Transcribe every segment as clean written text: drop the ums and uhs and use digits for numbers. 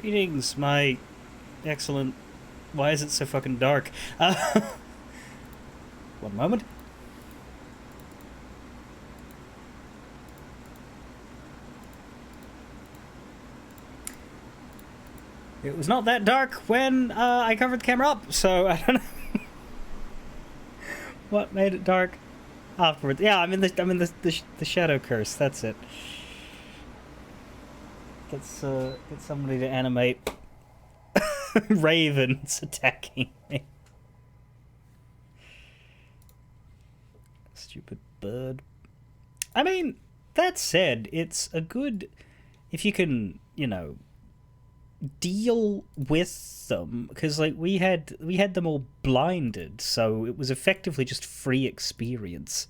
Greetings, my excellent... Why is it so fucking dark? One moment. It was not that dark when I covered the camera up, so I don't know what made it dark afterwards. Yeah, I'm in the shadow curse. That's it. Let's get somebody to animate ravens attacking me. Stupid bird. I mean, that said, it's a good if you can, you know, deal with them, because like we had them all blinded, so it was effectively just free experience.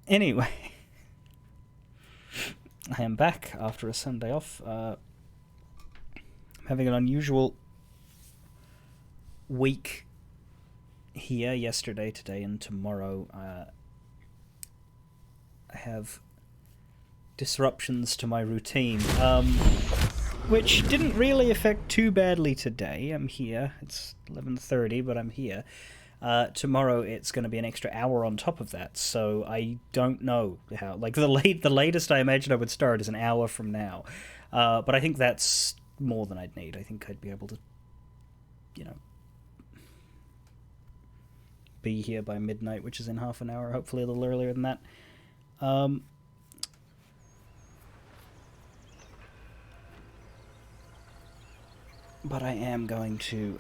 Anyway, I am back after a Sunday off. I'm having an unusual week here. Yesterday, today, and tomorrow I have disruptions to my routine, which didn't really affect too badly today. I'm here. It's 11:30, but I'm here. Tomorrow it's going to be an extra hour on top of that, so I don't know how. Like the latest I imagine I would start is an hour from now, but I think that's more than I'd need. I think I'd be able to, you know, be here by midnight, which is in half an hour. Hopefully a little earlier than that. But I am going to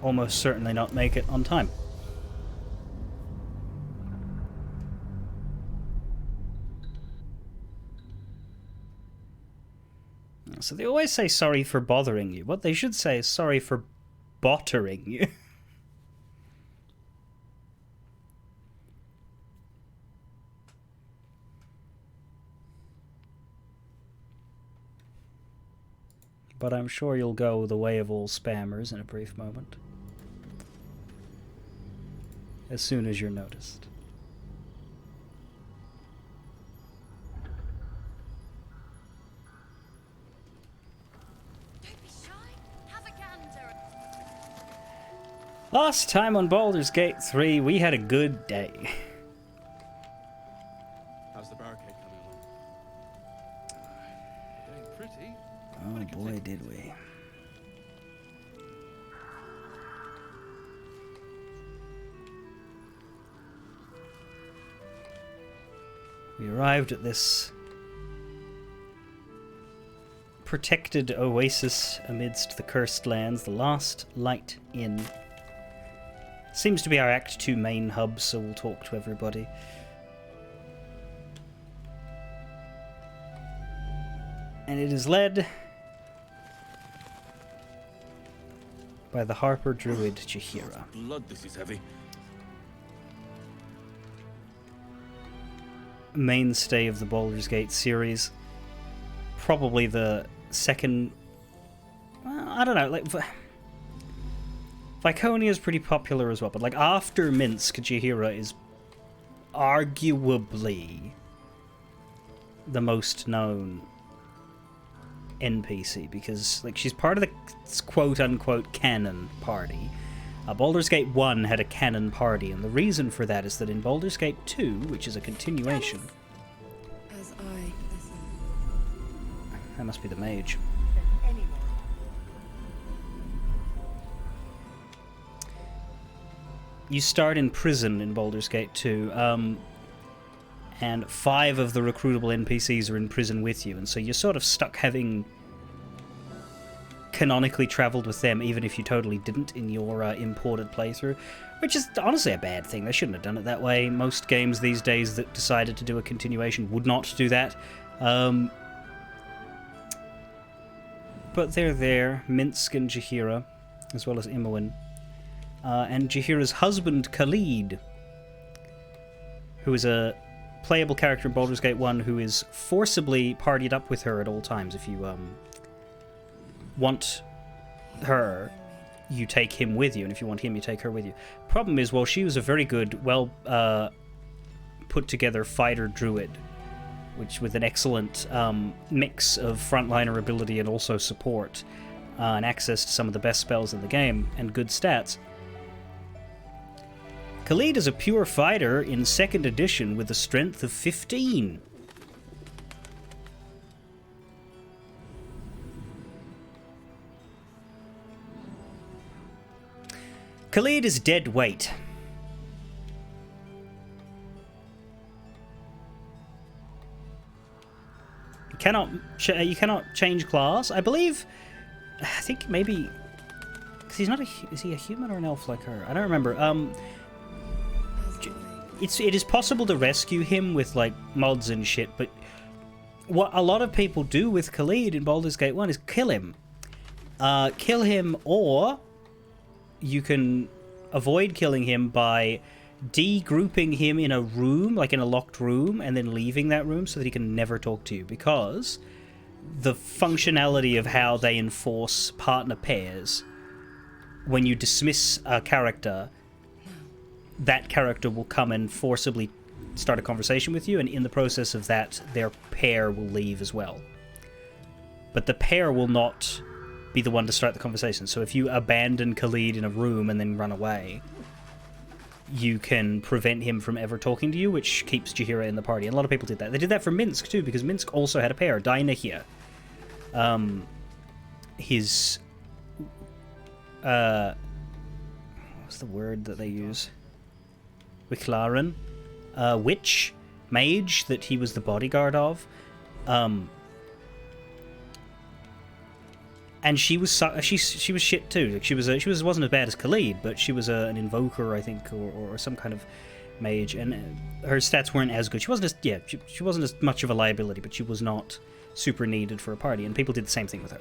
almost certainly not make it on time. So they always say sorry for bothering you. What they should say is sorry for bottering you. But I'm sure you'll go the way of all spammers in a brief moment. As soon as you're noticed. Don't be shy. Have a gander. Last time on Baldur's Gate 3, we had a good day. How's the barricade coming along? It ain't pretty. Oh boy, did we. We arrived at this protected oasis amidst the cursed lands, the last light inn. Seems to be our Act 2 main hub, so we'll talk to everybody. And it is led by the Harper Druid Jaheira. Blood, this is heavy. Mainstay of the Baldur's Gate series. Probably the second... Well, I don't know, like... Viconia is pretty popular as well, but like after Minsk, Jaheira is arguably the most known NPC, because like she's part of the quote-unquote canon party. Baldur's Gate 1 had a canon party, and the reason for that is that in Baldur's Gate 2, which is a continuation... As I listen. That must be the mage. You start in prison in Baldur's Gate 2, and 5 of the recruitable NPCs are in prison with you, and so you're sort of stuck having canonically traveled with them, even if you totally didn't in your imported playthrough, which is honestly a bad thing. They shouldn't have done it that way. Most games these days that decided to do a continuation would not do that. But they're there, Minsk and Jaheira, as well as Imoen. And Jaheira's husband, Khalid, who is a playable character in Baldur's Gate 1 who is forcibly partied up with her at all times. If you want her, you take him with you, and if you want him, you take her with you. Problem is, well, she was a very good, well put together fighter druid, which with an excellent mix of frontliner ability and also support, and access to some of the best spells in the game, and good stats. Khalid is a pure fighter in 2nd edition with a strength of 15. Khalid is dead weight. You cannot change class. I believe. I think maybe because he's not a. Is he a human or an elf like her? I don't remember. It is possible to rescue him with like mods and shit, but what a lot of people do with Khalid in Baldur's Gate 1 is kill him. Kill him, or you can avoid killing him by de-grouping him in a room, like in a locked room, and then leaving that room so that he can never talk to you, because the functionality of how they enforce partner pairs, when you dismiss a character, that character will come and forcibly start a conversation with you, and in the process of that, their pair will leave as well. But the pair will not be the one to start the conversation. So if you abandon Khalid in a room and then run away, you can prevent him from ever talking to you, which keeps Jaheira in the party. And a lot of people did that. They did that for Minsk too, because Minsk also had a pair, Dynahir. His what's the word that they use? Wicklaren, witch, mage that he was the bodyguard of. And she was she was shit too. Like she wasn't as bad as Khalid, but she was an invoker, I think, or some kind of mage, and her stats weren't as good. She wasn't as much of a liability, but she was not super needed for a party. And people did the same thing with her.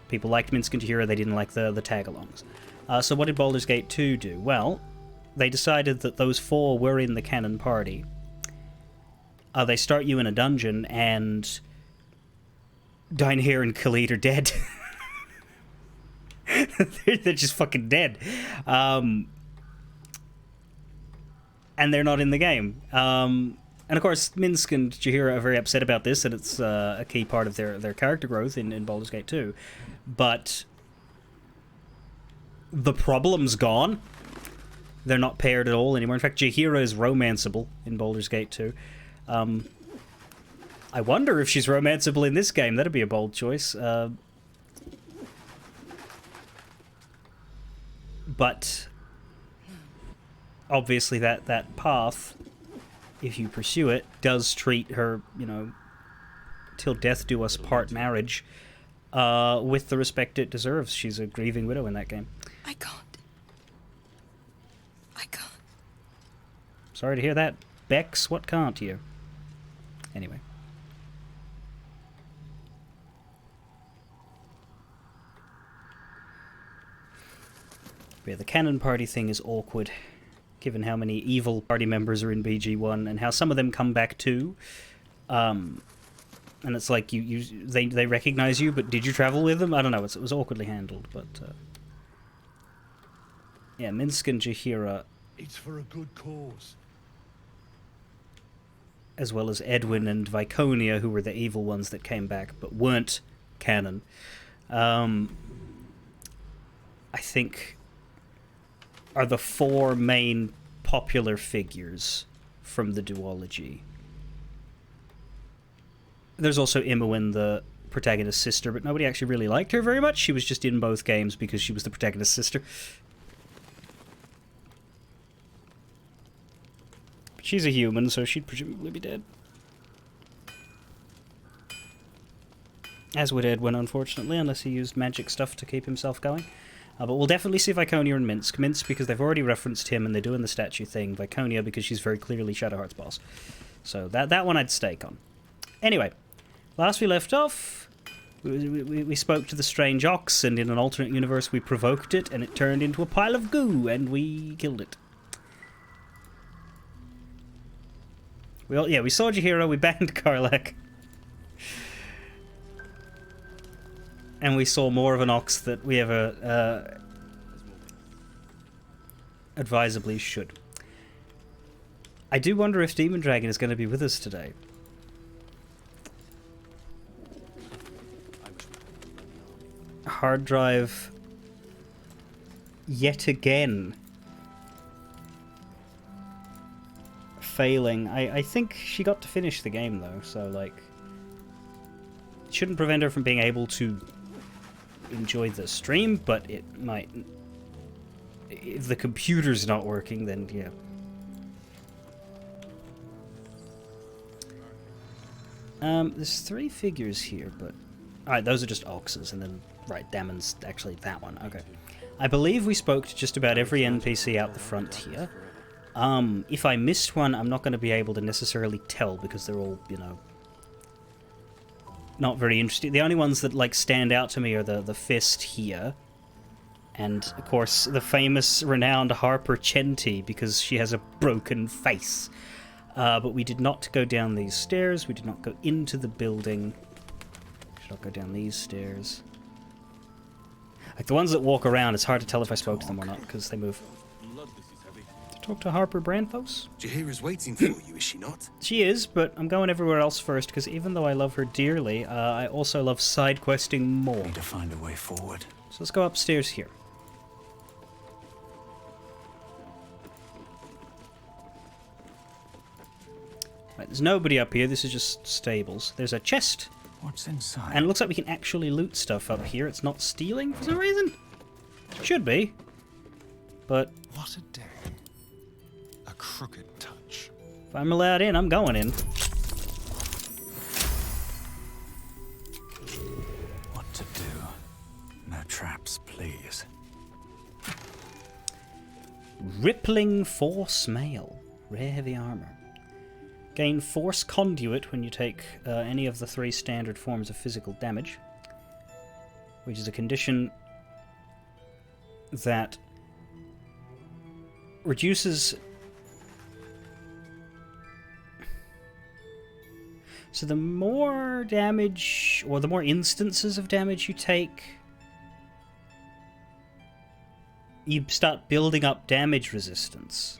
People liked Minsk and Jaheira, they didn't like the tag-alongs. So what did Baldur's Gate 2 do? Well, they decided that those 4 were in the canon party. They start you in a dungeon, and Dynahir and Khalid are dead. They're just fucking dead. And they're not in the game. And of course, Minsk and Jaheira are very upset about this, and it's a key part of their character growth in Baldur's Gate 2. But the problem's gone. They're not paired at all anymore. In fact, Jaheira is romanceable in Baldur's Gate 2. I wonder if she's romanceable in this game. That'd be a bold choice. But obviously that path, if you pursue it, does treat her, till death do us part marriage, with the respect it deserves. She's a grieving widow in that game. I can't. Sorry to hear that, Bex. What can't you? Anyway. Yeah, the canon party thing is awkward, given how many evil party members are in BG1 and how some of them come back too. And it's like they recognize you, but did you travel with them? I don't know. It was awkwardly handled, but yeah, Minsk and Jaheira. It's for a good cause. As well as Edwin and Viconia, who were the evil ones that came back, but weren't canon. I think are the 4 main popular figures from the duology. There's also Imoen, the protagonist's sister, but nobody actually really liked her very much. She was just in both games because she was the protagonist's sister. But she's a human, so she'd presumably be dead. As would Edwin, unfortunately, unless he used magic stuff to keep himself going. But we'll definitely see Viconia and Minsk. Minsk because they've already referenced him and they're doing the statue thing. Viconia because she's very clearly Shadowheart's boss. So that one I'd stake on. Anyway, last we left off, we spoke to the strange ox, and in an alternate universe we provoked it, and it turned into a pile of goo, and we killed it. We saw Jaheira, we banged Karlach. And we saw more of an ox that we ever advisably should. I do wonder if Demon Dragon is going to be with us today. Hard drive yet again failing. I think she got to finish the game though, so like it shouldn't prevent her from being able to enjoy the stream, but it might, if the computer's not working, then yeah. There's 3 figures here, but alright, those are just oxes, and then right, Damon's actually that one. Okay. I believe we spoke to just about every NPC out the front here. If I missed one, I'm not going to be able to necessarily tell because they're all, you know, not very interesting. The only ones that like stand out to me are the fist here, and of course the famous, renowned Harper Chenti because she has a broken face. But we did not go down these stairs. We did not go into the building. We should not go down these stairs. Like the ones that walk around, it's hard to tell if I spoke to them or not because they move. To talk to Harper Branthos? Jahira's waiting for you, is she not? She is, but I'm going everywhere else first because even though I love her dearly, I also love side questing more. Need to find a way forward. So let's go upstairs here. Right, there's nobody up here. This is just stables. There's a chest. What's inside? And it looks like we can actually loot stuff up here. It's not stealing for some reason. Should be. But What a day. A crooked touch. if I'm allowed in, I'm going in. What to do? No traps, please. Rippling Force Mail. Rare heavy armor. Gain Force Conduit when you take any of the 3 standard forms of physical damage, which is a condition that reduces... So the more damage, or the more instances of damage you take, you start building up damage resistance.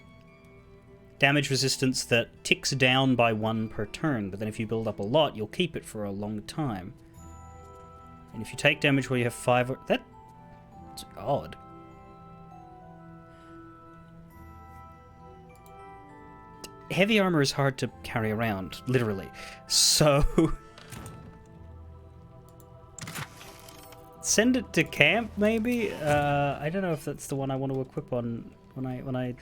Damage resistance that ticks down by 1 per turn, but then if you build up a lot, you'll keep it for a long time. And if you take damage where you have 5 or... That's odd. Heavy armor is hard to carry around, literally. So... send it to camp, maybe? I don't know if that's the one I want to equip on when I...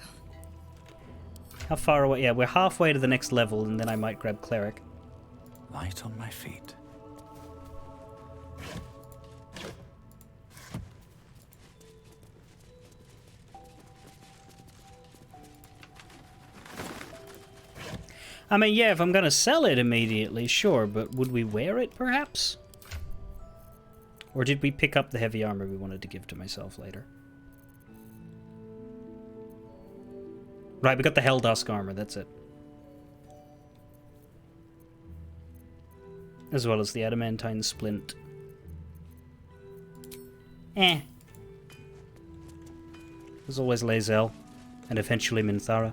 How far away? Yeah, we're halfway to the next level, and then I might grab Cleric. Light on my feet. I mean, yeah, if I'm gonna sell it immediately, sure, but would we wear it, perhaps? Or did we pick up the heavy armor we wanted to give to myself later? Right, we got the Helldusk armor, that's it. As well as the Adamantine Splint. Eh. There's always Lae'zel, and eventually Minthara.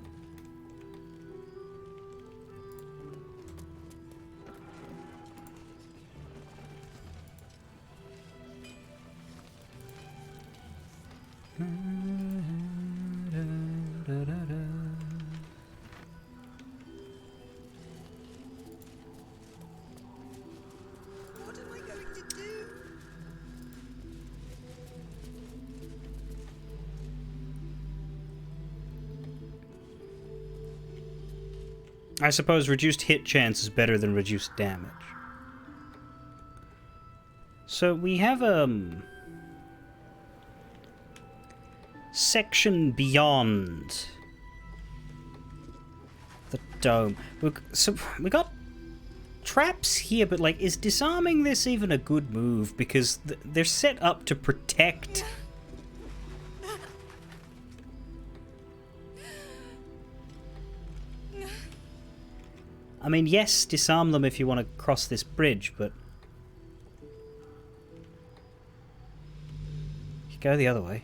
What am I going to do? I suppose reduced hit chance is better than reduced damage. So we have section beyond the dome. So we got traps here, but like, is disarming this even a good move? Because they're set up to protect. I mean, yes, disarm them if you want to cross this bridge, but you go the other way.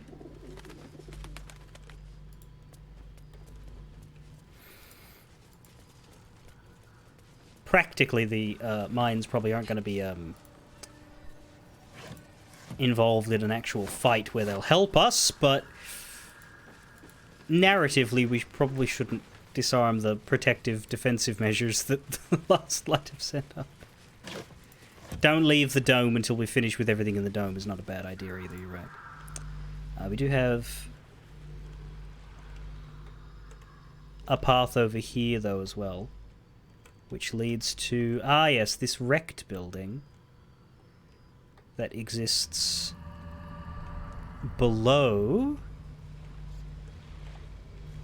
practically the mines probably aren't going to be involved in an actual fight where they'll help us, but narratively we probably shouldn't disarm the protective defensive measures that the last light have set up. Don't leave the dome until we finish with everything in the dome is not a bad idea either, you're right. We do have a path over here though as well, which leads to, yes, this wrecked building that exists below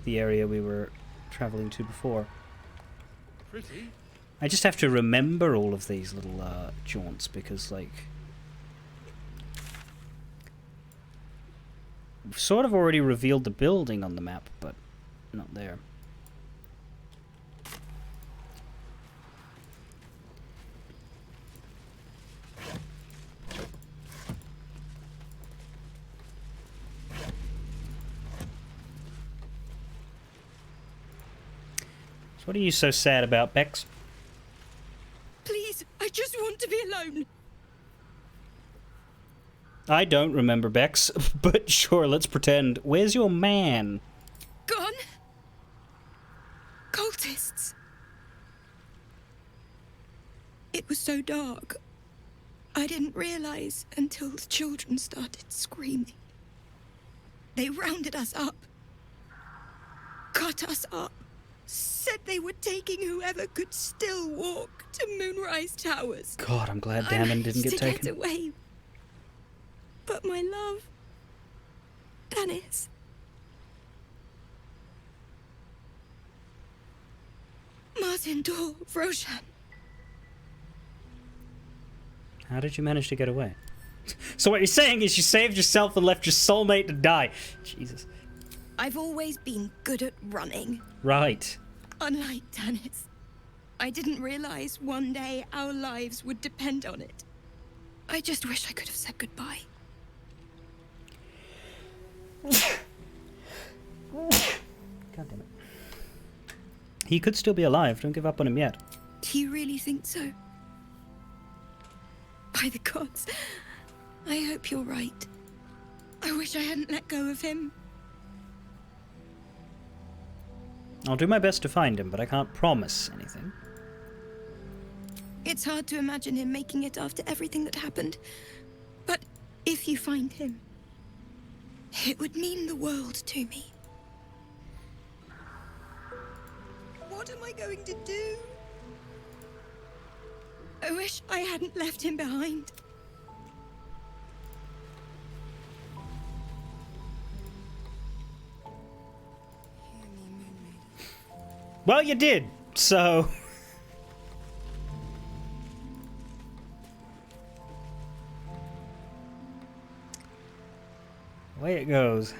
the area we were traveling to before. Pretty. I just have to remember all of these little jaunts because, like, we've sort of already revealed the building on the map, but not there. What are you so sad about, Bex? Please, I just want to be alone. I don't remember, Bex, but sure, let's pretend. Where's your man? Gone? Cultists. It was so dark. I didn't realize until the children started screaming. They rounded us up. Cut us up. Said they were taking whoever could still walk to Moonrise Towers. God, I'm glad Damon didn't get taken. Get away. But my love, Dennis. Martin Dor, Roshan. How did you manage to get away? So what you're saying is you saved yourself and left your soulmate to die. Jesus. I've always been good at running. Right. Unlike Dennis, I didn't realize one day our lives would depend on it. I just wish I could have said goodbye. God damn it. He could still be alive. Don't give up on him yet. Do you really think so? By the gods, I hope you're right. I wish I hadn't let go of him. I'll do my best to find him, but I can't promise anything. It's hard to imagine him making it after everything that happened. But if you find him, it would mean the world to me. What am I going to do? I wish I hadn't left him behind. Well, you did, so... Away it goes.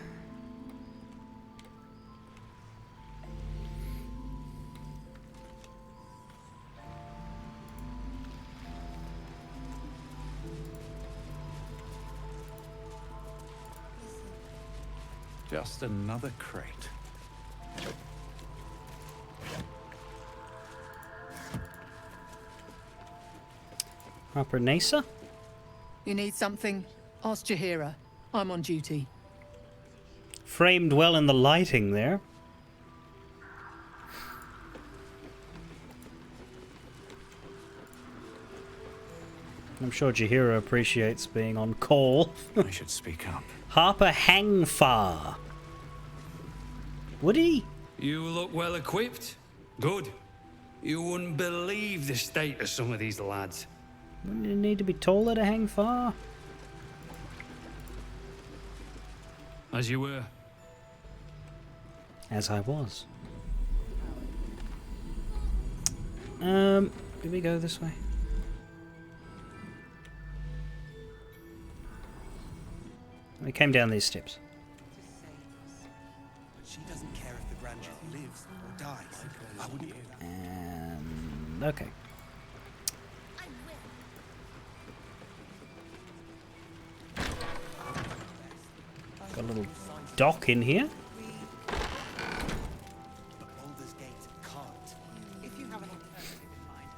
Just another crate. Upper Nasa? You need something? Ask Jahira. I'm on duty. Framed well in the lighting there. I'm sure Jahira appreciates being on call. I should speak up. Harper Hangfar. Would he? You look well equipped. Good. You wouldn't believe the state of some of these lads. Wouldn't you need to be taller to hang far? As you were. As I was. Do we go this way? We came down these steps. She doesn't care if the grandchild lives or dies. I wouldn't. And okay. Got a little dock in here. But Baldur's Gate can't. If you have an alternative in mind.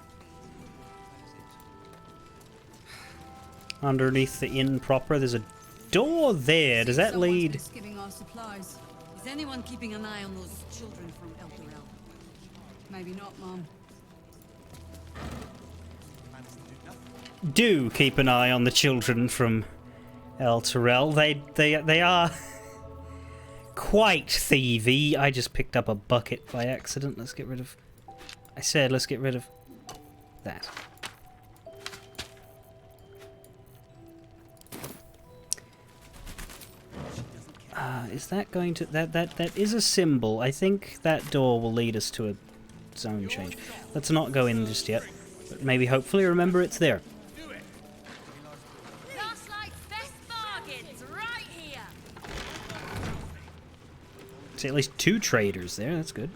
Underneath the inn proper, there's a door there. Does that Someone's lead? been skimming our supplies. Is anyone keeping an eye on those children from Baldur? Maybe not, Mom. Do keep an eye on the children from El Terrell. They are quite thievy. I just picked up a bucket by accident. Let's get rid of... I said let's get rid of that. Is that going to... That is a symbol. I think that door will lead us to a zone change. Let's not go in just yet. But maybe hopefully remember it's there. Best bargains right here. See at least 2 traders there. That's good.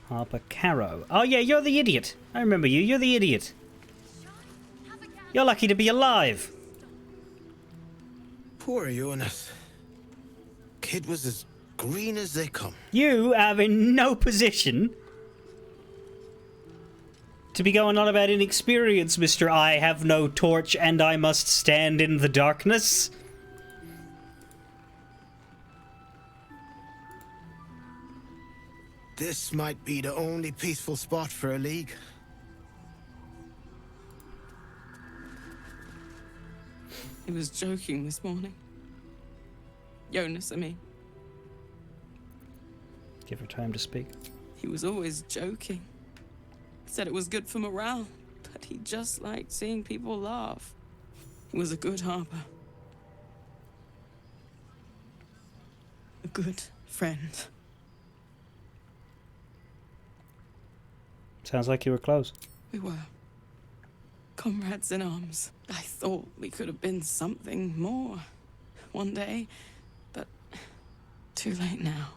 Harper Carrow. Oh yeah, you're the idiot. I remember you. You're the idiot. You're lucky to be alive. Poor Jonas. Kid was as green as they come. You are in no position to be going on about inexperience, Mr. I have no torch and I must stand in the darkness. This might be the only peaceful spot for a league. He was joking this morning. Jonas, I mean. Give her time to speak. He was always joking. Said it was good for morale, but he just liked seeing people laugh. He was a good harper. A good friend. Sounds like you were close. We were. Comrades in arms. I thought we could have been something more one day, but too late now.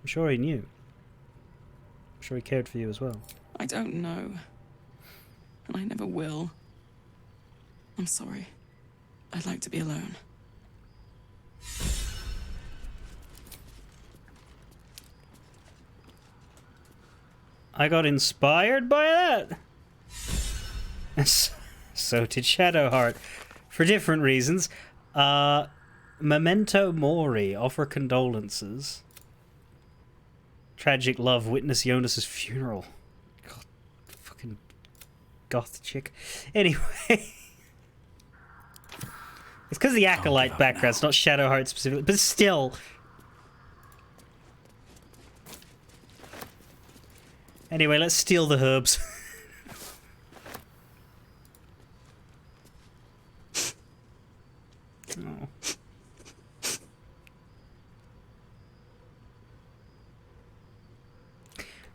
I'm sure he knew. I'm sure he cared for you as well. I don't know. And I never will. I'm sorry. I'd like to be alone. I got inspired by that. And so did Shadowheart. For different reasons. Memento Mori. Offer condolences. Tragic love. Witness Jonas's funeral. God, fucking goth chick. Anyway. It's because of the Acolyte background. It's not Shadowheart specifically. But still... Anyway, let's steal the herbs. Oh.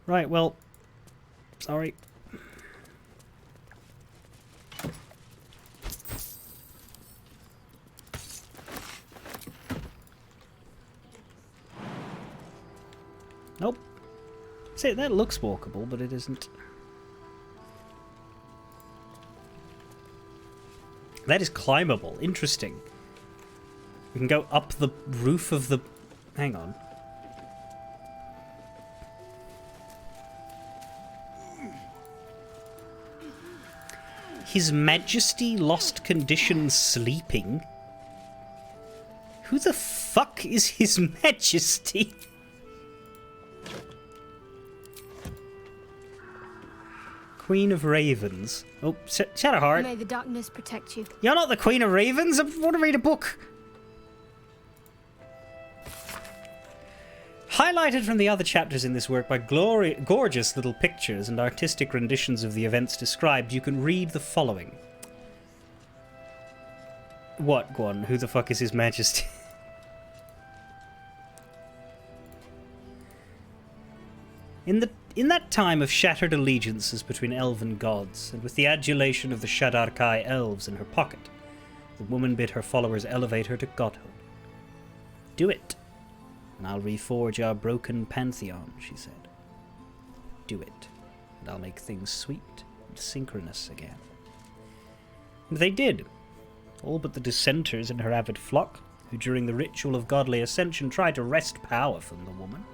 Right, well, sorry. Nope. See, that looks walkable, but it isn't. That is climbable. Interesting. We can go up the roof of the... Hang on. His Majesty lost condition sleeping? Who the fuck is His Majesty? Queen of Ravens. Oh, Shadowheart. May the darkness protect you. You're not the Queen of Ravens. I want to read a book. Highlighted from the other chapters in this work by gorgeous little pictures and artistic renditions of the events described, you can read the following. What, Guan? Who the fuck is His Majesty? In that time of shattered allegiances between elven gods, and with the adulation of the Shadarkai elves in her pocket, the woman bid her followers elevate her to godhood. Do it. and I'll reforge our broken pantheon, she said. Do it, and I'll make things sweet and synchronous again. And they did, all but the dissenters in her avid flock, who during the ritual of godly ascension tried to wrest power from the woman.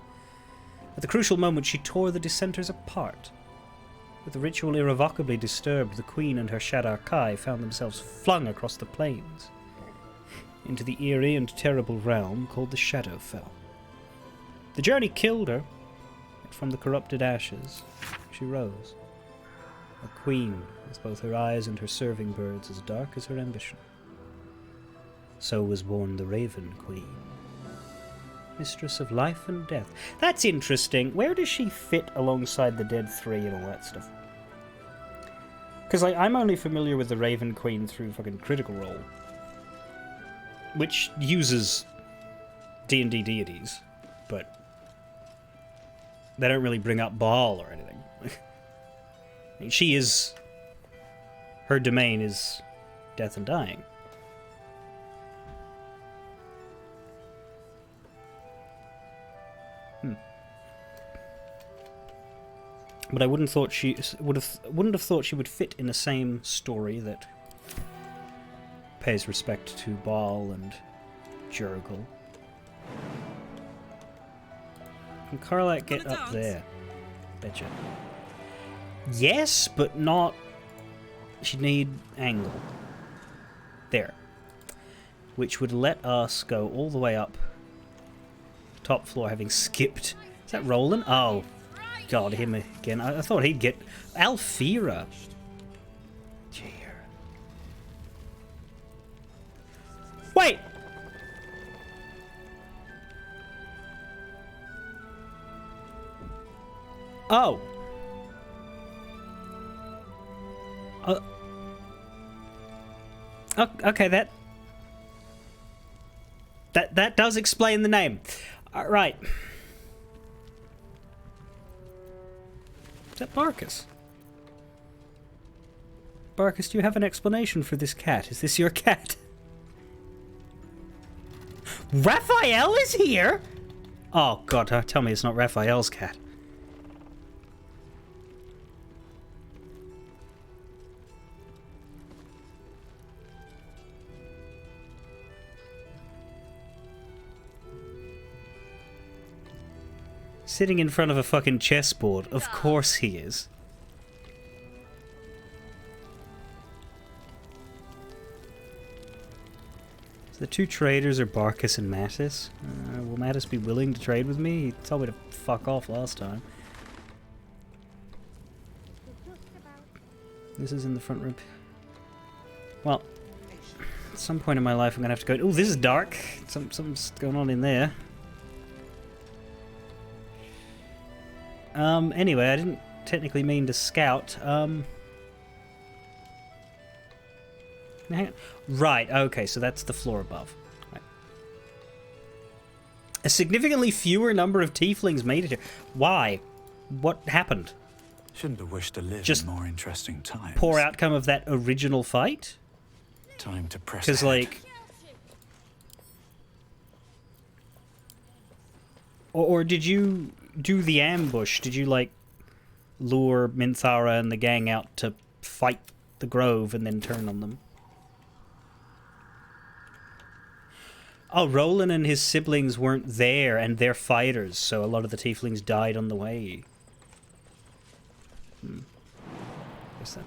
At the crucial moment she tore the dissenters apart. With the ritual irrevocably disturbed, the Queen and her Shadar Kai found themselves flung across the plains, into the eerie and terrible realm called the Shadowfell. The journey killed her, yet from the corrupted ashes she rose. A queen, with both her eyes and her serving birds as dark as her ambition. So was born the Raven Queen, mistress of life and death. That's interesting. Where does she fit alongside the Dead Three and all that stuff? Because I'm only familiar with the Raven Queen through fucking Critical Role, which uses D&D deities, but they don't really bring up Baal or anything. I mean, she is... her domain is death and dying. But I wouldn't thought she wouldn't have thought she would fit in the same story that pays respect to Baal and Jurgle. Can Karlak get up there? Betcha. Yes, but not... she'd need angle. There. Which would let us go all the way up top floor, having skipped... Is that Roland? Oh, God, him again. I thought he'd get... Alfira. Jeer. Wait! Oh. Okay, that does explain the name. Right. Is that Barkus? Barkus, do you have an explanation for this cat? Is this your cat? Raphael is here? Oh, God, tell me it's not Raphael's cat. Sitting in front of a fucking chessboard. Of course he is. So the two traders are Barkus and Mattis. Will Mattis be willing to trade with me? He told me to fuck off last time. This is in the front room. Well, at some point in my life I'm gonna have to go... Oh, this is dark. Something's going on in there. Anyway, I didn't technically mean to scout. Hang on. Right, okay, so that's the floor above. Right. A significantly fewer number of tieflings made it here. Why? What happened? Shouldn't have wished to live Just in more interesting times. Poor outcome of that original fight? Time to press Because, ahead. like... Or did you do the ambush? Did you, like, lure Minthara and the gang out to fight the Grove and then turn on them? Oh, Roland and his siblings weren't there, and they're fighters, so a lot of the tieflings died on the way. Guess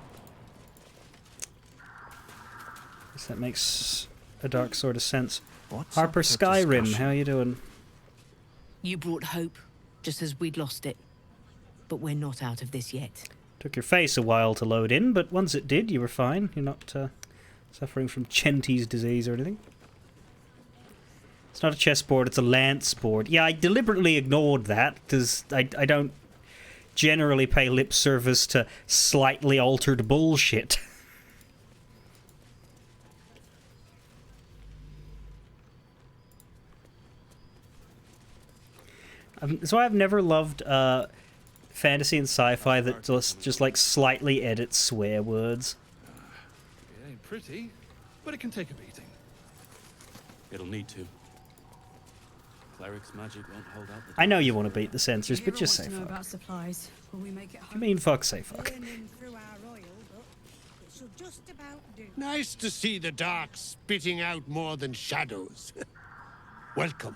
that makes a dark sort of sense. What's Harper up with Skyrim, discussion? how you doing? You brought hope, just as we'd lost it. But we're not out of this yet. Took your face a while to load in, but once it did, you were fine. You're not suffering from Chenti's disease or anything. It's not a chessboard, it's a lance board. Yeah, I deliberately ignored that, because I don't generally pay lip service to slightly altered bullshit. So I've never loved fantasy and sci-fi that just like slightly edits swear words. It ain't pretty, but it can take a beating. It'll need to. Cleric's magic won't hold out. I know you want to beat the censors, but Hero just wants say to know fuck. about supplies. Will we make it I home? mean, fuck, say fuck. Nice to see the dark spitting out more than shadows. Welcome.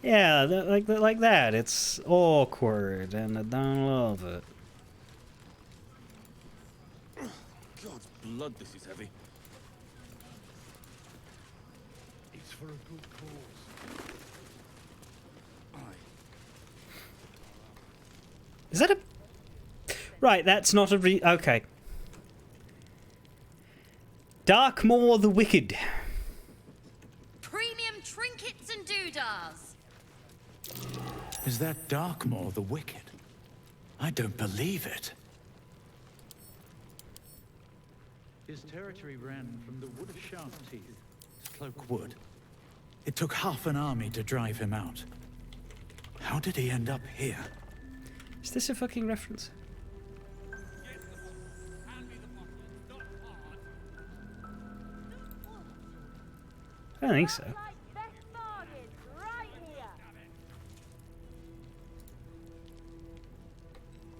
Yeah, like that. It's awkward, and I don't love it. God's blood, this is heavy. It's for a good cause. Is that a... Right, that's not a okay. Darkmoor the Wicked. Premium trinkets and doodahs. Is that Darkmoor the Wicked? I don't believe it. His territory ran from the Wood of Sharp Teeth to Cloak Wood. It took half an army to drive him out. How did he end up here? Is this a fucking reference? I don't think so.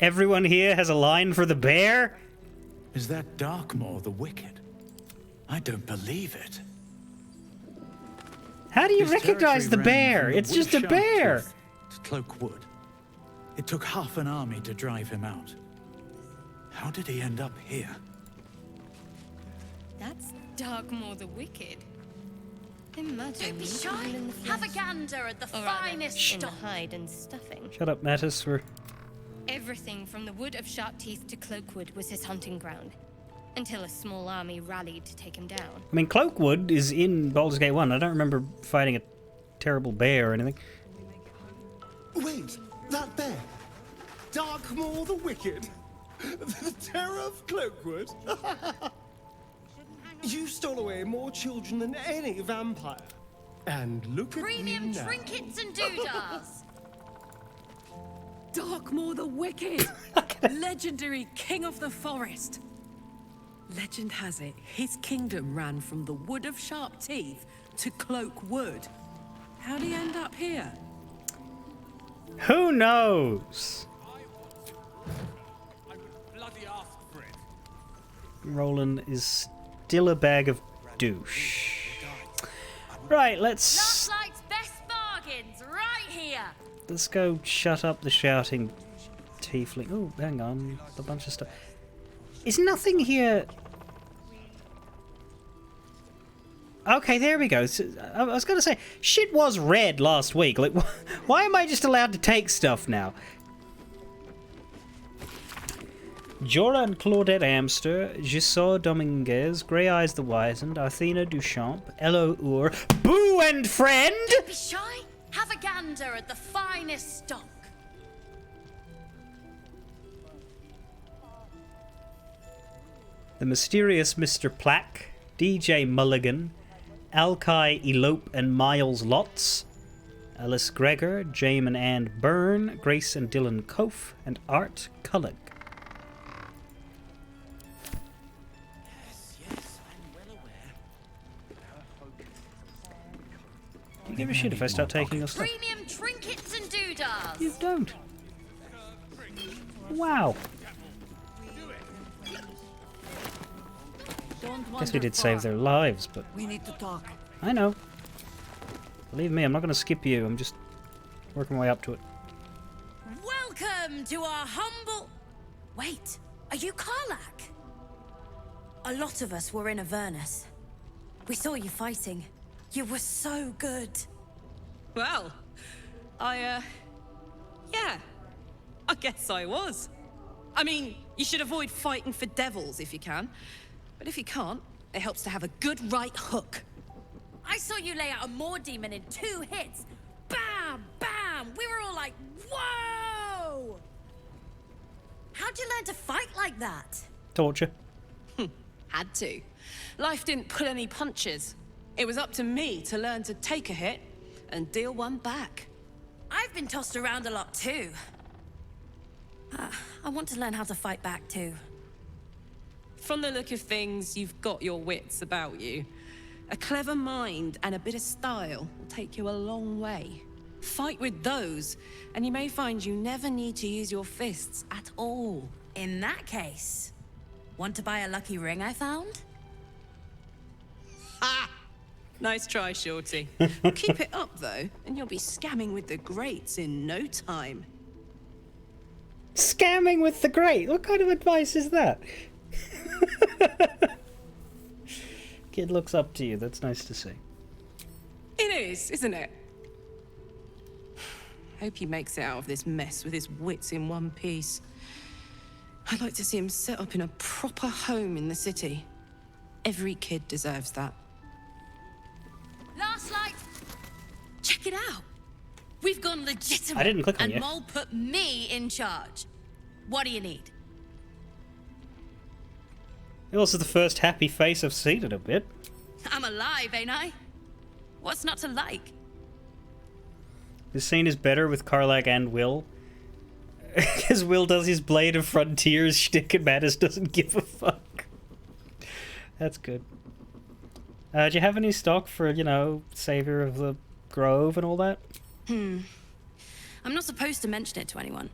Everyone here has a line for the bear? Is that Darkmoor the Wicked? I don't believe it. How do you His recognize the territory ran bear? from the It's Wood just of a bear. Sharp Teeth to Cloak Wood. It took half an army to drive him out. How did he end up here? That's Darkmoor the Wicked. Imagine. Don't be shy. Have a gander at the finest in the stock. hide and stuffing. Shut up, Mattis. We're... Everything from the Wood of Sharp Teeth to Cloakwood was his hunting ground, until a small army rallied to take him down. I mean, Cloakwood is in Baldur's Gate 1. I don't remember fighting a terrible bear or anything. Wait, that bear? Darkmoor the Wicked? The terror of Cloakwood? You stole away more children than any vampire. And look Premium at you now. trinkets and doodahs. Darkmoor the Wicked! Legendary king of the forest. Legend has it, his kingdom ran from the Wood of Sharp Teeth to Cloak Wood. How'd he end up here? Who knows? Bloody ask for it. Roland is still a bag of douche. Right, let's Lifelight's best bargains right here. go shut up the shouting tiefling. Oh, hang on, a bunch of stuff. Is nothing here? Okay, there we go. So, I was gonna say shit was red last week. Like, why am I just allowed to take stuff now? Jorah and Claudette Amster, Giselle Dominguez, Grey Eyes the Wizened, Athena Duchamp, Elo Ur, Boo and Friend! Don't be shy. Have a gander at the finest stock. The Mysterious Mr. Plack, DJ Mulligan, Alkai Elope and Miles Lotz, Alice Gregor, Jaime and Ann Byrne, Grace and Dylan Kof, and Art Cullig. Do you give a shit if I start taking your stuff? Premium trinkets and doodahs. You don't. Wow. Guess we did save their lives, but... We need to talk. I know. Believe me, I'm not going to skip you. I'm just working my way up to it. Welcome to our humble... Wait, are you Karlach? A lot of us were in Avernus. We saw you fighting. You were so good. Well, yeah, I guess I was. I mean, you should avoid fighting for devils if you can. But if you can't, it helps to have a good right hook. I saw you lay out a Moor demon in 2 hits. Bam! Bam! We were all like, whoa! How'd you learn to fight like that? Torture. Had to. Life didn't pull any punches. It was up to me to learn to take a hit and deal one back. I've been tossed around a lot too. I want to learn how to fight back too. From the look of things, you've got your wits about you. A clever mind and a bit of style will take you a long way. Fight with those, and you may find you never need to use your fists at all. In that case, want to buy a lucky ring I found? Ha! Nice try, Shorty. Keep it up, though, and you'll be scamming with the greats in no time. Scamming with the great? What kind of advice is that? Kid looks up to you. That's nice to see. It is, isn't it? Hope he makes it out of this mess with his wits in one piece. I'd like to see him set up in a proper home in the city. Every kid deserves that. Last light! Check it out! We've gone legitimate. I didn't click on and you. Mole put me in charge. What do you need? It was the first happy face I've seen in a bit. I'm alive, ain't I? What's not to like? This scene is better with Karlach and Will. Because Will does his Blade of Frontiers shtick and Mattis doesn't give a fuck. That's good. Do you have any stock for, you know, Savior of the Grove and all that? I'm not supposed to mention it to anyone.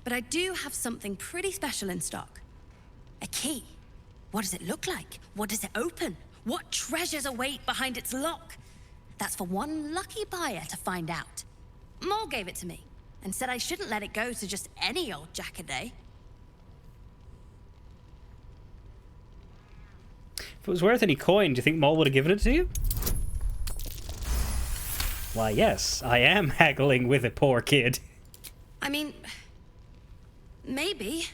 But I do have something pretty special in stock. A key. What does it look like? What does it open? What treasures await behind its lock? That's for one lucky buyer to find out. Mole gave it to me and said I shouldn't let it go to just any old jackaday. If it was worth any coin, do you think Mole would have given it to you? Why, yes, I am haggling with a poor kid. I mean, maybe.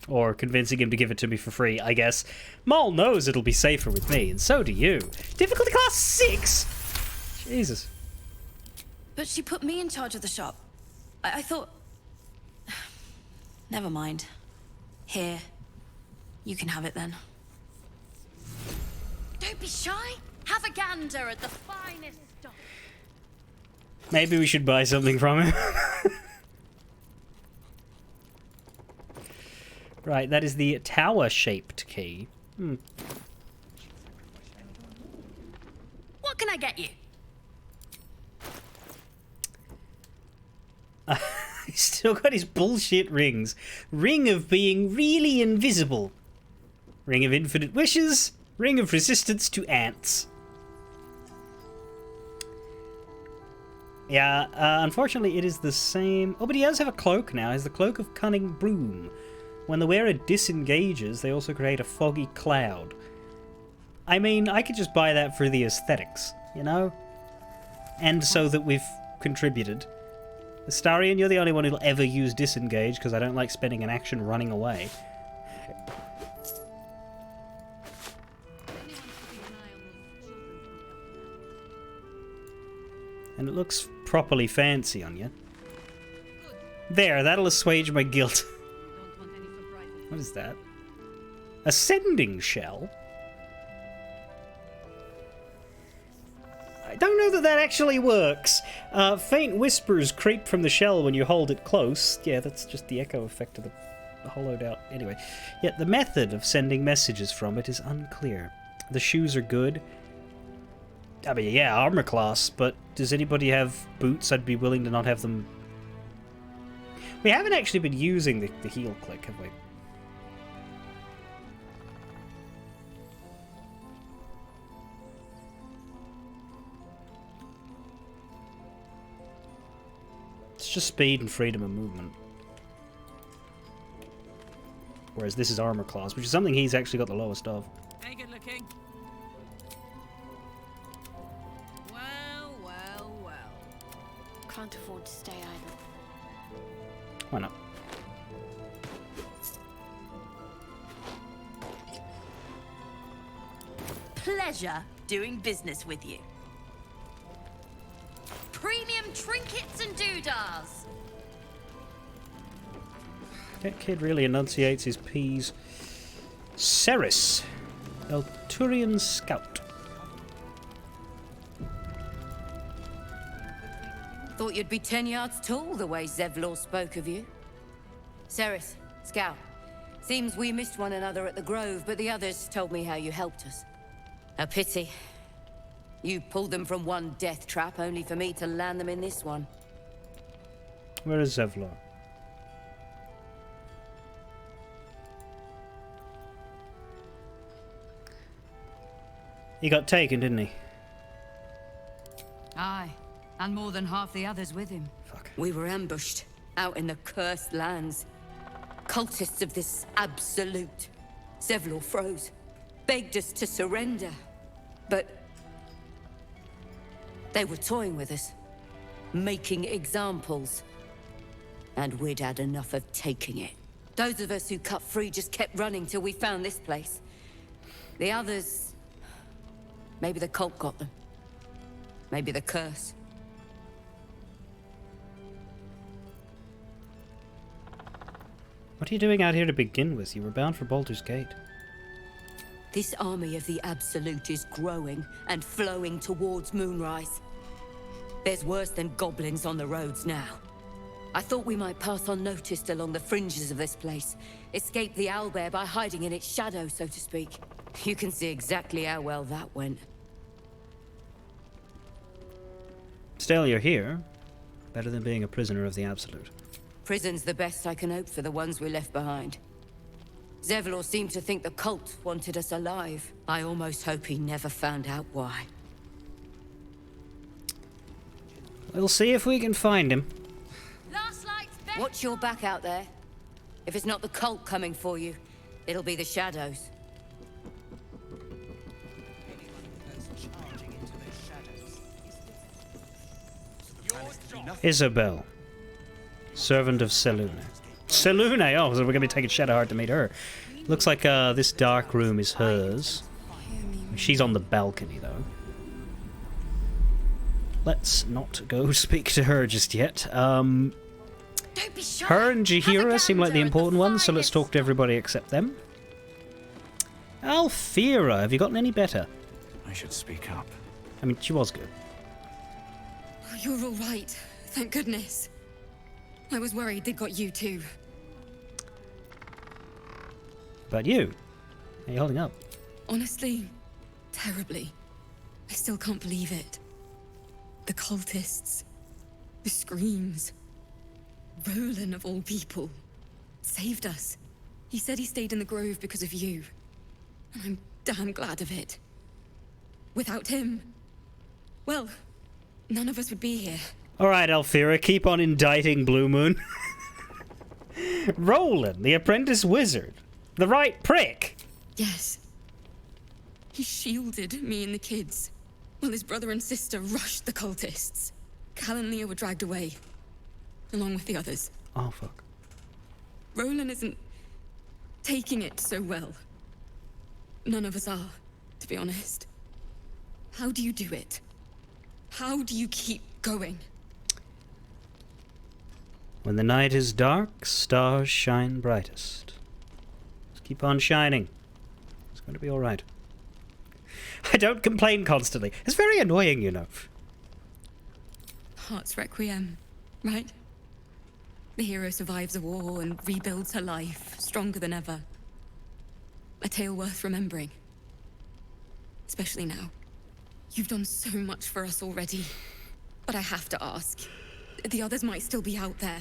Or convincing him to give it to me for free, I guess. Mole knows it'll be safer with me, and so do you. Difficulty class 6? Jesus. But she put me in charge of the shop. I thought... Never mind. Here. You can have it then. Don't be shy. Have a gander at the finest stock. Maybe we should buy something from him. Right, that is the tower-shaped key. What can I get you? He's still got his bullshit rings. Ring of being really invisible. Ring of infinite wishes. Ring of resistance to ants. Yeah, unfortunately it is the same... Oh, but he does have a cloak now. He has the Cloak of Cunning Broom. When the wearer disengages, they also create a foggy cloud. I mean, I could just buy that for the aesthetics, you know? And so that we've contributed. Astarion, you're the only one who'll ever use disengage, because I don't like spending an action running away. And it looks properly fancy on you. There, that'll assuage my guilt. What is that? Ascending shell? I don't know that that actually works. Faint whispers creep from the shell when you hold it close. Yeah, that's just the echo effect of the hollowed out. Anyway, yet the method of sending messages from it is unclear. The shoes are good. I mean, yeah, armor class, but does anybody have boots? I'd be willing to not have them. We haven't actually been using the heel click, have we? It's just speed and freedom of movement. Whereas this is armor class, which is something he's actually got the lowest of. Hey, good looking. Well, well, well. Can't afford to stay idle. Why not? Pleasure doing business with you. Premium trinkets and doodahs. That kid really enunciates his P's. Ceres, Elturian Scout. Thought you'd be 10 yards tall the way Zevlor spoke of you. Ceres, Scout. Seems we missed one another at the Grove, but the others told me how you helped us. A pity. You pulled them from one death trap, only for me to land them in this one. Where is Zevlor? He got taken, didn't he? Aye, and more than half the others with him. Fuck. We were ambushed, out in the cursed lands. Cultists of this absolute. Zevlor froze, begged us to surrender. But they were toying with us, making examples. And we'd had enough of taking it. Those of us who cut free just kept running till we found this place. The others... maybe the cult got them. Maybe the curse. What are you doing out here to begin with? You were bound for Baldur's Gate. This army of the Absolute is growing and flowing towards Moonrise. There's worse than goblins on the roads now. I thought we might pass unnoticed along the fringes of this place, escape the owlbear by hiding in its shadow, so to speak. You can see exactly how well that went. Still, you're here. Better than being a prisoner of the Absolute. Prison's the best I can hope for the ones we left behind. Zevlor seemed to think the cult wanted us alive. I almost hope he never found out why. We'll see if we can find him. Watch your back out there. If it's not the cult coming for you, it'll be the shadows. Isabel. Servant of Selune. Selune! Oh, so we're going to be taking Shadowheart to meet her. Looks like this dark room is hers. She's on the balcony, though. Let's not go speak to her just yet. Her and Jaheira seem like the important ones, so let's talk to everybody except them. Alfira, have you gotten any better? I should speak up. I mean, she was good. You're all right. Thank goodness. I was worried they'd got you too. About you? How are you holding up? Honestly, terribly. I still can't believe it. The cultists, the screams. Roland, of all people, saved us. He said he stayed in the grove because of you. And I'm damn glad of it. Without him, well, none of us would be here. Alright, Alfira, keep on indicting Blue Moon. Roland, the apprentice wizard. The right prick. Yes. He shielded me and the kids, while his brother and sister rushed the cultists. Cal and Leah were dragged away, along with the others. Oh, fuck. Roland isn't taking it so well. None of us are, to be honest. How do you do it? How do you keep going? When the night is dark, stars shine brightest. Just keep on shining. It's going to be alright. I don't complain constantly. It's very annoying, you know. Heart's Requiem, right? The hero survives a war and rebuilds her life, stronger than ever. A tale worth remembering. Especially now. You've done so much for us already. But I have to ask. The others might still be out there.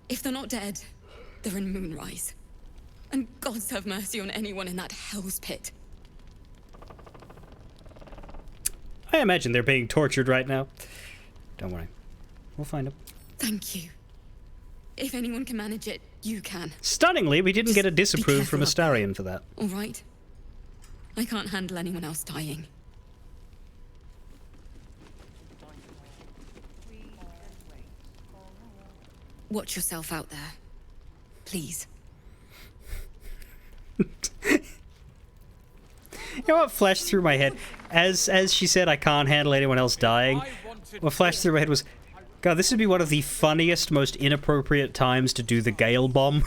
If they're not dead, they're in Moonrise. And gods have mercy on anyone in that hell's pit. I imagine they're being tortured right now. Don't worry. We'll find them. Thank you. If anyone can manage it, you can. Stunningly, we didn't get a disapprove from Astarion for that. All right? I can't handle anyone else dying. Watch yourself out there. Please. You know what flashed through my head? As she said, I can't handle anyone else dying. What flashed through my head was, God, this would be one of the funniest, most inappropriate times to do the Gale bomb.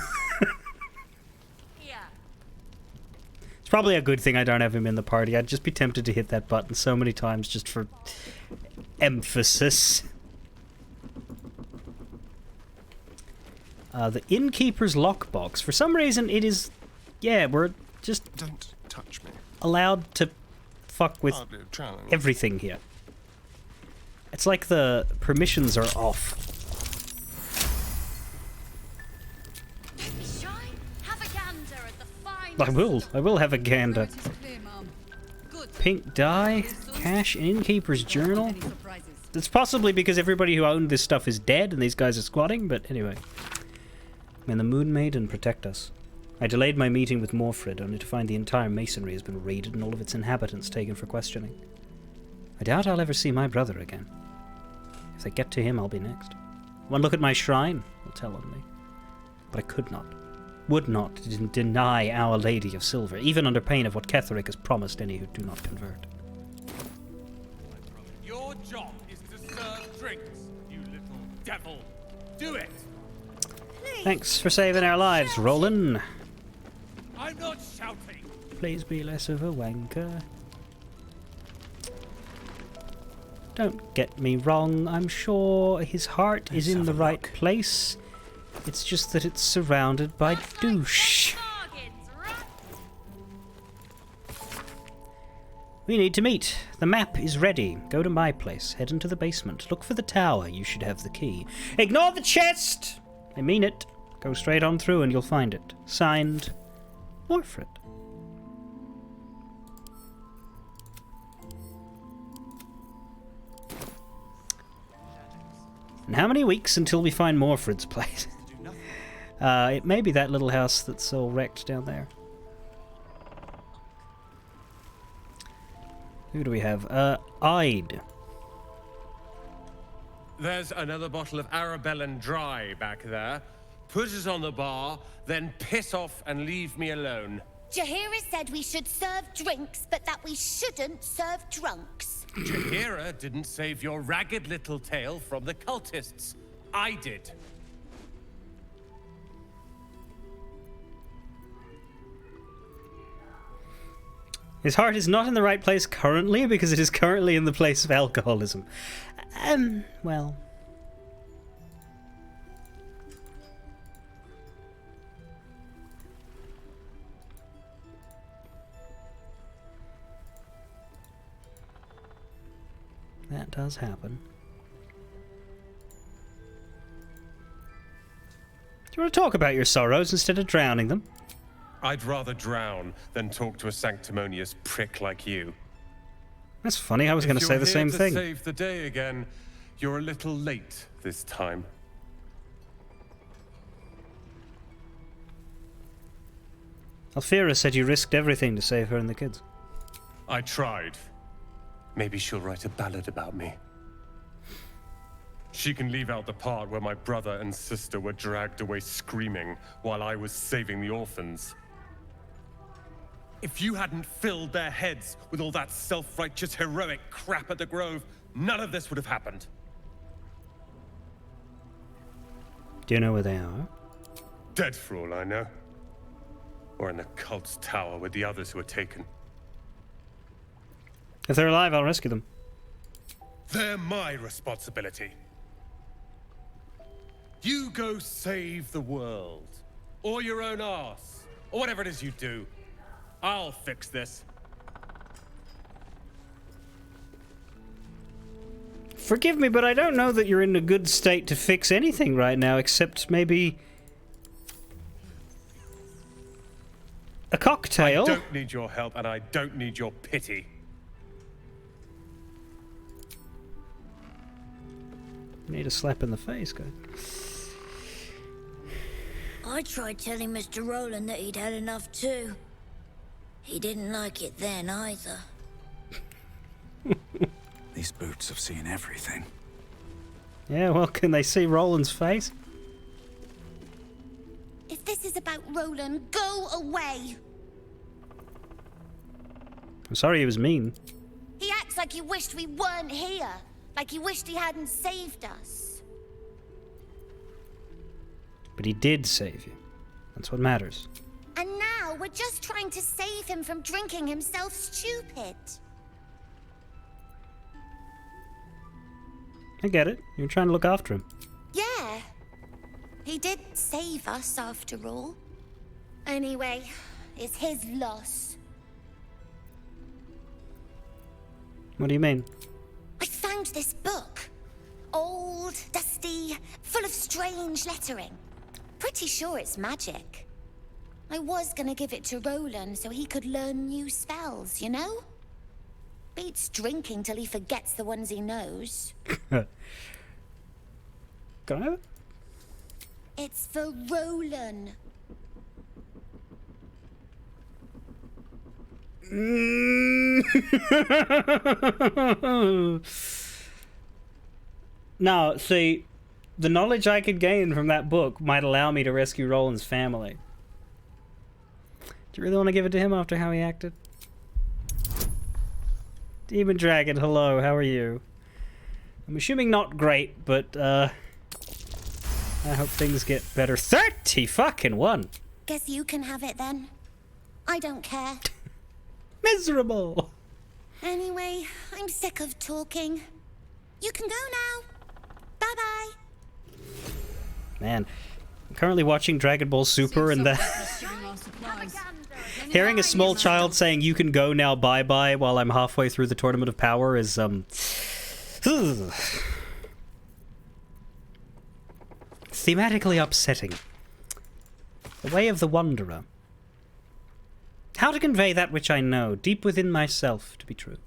It's probably a good thing I don't have him in the party. I'd just be tempted to hit that button so many times just for emphasis. The innkeeper's lockbox. For some reason, it is... Yeah, we're just... Don't touch me. ...allowed to fuck with Hardly drowning. everything here. It's like the permissions are off. Have a gander at the fine. I will have a gander. Pink dye, cash, and innkeeper's journal. It's possibly because everybody who owned this stuff is dead and these guys are squatting, but anyway. May the Moon Maiden protect us. I delayed my meeting with Morfred, only to find the entire masonry has been raided and all of its inhabitants taken for questioning. I doubt I'll ever see my brother again. If they get to him, I'll be next. One look at my shrine will tell on me. But I could not, would not deny Our Lady of Silver, even under pain of what Ketheric has promised any who do not convert. Your job is to serve drinks, you little devil. Do it! Thanks for saving our lives, Roland. I'm not shouting. Please be less of a wanker. Don't get me wrong, I'm sure his heart is in the right place. It's just that it's surrounded by douche. We need to meet. The map is ready. Go to my place. Head into the basement. Look for the tower. You should have the key. Ignore the chest! I mean it. Go straight on through and you'll find it. Signed, Morfred. And how many weeks until we find Morfred's place? It may be that little house that's all wrecked down there. Who do we have? Ide. There's another bottle of Arabellan Dry back there. Put it on the bar, then piss off and leave me alone. Jaheira said we should serve drinks, but that we shouldn't serve drunks. Jaheira didn't save your ragged little tail from the cultists. I did. His heart is not in the right place currently because it is currently in the place of alcoholism. Well... That does happen. Do you want to talk about your sorrows instead of drowning them? I'd rather drown than talk to a sanctimonious prick like you. That's funny, I was going to say the same thing. If you're here to save the day again, you're a little late this time. Alfira said you risked everything to save her and the kids. I tried. Maybe she'll write a ballad about me. She can leave out the part where my brother and sister were dragged away screaming while I was saving the orphans. If you hadn't filled their heads with all that self-righteous heroic crap at the Grove, none of this would have happened. Do you know where they are? Dead for all I know. Or in the cult's tower with the others who were taken. If they're alive, I'll rescue them. They're my responsibility. You go save the world. Or your own arse. Or whatever it is you do. I'll fix this. Forgive me, but I don't know that you're in a good state to fix anything right now, except maybe... a cocktail? I don't need your help, and I don't need your pity. You need a slap in the face, guy. I tried telling Mr. Roland that he'd had enough too. He didn't like it then either. These boots have seen everything. Yeah, well, can they see Roland's face? If this is about Roland, go away! I'm sorry he was mean. He acts like he wished we weren't here. Like he wished he hadn't saved us. But he did save you. That's what matters. And now we're just trying to save him from drinking himself stupid. I get it. You're trying to look after him. Yeah. He did save us, after all. Anyway, it's his loss. What do you mean? I found this book. Old, dusty, full of strange lettering. Pretty sure it's magic. I was gonna give it to Roland so he could learn new spells, you know? Beats drinking till he forgets the ones he knows. Can I have it? It's for Roland. Now, see, the knowledge I could gain from that book might allow me to rescue Roland's family. Do you really want to give it to him after how he acted? Demon Dragon, hello, how are you? I'm assuming not great, but, I hope things get better. 30 fucking 1! Guess you can have it then. I don't care. Miserable! Anyway, I'm sick of talking. You can go now. Bye-bye. Man, I'm currently watching Dragon Ball Super and hearing a small child saying you can go now bye-bye while I'm halfway through the Tournament of Power is, thematically upsetting. The Way of the Wanderer. How to convey that which I know, deep within myself, to be true.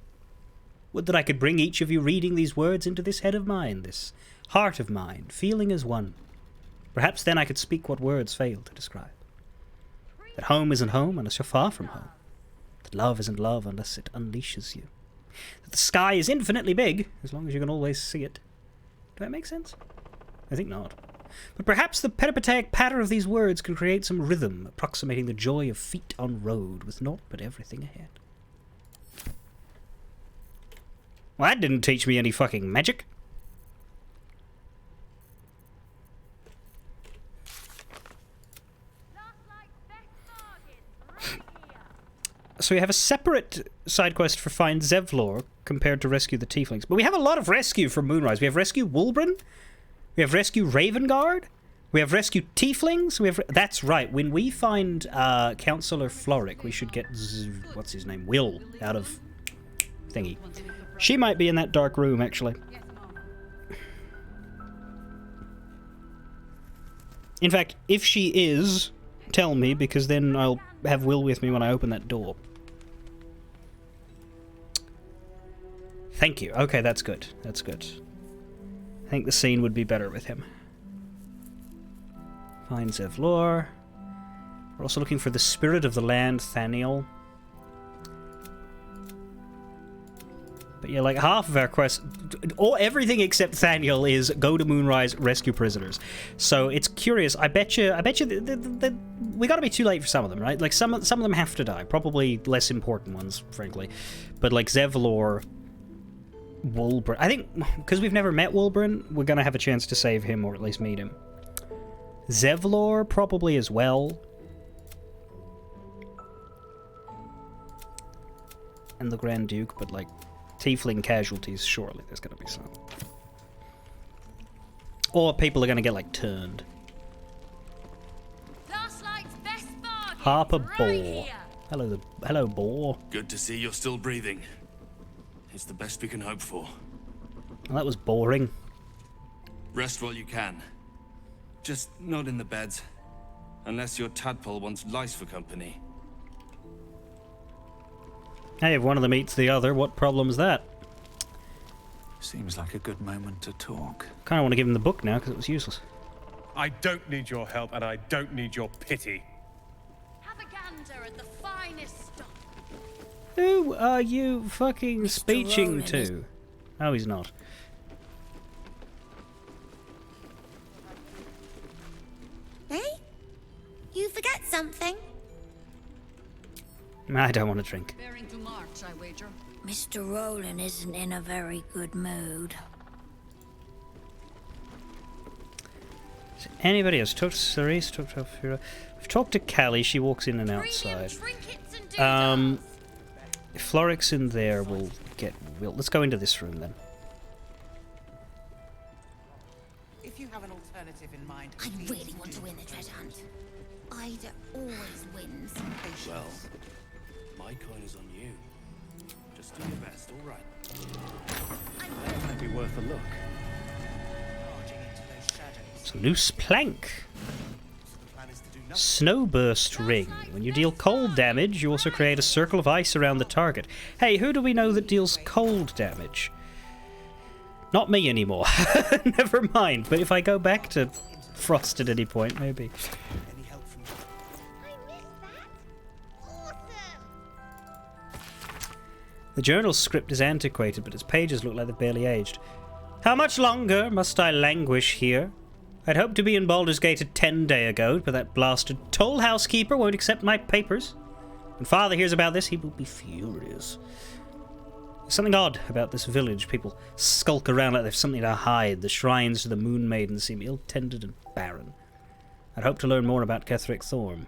Would that I could bring each of you reading these words into this head of mine, this heart of mine, feeling as one. Perhaps then I could speak what words fail to describe. That home isn't home unless you're far from home. That love isn't love unless it unleashes you. That the sky is infinitely big, as long as you can always see it. Do that make sense? I think not. But perhaps the peripatetic patter of these words can create some rhythm, approximating the joy of feet on road with naught but everything ahead. Well, that didn't teach me any fucking magic. So we have a separate side quest for Find Zevlor compared to Rescue the Tieflings. But we have a lot of rescue from Moonrise. We have Rescue Wulbren. We have Rescue Ravengard. We have Rescue Tieflings. We have... That's right. When we find Councillor Floric, we should get... what's his name? Will out of thingy. She might be in that dark room, actually. In fact, if she is, tell me, because then I'll have Will with me when I open that door. Thank you. Okay, that's good. That's good. I think the scene would be better with him. Find Zevlor. We're also looking for the spirit of the land, Thaniel. But yeah, like half of our quest, everything except Thaniel is go to Moonrise, rescue prisoners. So it's curious. I bet you, we gotta be too late for some of them, right? Like some of them have to die. Probably less important ones, frankly. But like Zevlor, Wulbren. I think because we've never met Wulbren, we're gonna have a chance to save him or at least meet him. Zevlor probably as well. And the Grand Duke, but like Tiefling casualties, surely there's gonna be some. Or people are gonna get like turned. Harper Boar. Hello Boar. Good to see you're still breathing. It's the best we can hope for. Well, that was boring. Rest while you can. Just not in the beds. Unless your tadpole wants lice for company. Hey, if one of them eats the other, what problem is that? Seems like a good moment to talk. Kind of want to give him the book now, because it was useless. I don't need your help, and I don't need your pity. Have a gander at the finest stock. Who are you fucking speeching to? Oh, he's not. Hey? You forget something? I don't want to drink. Bearing to march, I wager. Mr. Roland isn't in a very good mood. Anybody else? Talked to Cerise, talked to Alfira. We've talked to Callie, she walks in and outside. If Floric's in there, we'll get Will. Let's go into this room then. If you have an alternative. alternative in mind. I really want to win the treasure hunt. Ida always wins. Well, my coin is on you. Just do your best, all right? That might be worth a look. It's a loose plank. Snowburst ring. When you deal cold damage, you also create a circle of ice around the target. Hey, who do we know that deals cold damage? Not me anymore. Never mind. But if I go back to Frost at any point, maybe. The journal script is antiquated, but its pages look like they're barely aged. How much longer must I languish here? I'd hoped to be in Baldur's Gate 10 days ago, but that blasted toll housekeeper won't accept my papers. When Father hears about this, he will be furious. There's something odd about this village. People skulk around like they've something to hide. The shrines to the Moon Maiden seem ill-tended and barren. I'd hoped to learn more about Ketheric Thorm,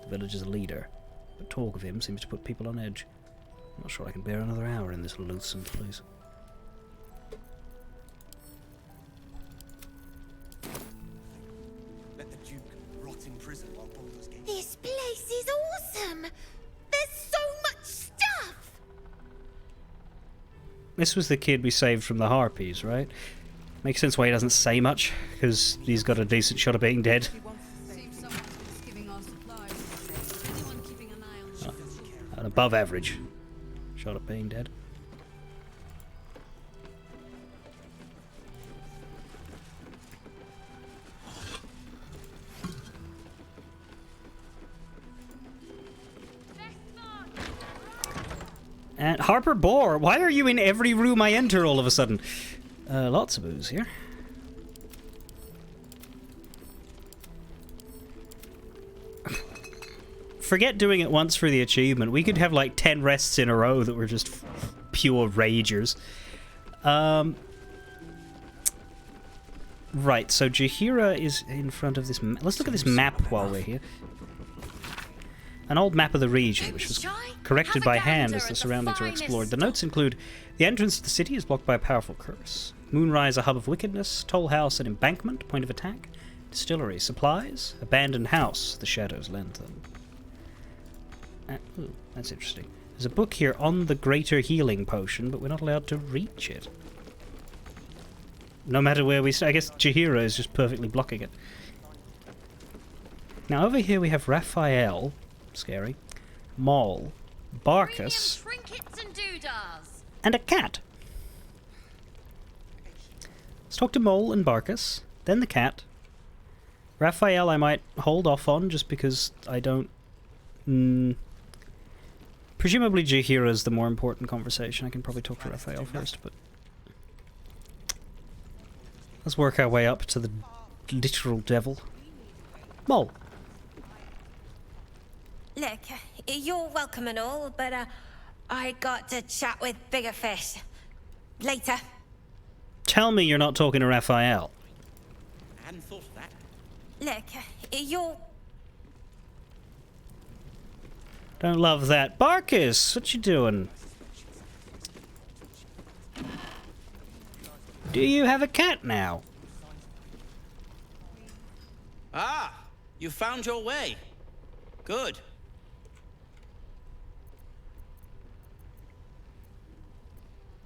the village's leader, but talk of him seems to put people on edge. I'm not sure I can bear another hour in this loathsome place. This place is awesome! There's so much stuff! This was the kid we saved from the Harpies, right? Makes sense why he doesn't say much, because he's got a decent shot of being dead. An above average shot of being dead. And Harper Boar, why are you in every room I enter all of a sudden? Lots of booze here. Forget doing it once for the achievement. We could have like 10 rests in a row that were just pure ragers. Right, so Jaheira is in front of this... Let's look at this map while we're here. An old map of the region, which was corrected by hand as the surroundings were explored. The notes include: the entrance to the city is blocked by a powerful curse. Moonrise, a hub of wickedness. Toll house, an embankment, point of attack. Distillery, supplies. Abandoned house, the shadows lengthen. Ooh, that's interesting. There's a book here on the greater healing potion, but we're not allowed to reach it. No matter where we stay. I guess Jaheira is just perfectly blocking it. Now over here we have Raphael. Scary. Moll, Barkus, and a cat. Let's talk to Moll and Barkus, then the cat. Raphael I might hold off on just because I don't... Presumably Jaheira is the more important conversation. I can probably talk to Raphael first, but... Let's work our way up to the literal devil. Moll. Look, you're welcome and all, but I got to chat with bigger fish. Later. Tell me you're not talking to Raphael. I hadn't thought of that. Look, you're... Don't love that. Barkus, what you doing? Do you have a cat now? Ah, you found your way. Good.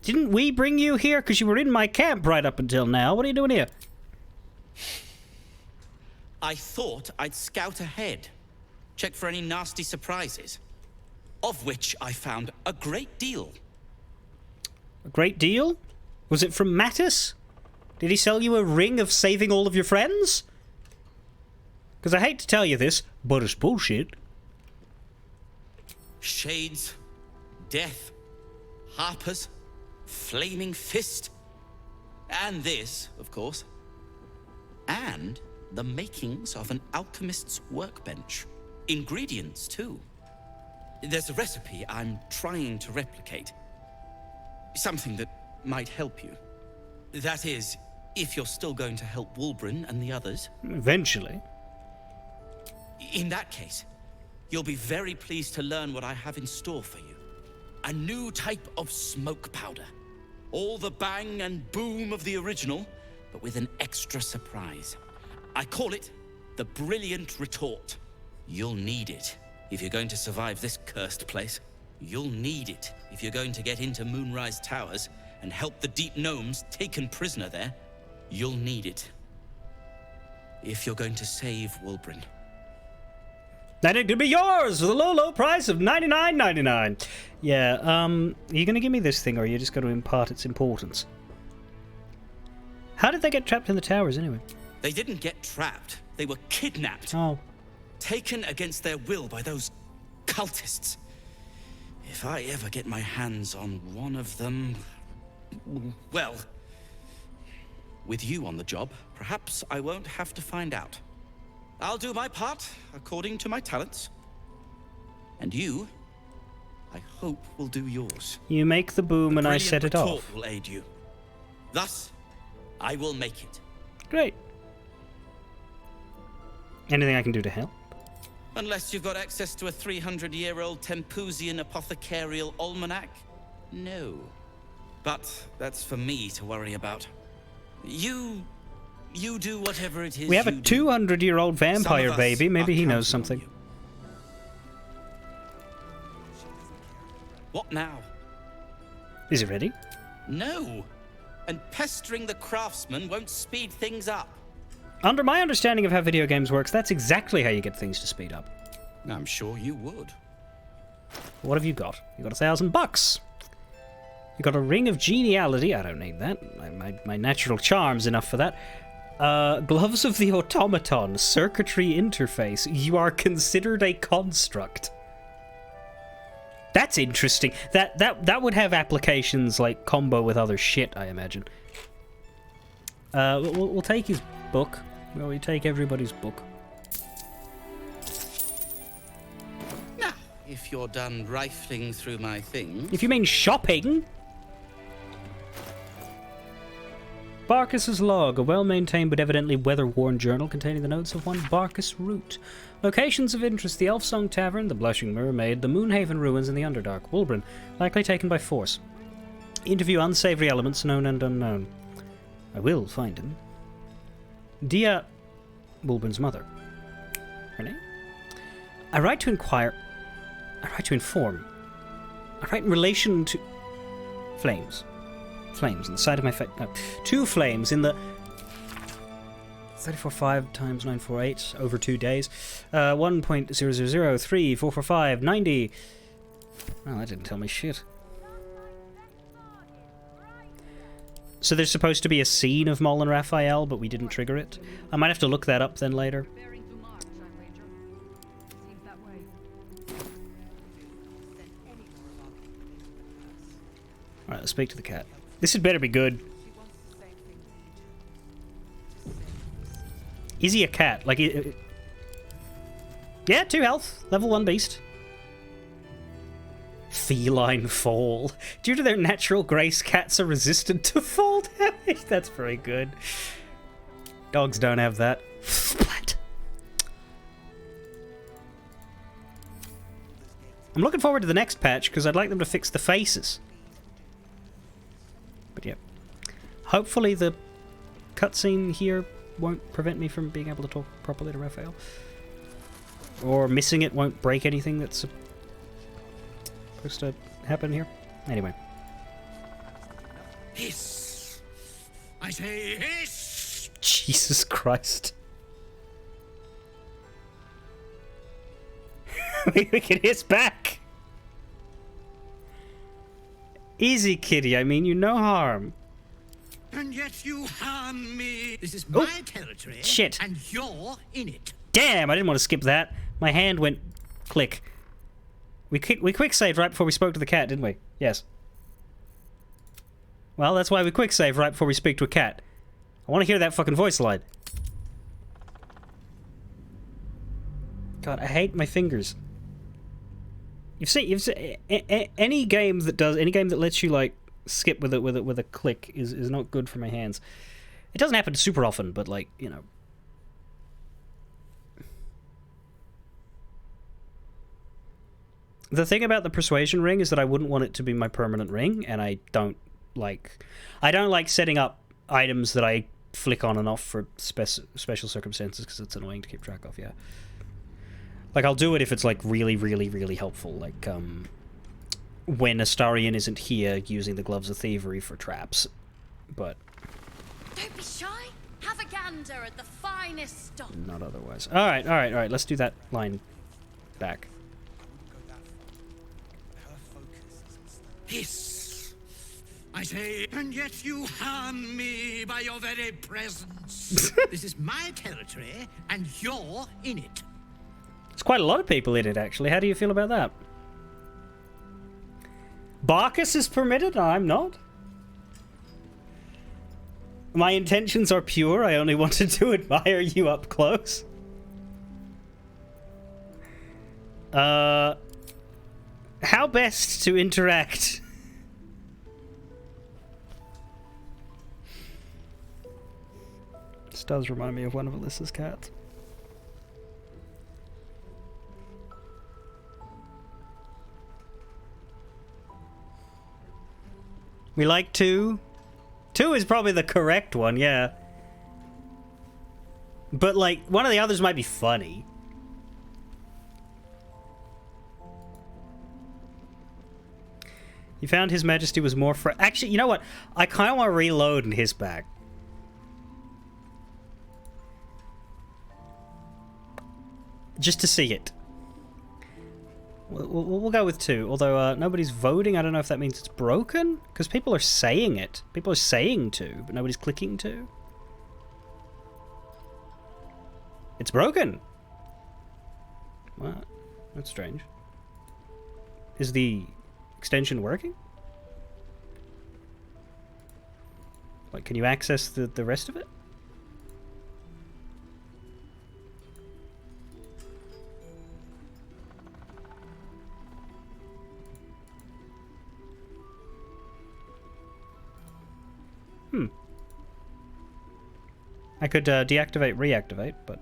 Didn't we bring you here? Because you were in my camp right up until now. What are you doing here? I thought I'd scout ahead. Check for any nasty surprises. Of which I found a great deal. A great deal? Was it from Mattis? Did he sell you a ring of saving all of your friends? Because I hate to tell you this, but it's bullshit. Shades, death, harpers, flaming fist, and this, of course. And the makings of an alchemist's workbench. Ingredients, too. There's a recipe I'm trying to replicate. Something that might help you. That is, if you're still going to help Wulbren and the others. Eventually. In that case, you'll be very pleased to learn what I have in store for you. A new type of smoke powder. All the bang and boom of the original, but with an extra surprise. I call it the brilliant retort. You'll need it if you're going to survive this cursed place. You'll need it if you're going to get into Moonrise Towers and help the Deep Gnomes taken prisoner there. You'll need it if you're going to save Wulbren. Then it could be yours for the low, low price of $99.99. Yeah, are you going to give me this thing, or are you just going to impart its importance? How did they get trapped in the towers, anyway? They didn't get trapped. They were kidnapped. Oh. Taken against their will by those cultists. If I ever get my hands on one of them... well... with you on the job, perhaps I won't have to find out. I'll do my part according to my talents. And you, I hope, will do yours. You make the boom and I set it Brilliant off. retort will aid you. Thus, I will make it. Great. Anything I can do to help? Unless you've got access to a 300-year-old Tempusian apothecarial almanac? No. But that's for me to worry about. You do whatever it is. We have a 200-year-old vampire baby. Maybe he knows something. What now? Is it ready? No. And pestering the craftsman won't speed things up. Under my understanding of how video games works, that's exactly how you get things to speed up. I'm sure you would. What have you got? You got $1,000. You got a ring of geniality. I don't need that. My natural charm's enough for that. Gloves of the automaton. Circuitry interface. You are considered a construct. That's interesting. That would have applications like combo with other shit, I imagine. We'll take his book. Well, we take everybody's book. Now, if you're done rifling through my things... If you mean shopping... Barkis's log, a well-maintained but evidently weather-worn journal containing the notes of one Barkis Root. Locations of interest: the Elfsong Tavern, the Blushing Mermaid, the Moonhaven Ruins, and the Underdark. Wulbren, likely taken by force. Interview unsavory elements, known and unknown. I will find him. Dia, Wulbren's mother. Her name? I write to inquire. I write to inform. I write in relation to... Flames. Flames on the side of my face. No. 2 flames in the 34.5 times 948 over 2 days. 1.000344.590. Well, that didn't tell me shit. So there's supposed to be a scene of Moll and Raphael, but we didn't trigger it. I might have to look that up then later. Alright, let's speak to the cat. This had better be good. Is he a cat? Like, yeah, 2 health. Level 1 beast. Feline fall. Due to their natural grace, cats are resistant to fall damage. That's very good. Dogs don't have that. Splat. I'm looking forward to the next patch because I'd like them to fix the faces. But yeah. Hopefully the cutscene here won't prevent me from being able to talk properly to Raphael. Or missing it won't break anything that's supposed to happen here. Anyway. Hiss! I say hiss! Jesus Christ. We can hiss back! Easy, kitty. I mean you no harm. And yet you harm me. This is my territory. Shit. And you're in it. Damn, I didn't want to skip that. My hand went click. We quick saved right before we spoke to the cat, didn't we? Yes. Well, that's why we quick save right before we speak to a cat. I want to hear that fucking voice line. God, I hate my fingers. You've seen any game that lets you like skip with a click is not good for my hands. It doesn't happen super often, but like, you know. The thing about the persuasion ring is that I wouldn't want it to be my permanent ring, and I don't like setting up items that I flick on and off for special circumstances because it's annoying to keep track of, yeah. Like, I'll do it if it's, like, really, really, really helpful. Like, when Astarion isn't here, using the Gloves of Thievery for traps. But... Don't be shy. Have a gander at the finest stock. not otherwise. Alright, alright, alright. Let's do that line back. Hiss! I say, and yet you harm me by your very presence. This is my territory, and you're in it. There's quite a lot of people in it, actually. How do you feel about that? Barcus is permitted? I'm not. My intentions are pure. I only wanted to admire you up close. How best to interact? This does remind me of one of Alyssa's cats. We like 2. 2 is probably the correct one, yeah. But, like, one of the others might be funny. You found His Majesty was more actually, you know what? I kind of want to reload in his back. Just to see it. We'll go with 2, although nobody's voting. I don't know if that means it's broken, because people are saying it. People are saying 2, but nobody's clicking 2. It's broken! What? That's strange. Is the extension working? Like, can you access the rest of it? I could deactivate, reactivate, but...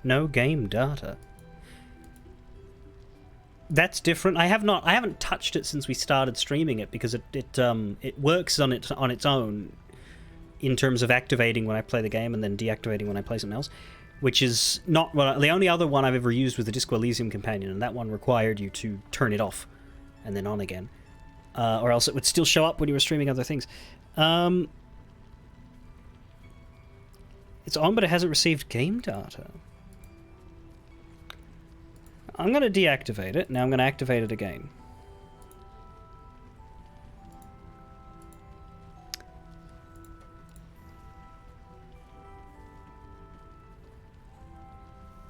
no game data. That's different. I haven't touched it since we started streaming it because it works on its own in terms of activating when I play the game and then deactivating when I play something else, which is not the only other one I've ever used was the Disco Elysium companion, and that one required you to turn it off and then on again. Or else it would still show up when you were streaming other things. It's on, but it hasn't received game data. I'm going to deactivate it. Now I'm going to activate it again.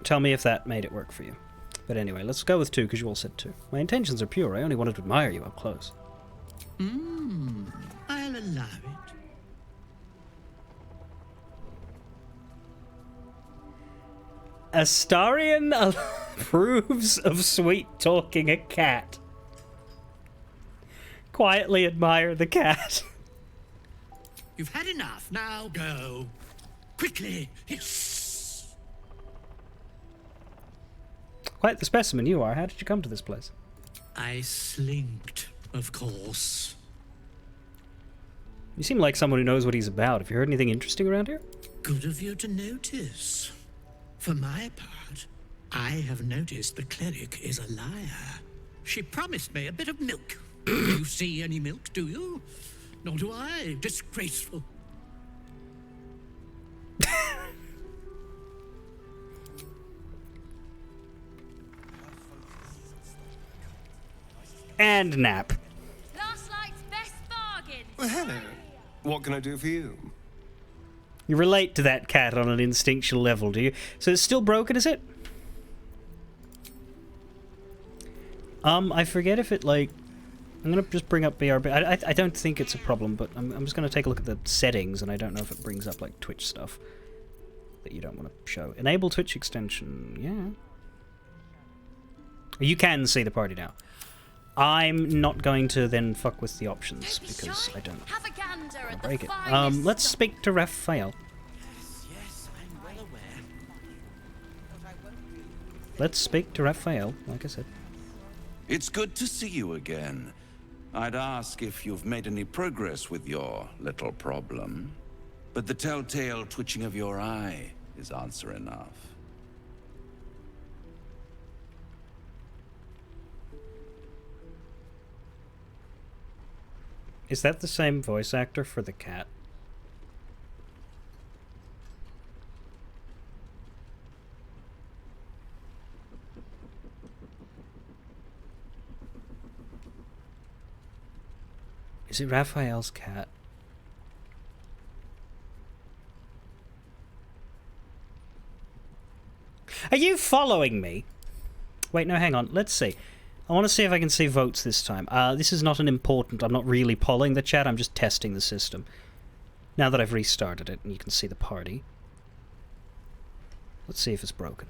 Tell me if that made it work for you. But anyway, let's go with 2, because you all said 2. My intentions are pure. I only wanted to admire you up close. I'll allow it. Astarion approves of sweet-talking a cat. Quietly admire the cat. You've had enough. Now go. Quickly. Hiss. Quite the specimen you are. How did you come to this place? I slinked, of course. You seem like someone who knows what he's about. Have you heard anything interesting around here? Good of you to notice. For my part, I have noticed the cleric is a liar. She promised me a bit of milk. You see any milk, do you? Nor do I. Disgraceful. And nap. Last night's best bargain. Well, hello. What can I do for you? You relate to that cat on an instinctual level, do you? So it's still broken, is it? I forget if it, like... I'm gonna just bring up BRB. I don't think it's a problem, but I'm just gonna take a look at the settings, and I don't know if it brings up, like, Twitch stuff that you don't want to show. Enable Twitch extension, yeah. You can see the party now. I'm not going to then fuck with the options because I don't Have a gander at break the it. finest Let's speak to Raphael. Yes, I'm well aware. Let's speak to Raphael, like I said. It's good to see you again. I'd ask if you've made any progress with your little problem, but the telltale twitching of your eye is answer enough. Is that the same voice actor for the cat? Is it Raphael's cat? Are you following me? Wait, no, hang on. Let's see. I want to see if I can see votes this time. This is not an important... I'm not really polling the chat, I'm just testing the system. Now that I've restarted it and you can see the party. Let's see if it's broken.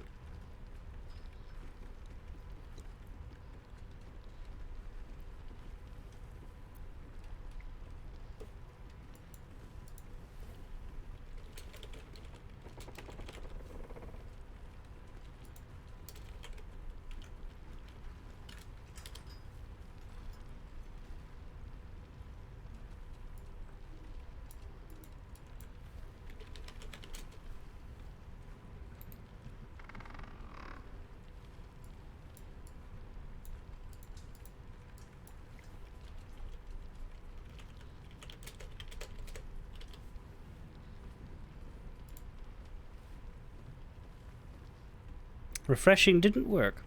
Refreshing didn't work.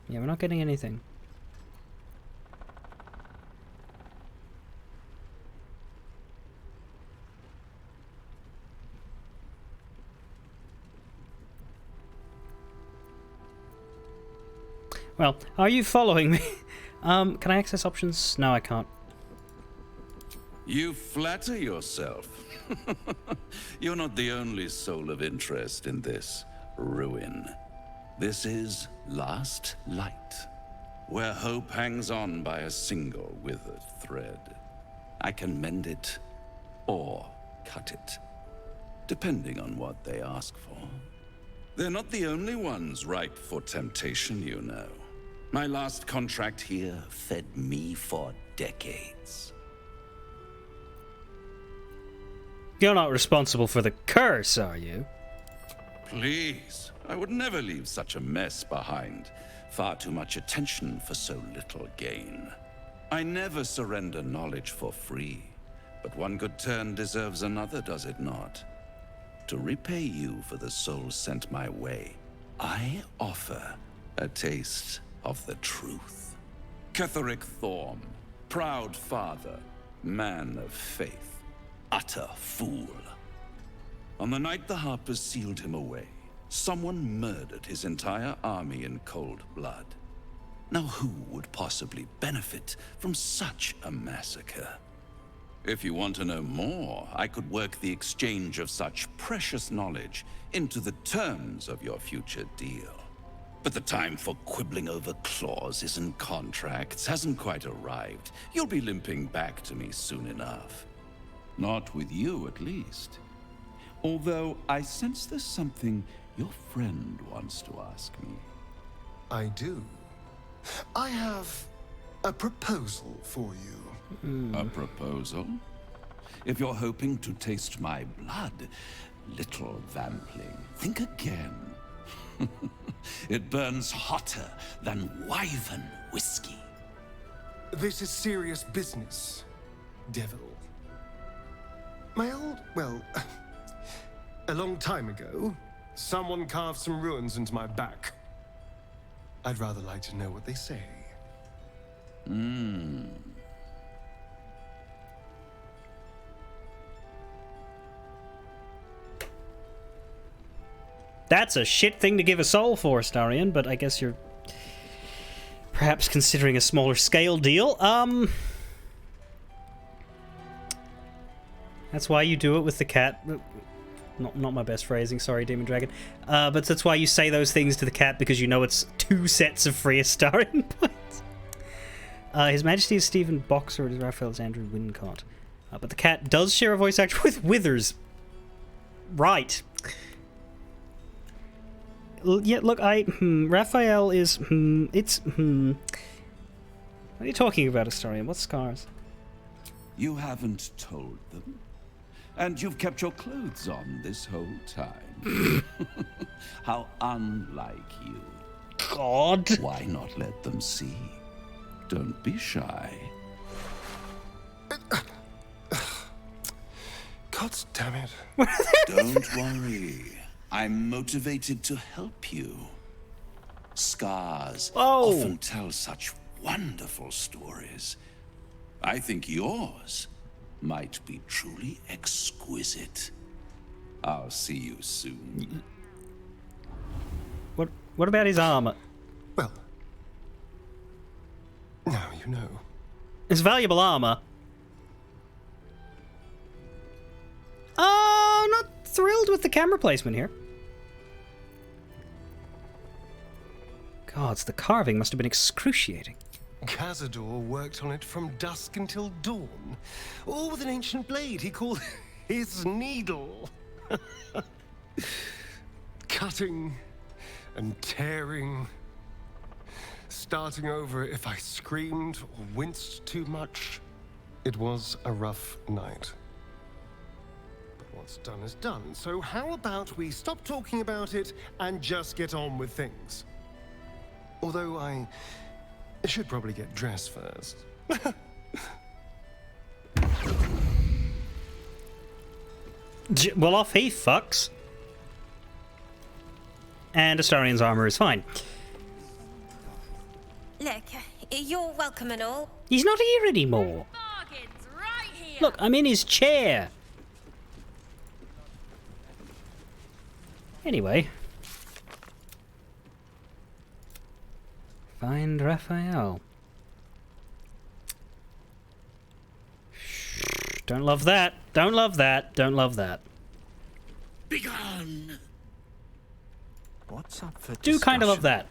Yeah, we're not getting anything. Well, are you following me? Can I access options? No, I can't. You flatter yourself. You're not the only soul of interest in this ruin. This is Last Light, where hope hangs on by a single withered thread. I can mend it or cut it, depending on what they ask for. They're not the only ones ripe for temptation, you know. My last contract here fed me for decades. You're not responsible for the curse, are you? Please, I would never leave such a mess behind. Far too much attention for so little gain. I never surrender knowledge for free, but one good turn deserves another, does it not? To repay you for the souls sent my way, I offer a taste of the truth. Ketheric Thorm, proud father, man of faith, utter fool. On the night the Harpers sealed him away, someone murdered his entire army in cold blood. Now who would possibly benefit from such a massacre? If you want to know more, I could work the exchange of such precious knowledge into the terms of your future deal. But the time for quibbling over clauses and contracts hasn't quite arrived. You'll be limping back to me soon enough. Not with you, at least. Although I sense there's something your friend wants to ask me. I do. I have a proposal for you. A proposal? If you're hoping to taste my blood, little vampling, think again. It burns hotter than wyvern whiskey. This is serious business, devil. Well, a long time ago, someone carved some runes into my back. I'd rather like to know what they say. That's a shit thing to give a soul for, Starion, but I guess you're perhaps considering a smaller scale deal. That's why you do it with the cat. Not my best phrasing, sorry, Demon Dragon. But that's why you say those things to the cat, because you know it's 2 sets of free Astarion points. His Majesty is Stephen Boxer, and Raphael's Andrew Wincott. But the cat does share a voice actor with Withers. Right. Yeah, look, Raphael is, What are you talking about, Astarion? What scars? You haven't told them. And you've kept your clothes on this whole time. How unlike you. God. Why not let them see? Don't be shy. God damn it. Don't worry. I'm motivated to help you. Scars often tell such wonderful stories. I think yours might be truly exquisite. I'll see you soon. What about his armor? Well, now you know. It's valuable armor. Oh, not thrilled with the camera placement here. Gods, the carving must have been excruciating. Cazador worked on it from dusk until dawn, all with an ancient blade he called his needle. Cutting and tearing, starting over if I screamed or winced too much. It was a rough night. But what's done is done, so how about we stop talking about it and just get on with things? Although I should probably get dressed first. Well, off he fucks. And Astarion's armor is fine. Look, you're welcome and all. He's not here anymore. Look, I'm in his chair. Anyway. Find Raphael. Don't love that. Don't love that. Don't love that. Begone! What's up for Do kind of love that.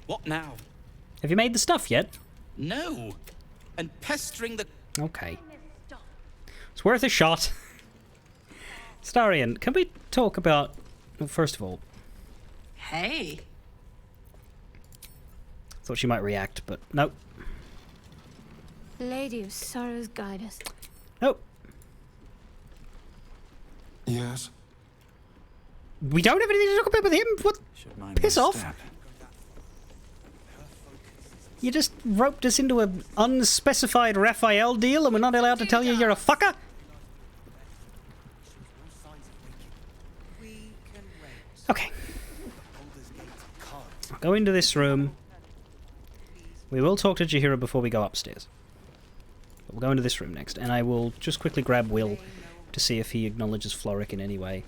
What now? Have you made the stuff yet? No. And pestering the... Okay. It's worth a shot. Starion, can we talk about... Well, first of all... Hey. Thought she might react, but nope. Lady of Sorrows, guide us. Nope. Yes? We don't have anything to talk about with him. What? Piss off. You just roped us into an unspecified Raphael deal and we're not allowed to tell you you're a fucker? Okay. Go into this room. We will talk to Jaheira before we go upstairs. But we'll go into this room next, and I will just quickly grab Will to see if he acknowledges Floric in any way.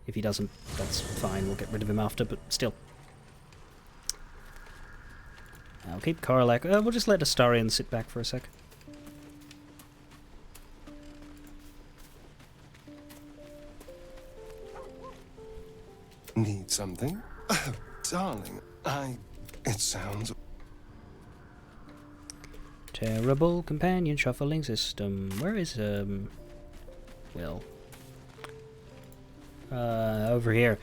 If he doesn't, that's fine, we'll get rid of him after, but still. I'll keep Karlak. We'll just let Astarion sit back for a sec. Need something? Oh, darling, it sounds... Terrible companion shuffling system. Where is, Will? Over here.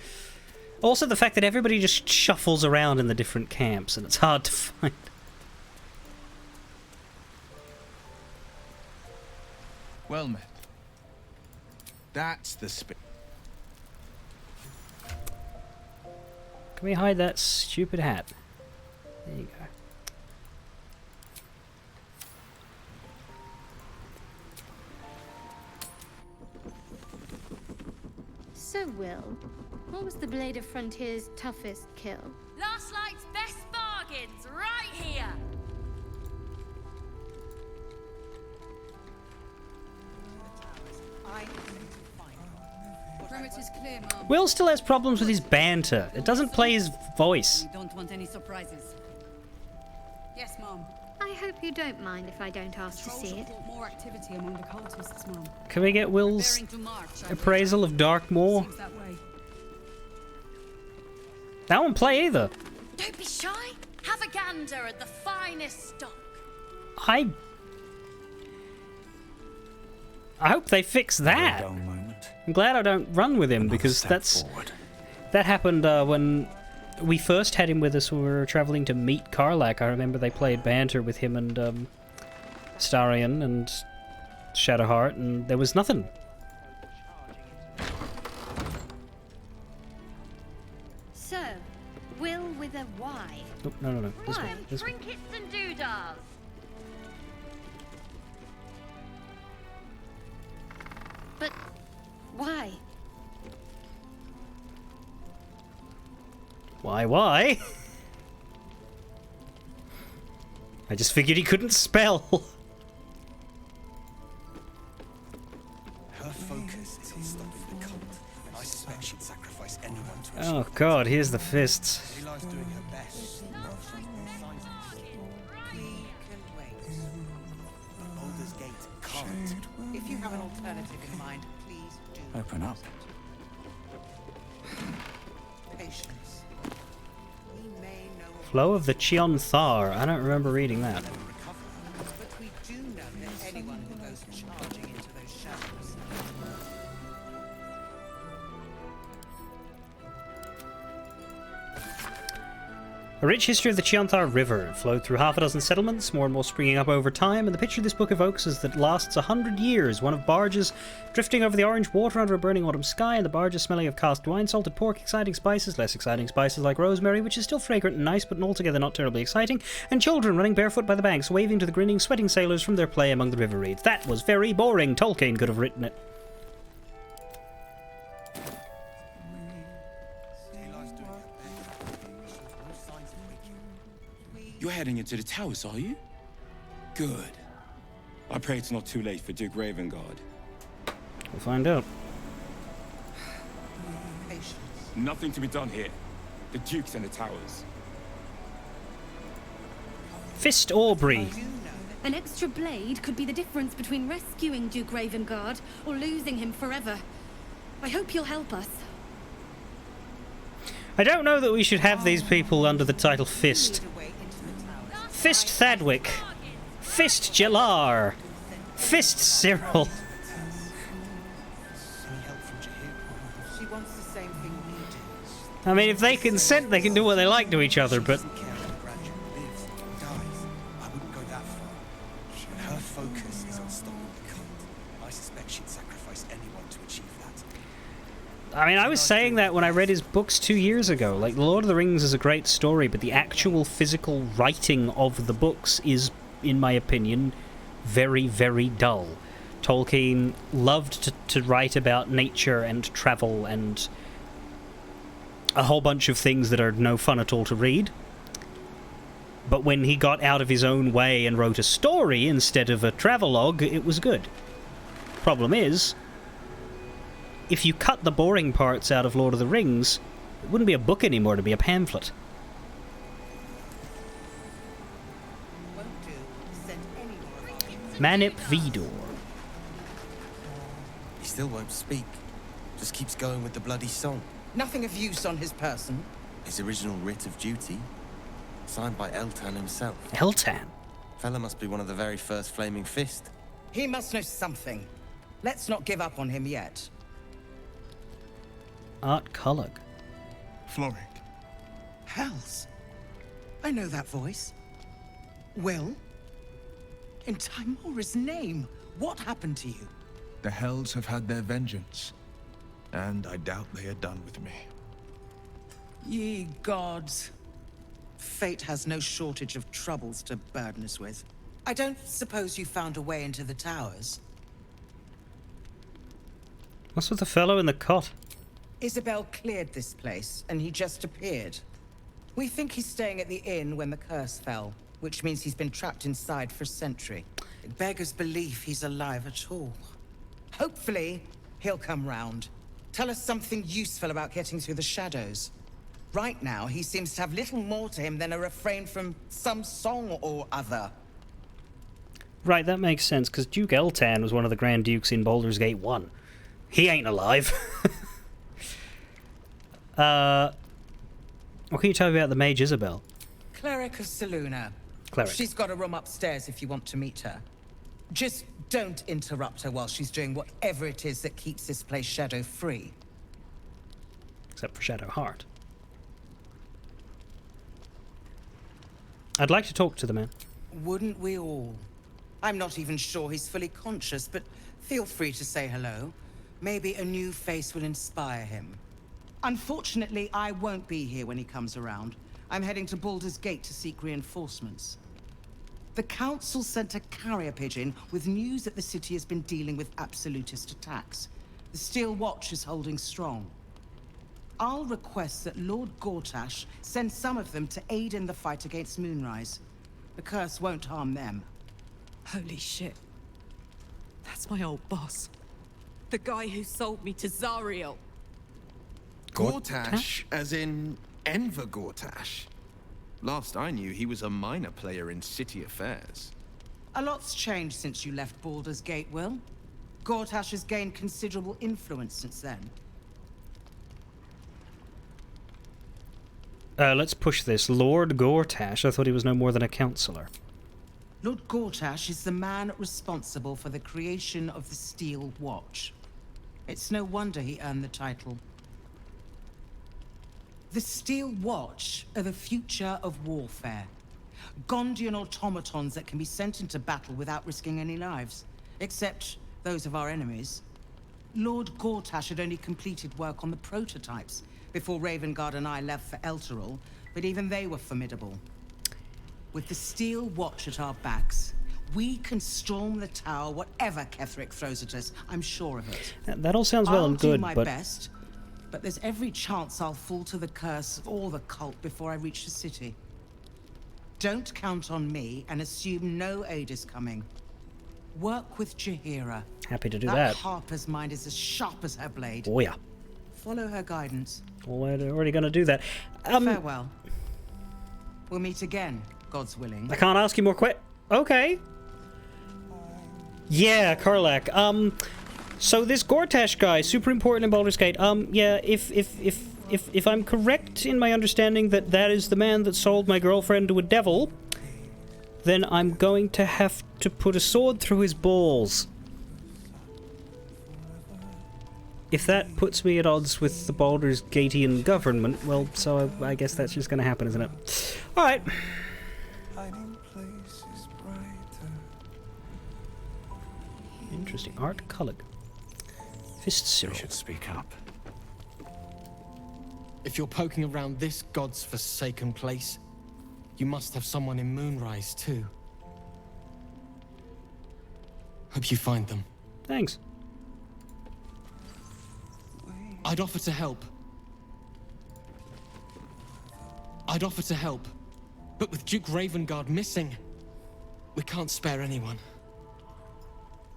Also, the fact that everybody just shuffles around in the different camps and it's hard to find. Well met. That's the spirit. Can we hide that stupid hat? There you go. So, Will, what was the Blade of Frontier's toughest kill? Last Light's best bargains, right here! Perimeter's clear, Mom. Will still has problems with his banter. It doesn't play his voice. We don't want any surprises. Yes, Mom. I hope you don't mind if I don't ask to see it. More activity among the cultists, Mom. Can we get Will's appraisal of Darkmoor? Seems that way. That won't play either. Don't be shy. Have a gander at the finest stock. I hope they fix that. I'm glad I don't run with him because that happened when we first had him with us when we were traveling to meet Karlach. I remember they played banter with him and Starion and Shadowheart, and there was nothing. So, Will with a Y. Oh, no. This Why? way. This way. Trinkets and doodahs. But why? Why? I just figured he couldn't spell. Her focus is on stopping the cult, and I suspect she'd sacrifice anyone to achieve Oh god, here's the fists. Eli's doing her best. Baldur's Gate can't. If you have an alternative in mind, please do. Open up. Patience. We may know Flow of the Chion Thar. I don't remember reading that. but we do know that anyone who goes charging into those shadows. A rich history of the Chianthar River. It flowed through half a dozen settlements, more and more springing up over time, and the picture this book evokes is that it lasts 100 years, one of barges drifting over the orange water under a burning autumn sky, and the barges smelling of cast wine, salted pork, exciting spices, less exciting spices like rosemary, which is still fragrant and nice, but altogether not terribly exciting, and children running barefoot by the banks, waving to the grinning, sweating sailors from their play among the river reeds. That was very boring. Tolkien could have written it. You're heading into the towers, are you? Good. I pray it's not too late for Duke Ravengard. We'll find out. Nothing to be done here. The Duke's in the towers. Fist Aubrey. An extra blade could be the difference between rescuing Duke Ravengard or losing him forever. I hope you'll help us. I don't know that we should have these people under the title Fist. Fist Thadwick. Fist Jalar. Fist Cyril. She wants the same thing we do. I mean, if they consent, they can do what they like to each other, but... I wouldn't go that far. Her focus is on stopping the cult. I suspect she'd sacrifice anyone to achieve that. I mean, I was saying that when I read his books 2 years ago. Like, The Lord of the Rings is a great story, but the actual physical writing of the books is, in my opinion, very, very dull. Tolkien loved to write about nature and travel and a whole bunch of things that are no fun at all to read. But when he got out of his own way and wrote a story instead of a travelogue, it was good. Problem is, if you cut the boring parts out of Lord of the Rings, it wouldn't be a book anymore, it'd be a pamphlet. Manip Vidor. He still won't speak. Just keeps going with the bloody song. Nothing of use on his person. His original writ of duty. Signed by Eltan himself. Eltan? Fella must be one of the very first Flaming Fist. He must know something. Let's not give up on him yet. Art Culloch. Floric. Hells. I know that voice. Will? In Timora's name, what happened to you? The Hells have had their vengeance, and I doubt they are done with me. Ye gods. Fate has no shortage of troubles to burden us with. I don't suppose you found a way into the towers? What's with the fellow in the cot? Isabel cleared this place, and he just appeared. We think he's staying at the inn when the curse fell, which means he's been trapped inside for a century. It beggars belief he's alive at all. Hopefully, he'll come round. Tell us something useful about getting through the shadows. Right now, he seems to have little more to him than a refrain from some song or other. Right, that makes sense, because Duke Eltan was one of the Grand Dukes in Baldur's Gate 1. He ain't alive. What can you tell me about the Mage Isabel? Cleric of Selûne. Cleric. She's got a room upstairs if you want to meet her. Just don't interrupt her while she's doing whatever it is that keeps this place shadow-free. Except for Shadowheart. I'd like to talk to the man. Wouldn't we all? I'm not even sure he's fully conscious, but feel free to say hello. Maybe a new face will inspire him. Unfortunately, I won't be here when he comes around. I'm heading to Baldur's Gate to seek reinforcements. The Council sent a carrier pigeon with news that the city has been dealing with absolutist attacks. The Steel Watch is holding strong. I'll request that Lord Gortash send some of them to aid in the fight against Moonrise. The curse won't harm them. Holy shit. That's my old boss. The guy who sold me to Zariel. Gortash, as in Enver Gortash. Last I knew, he was a minor player in city affairs. A lot's changed since you left Baldur's Gate, Will. Gortash has gained considerable influence since then. Let's push this. Lord Gortash, I thought he was no more than a councillor. Lord Gortash is the man responsible for the creation of the Steel Watch. It's no wonder he earned the title. The Steel Watch are the future of warfare. Gondian automatons that can be sent into battle without risking any lives. Except those of our enemies. Lord Gortash had only completed work on the prototypes before Ravengard and I left for Elturel, but even they were formidable. With the Steel Watch at our backs, we can storm the tower whatever Ketheric throws at us. I'm sure of it. That all sounds well and good, I'll do my but best, but there's every chance I'll fall to the curse of all the cult before I reach the city. Don't count on me and assume no aid is coming. Work with Jaheira. happy to do That that. Harper's mind is as sharp as her blade. Oh yeah. Follow her guidance. Well, we're already going to do that. Farewell. We'll meet again, God's willing. I can't ask you more Okay. Yeah, Karlak. So this Gortash guy, super important in Baldur's Gate. Yeah, if I'm correct in my understanding that that is the man that sold my girlfriend to a devil, then I'm going to have to put a sword through his balls. If that puts me at odds with the Baldur's Gatean government, well, so I guess that's just going to happen, isn't it? Alright. Interesting. Art Cullig. Fist Cyril. You should speak up. If you're poking around this god's forsaken place, you must have someone in Moonrise too. Hope you find them. Thanks. I'd offer to help. But with Duke Ravengard missing, we can't spare anyone.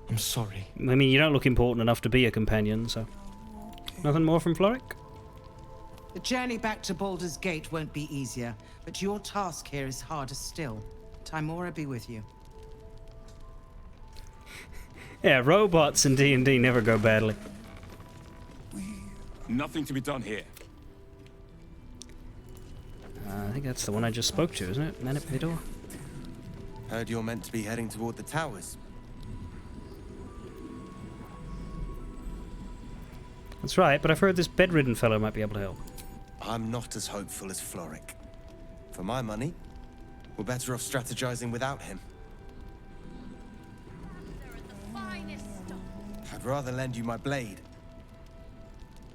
I'm sorry. I mean, you don't look important enough to be a companion, so... Nothing more from Floric? The journey back to Baldur's Gate won't be easier, but your task here is harder still. Timora be with you. Yeah, robots in D&D never go badly. Nothing to be done here. I think that's the one I just spoke to, isn't it? Manip Vidor? Heard you're meant to be heading toward the towers. That's right, but I've heard this bedridden fellow might be able to help. I'm not as hopeful as Floric. For my money, we're better off strategizing without him. I'd rather lend you my blade.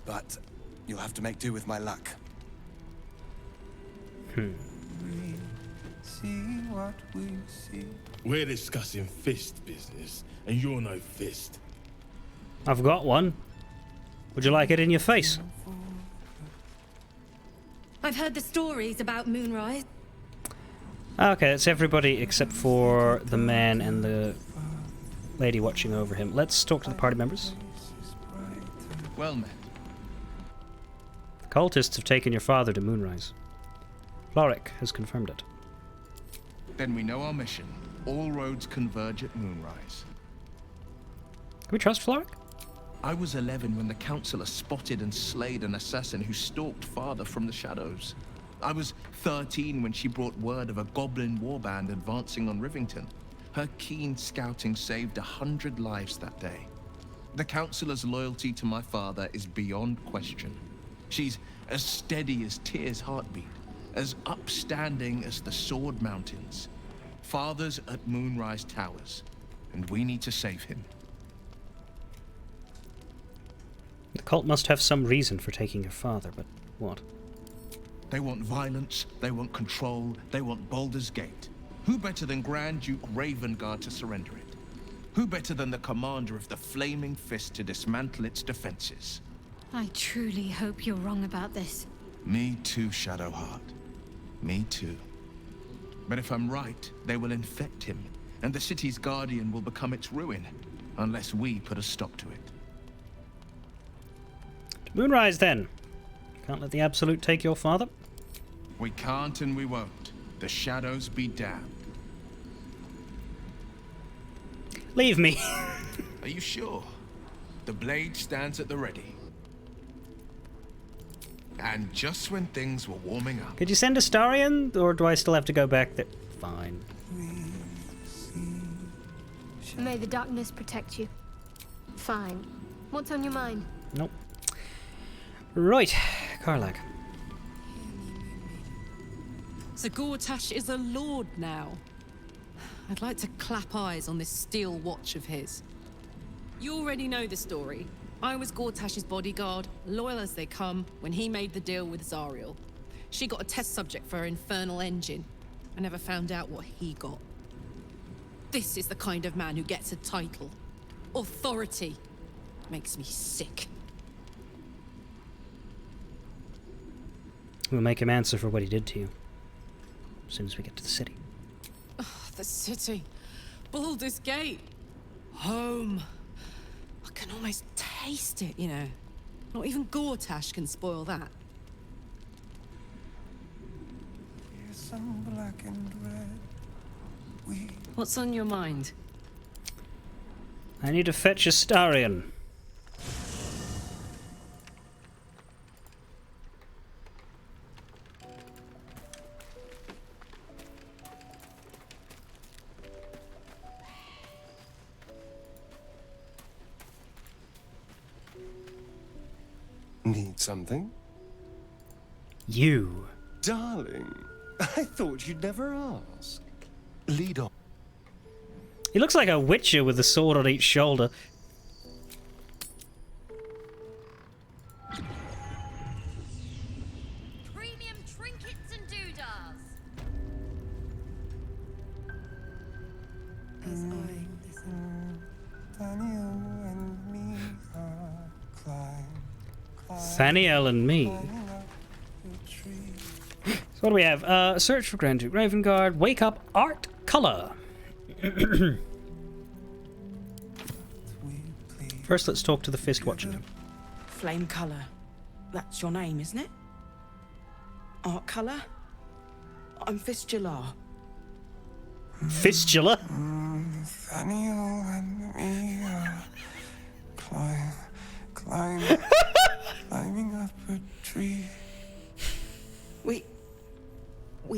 But you'll have to make do with my luck. We're discussing fist business, and you're no fist. I've got one. Would you like it in your face? I've heard the stories about Moonrise. Okay, that's everybody except for the man and the lady watching over him. Let's talk to the party members. Well met. The cultists have taken your father to Moonrise. Floric has confirmed it. Then we know our mission. All roads converge at Moonrise. Can we trust Floric? I was 11 when the Councillor spotted and slayed an assassin who stalked father from the shadows. I was 13 when she brought word of a goblin warband advancing on Rivington. Her keen scouting saved 100 lives that day. The Councillor's loyalty to my father is beyond question. She's as steady as Tyr's heartbeat, as upstanding as the Sword Mountains. Father's at Moonrise Towers, and we need to save him. The cult must have some reason for taking your father, but what? They want violence, they want control, they want Baldur's Gate. Who better than Grand Duke Ravengard to surrender it? Who better than the commander of the Flaming Fist to dismantle its defenses? I truly hope you're wrong about this. Me too, Shadowheart. Me too. But if I'm right, they will infect him, and the city's guardian will become its ruin, unless we put a stop to it. Moonrise, then. Can't let the Absolute take your father? We can't and we won't. The shadows be damned. Leave me. Are you sure? The blade stands at the ready. And just when things were warming up. Could you send Astarion, or do I still have to go back there? Fine. May the darkness protect you. Fine. What's on your mind? Nope. Right, Karlach. So Gortash is a lord now. I'd like to clap eyes on this steel watch of his. You already know the story. I was Gortash's bodyguard, loyal as they come, when he made the deal with Zariel. She got a test subject for her infernal engine. I never found out what he got. This is the kind of man who gets a title. Authority. Makes me sick. We'll make him answer for what he did to you. As soon as we get to the city. Oh, the city. Baldur's Gate. Home. I can almost taste it, you know. Not even Gortash can spoil that. Some black and red. What's on your mind? I need to fetch Astarion. Need something? You. Darling, I thought you'd never ask. Lead on. He looks like a witcher with a sword on each shoulder. Premium trinkets and doodahs. Daniel and me are Thaniel and me. So what do we have? Search for Grand Duke Ravengard. Wake up art color. First, let's talk to the Fist Watcher. Flame color. That's your name, isn't it? Art color? I'm Fistula. Fistula? Daniel and me are climbing up a tree. We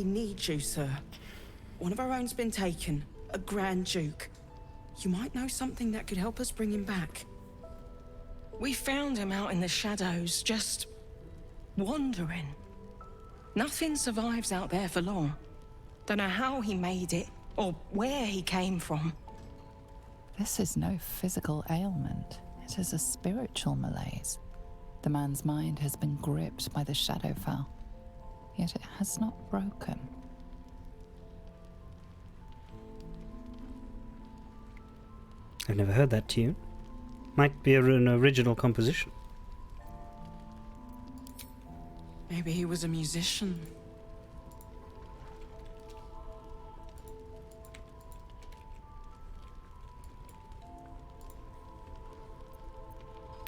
need you, sir. One of our own's been taken, a Grand Duke. You might know something that could help us bring him back. We found him out in the shadows, just wandering. Nothing survives out there for long. Don't know how he made it, or where he came from. This is no physical ailment. It is a spiritual malaise. The man's mind has been gripped by the Shadowfell, yet it has not broken. I've never heard that tune. Might be an original composition. Maybe he was a musician.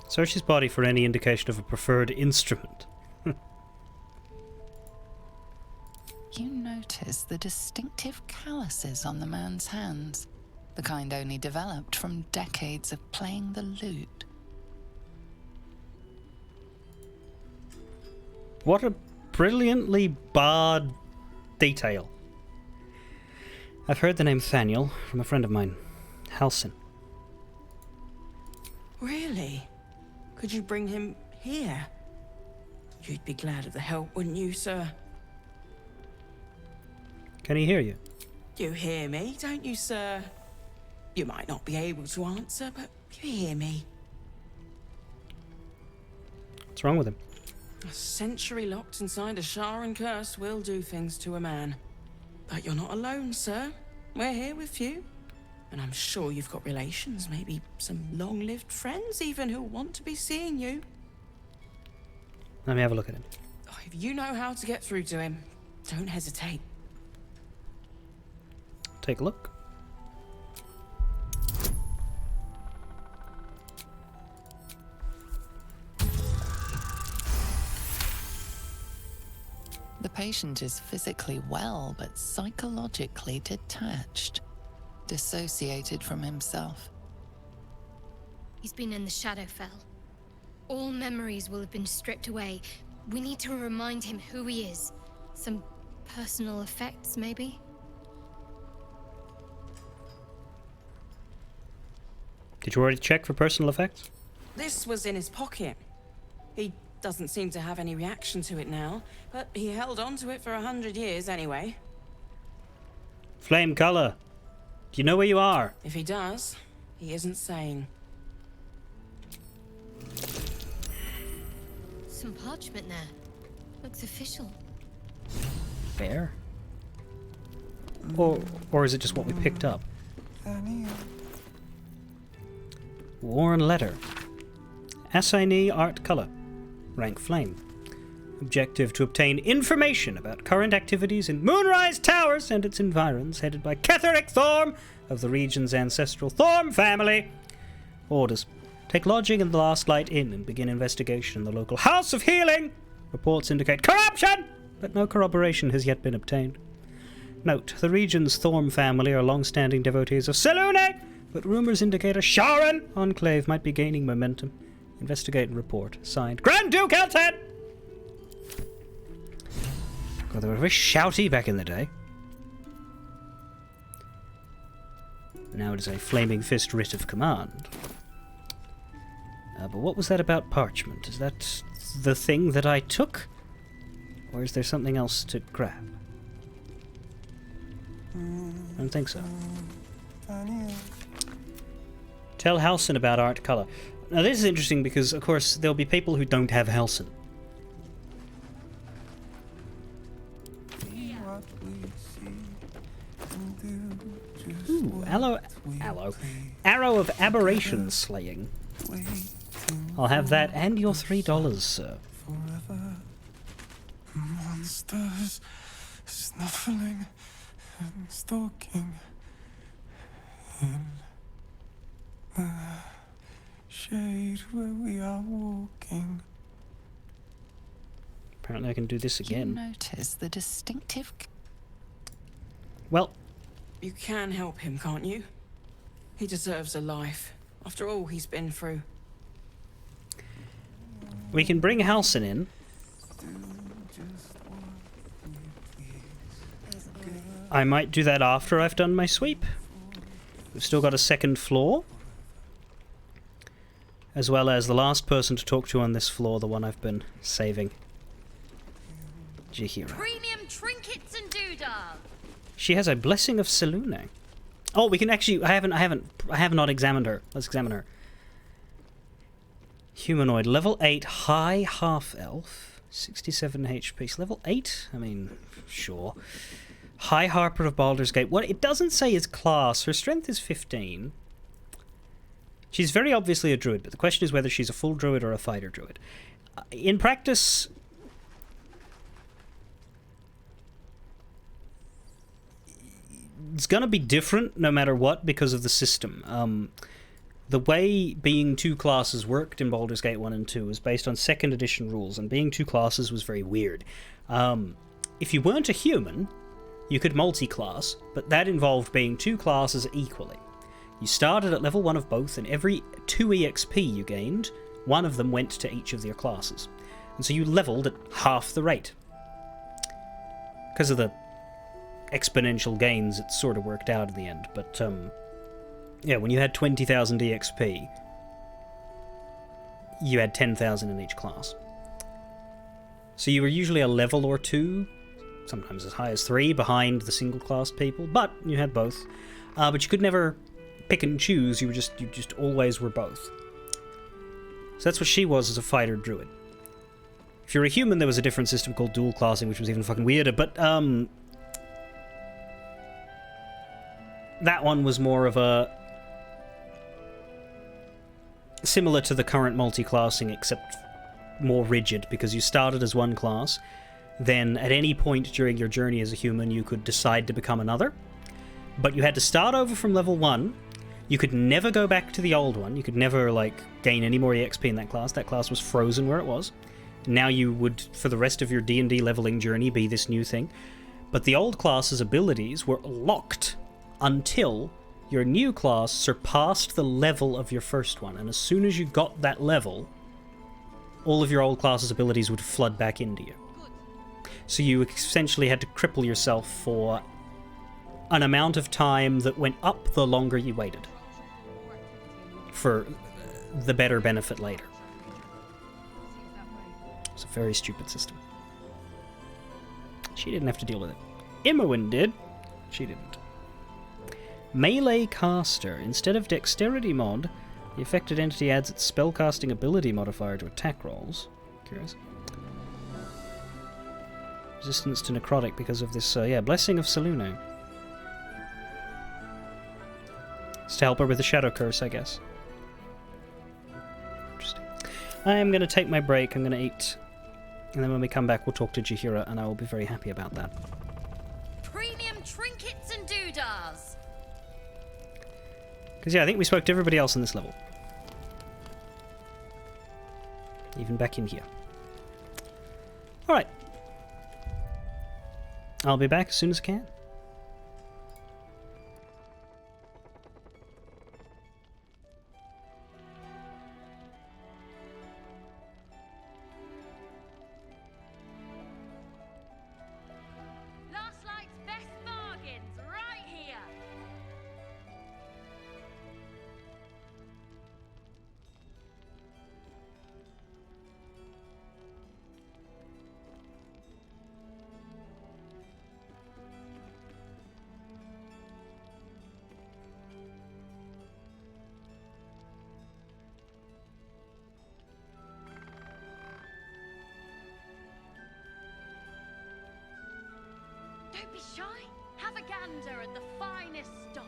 Search his body for any indication of a preferred instrument. You notice the distinctive calluses on the man's hands, the kind only developed from decades of playing the lute. What a brilliantly barred detail. I've heard the name Thaniel from a friend of mine, Halsin. Really? Could you bring him here? You'd be glad of the help, wouldn't you, sir? Can he hear you? You hear me, don't you, sir? You might not be able to answer, but you hear me. What's wrong with him? A century locked inside a Sharan curse will do things to a man. But you're not alone, sir. We're here with you. And I'm sure you've got relations, maybe some long-lived friends even, who want to be seeing you. Let me have a look at him. If you know how to get through to him, don't hesitate. Take a look. The patient is physically well, but psychologically detached, dissociated from himself. He's been in the Shadowfell. All memories will have been stripped away. We need to remind him who he is. Some personal effects, maybe? Did you already check for personal effects? This was in his pocket. He doesn't seem to have any reaction to it now, but he held on to it for 100 years anyway. Flame color. Do you know where you are? If he does, he isn't sane. Some parchment there. Looks official. Fair. Or is it just what we picked up? Worn letter. Assignee art color. Rank flame. Objective to obtain information about current activities in Moonrise Towers and its environs, headed by Ketheric Thorm of the region's ancestral Thorm family. Orders. Take lodging in the Last Light Inn and begin investigation in the local House of Healing. Reports indicate corruption, but no corroboration has yet been obtained. Note, the region's Thorm family are long-standing devotees of Selûne, but rumors indicate a Sharan enclave might be gaining momentum. Investigate and report. Signed, Grand Duke Eltan! God, they were very shouty back in the day. Now it is a flaming fist writ of command. But what was that about parchment? Is that the thing that I took? Or is there something else to grab? I don't think so. Tell Halsin about art color. Now this is interesting because, of course, there'll be people who don't have Halsin. Ooh, Arrow of Aberration Slaying. I'll have that and your $3, sir. Forever. Monsters snuffling and stalking in the shade where we are walking. Apparently I can do this again. You notice the distinctive... Well... You can help him, can't you? He deserves a life, after all he's been through. We can bring Halsin in. I might do that after I've done my sweep. We've still got a second floor. As well as the last person to talk to on this floor, the one I've been saving. Jahira. Premium trinkets and doodah. She has a blessing of Selûne. Oh, we can actually... I have not examined her. Let's examine her. Humanoid, level 8, high half-elf, 67 HP. So level 8? I mean, sure. High Harper of Baldur's Gate. What it doesn't say is class. Her strength is 15. She's very obviously a druid, but the question is whether she's a full druid or a fighter druid. In practice... it's gonna be different no matter what because of the system. The way being two classes worked in Baldur's Gate 1 and 2 was based on 2nd edition rules, and being two classes was very weird. If you weren't a human, you could multi-class, but that involved being two classes equally. You started at level 1 of both, and every 2 EXP you gained, one of them went to each of your classes. And so you leveled at half the rate. Because of the exponential gains, it sort of worked out in the end, but yeah, when you had 20,000 EXP, you had 10,000 in each class. So you were usually a level or two sometimes as high as 3 behind the single-classed people, but you had both. But you could never pick and choose, you just always were both. So that's what she was as a fighter druid. If you're a human, there was a different system called dual classing, which was even fucking weirder, but that one was more of a... similar to the current multi-classing, except more rigid, because you started as one class, then at any point during your journey as a human, you could decide to become another, but you had to start over from level 1. You could never go back to the old one. You could never, like, gain any more EXP in that class. That class was frozen where it was. Now you would, for the rest of your D&D leveling journey, be this new thing. But the old class's abilities were locked until your new class surpassed the level of your first one. And as soon as you got that level, all of your old class's abilities would flood back into you. So you essentially had to cripple yourself for an amount of time that went up the longer you waited, for the better benefit later. It's a very stupid system. She didn't have to deal with it. Imoen did. She didn't. Melee caster. Instead of dexterity mod, the affected entity adds its spellcasting ability modifier to attack rolls. Curious. Resistance to necrotic because of this, Blessing of Selûne. It's to help her with the Shadow Curse, I guess. Interesting. I am going to take my break, I'm going to eat, and then when we come back we'll talk to Jaheira, and I will be very happy about that. Premium trinkets and doodahs! Because, I think we spoke to everybody else in this level. Even back in here. Alright. I'll be back as soon as I can. Last Light's best bargains, right here! Don't be shy. Have a gander at the finest stock.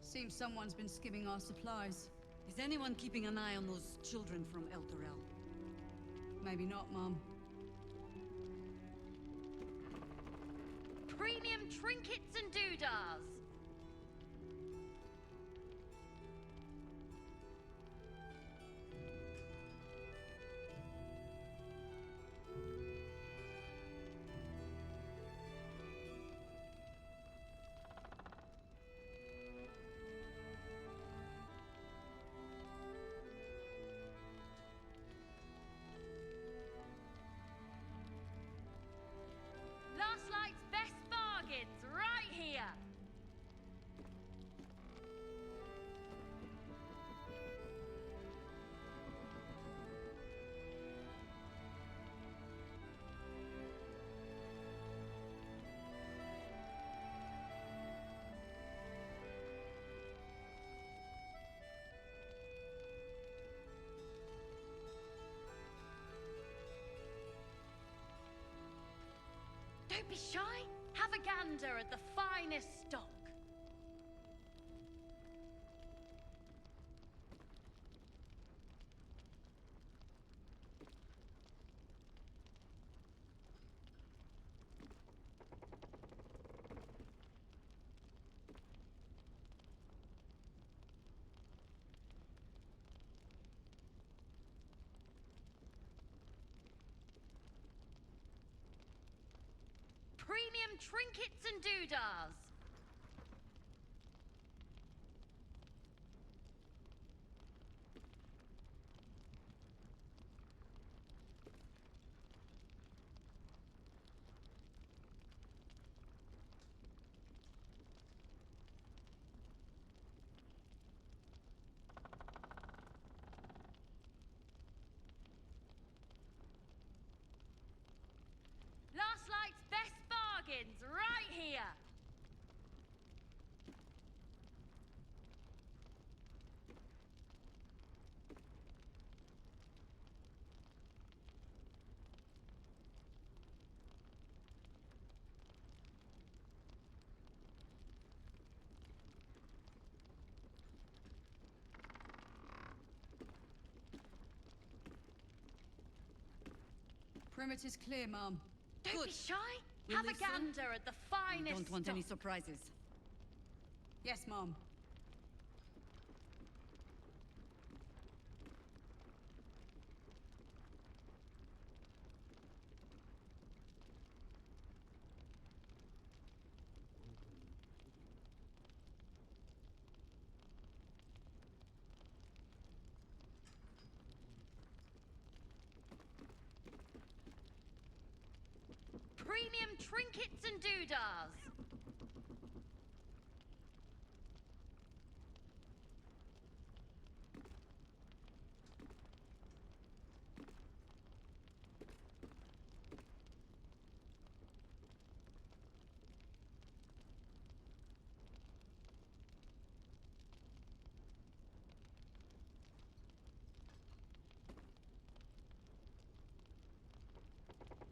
Seems someone's been skimming our supplies. Is anyone keeping an eye on those children from Elturel? Maybe not, Mum. Premium trinkets and doodahs. Last Light's best bargains, right here! Don't be shy. Have a gander at the finest stock. Premium trinkets and doodahs. bargains right here! Perimeter's clear, Mom. Don't be shy. We'll Have a listen. gander at the finest Don't want any stock. surprises. Yes, Mom. Premium trinkets and doodahs.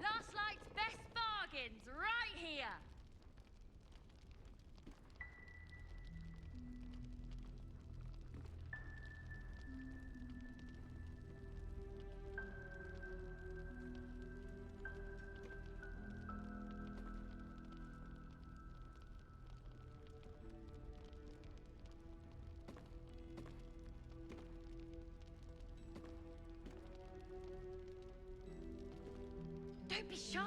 Last Light's best bargains right here. Don't be shy.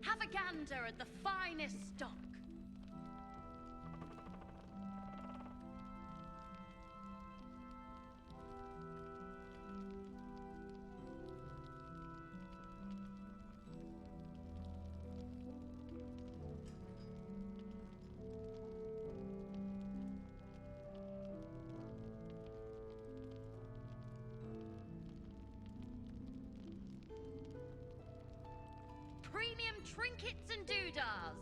Have a gander at the finest stock. Premium trinkets and doodahs.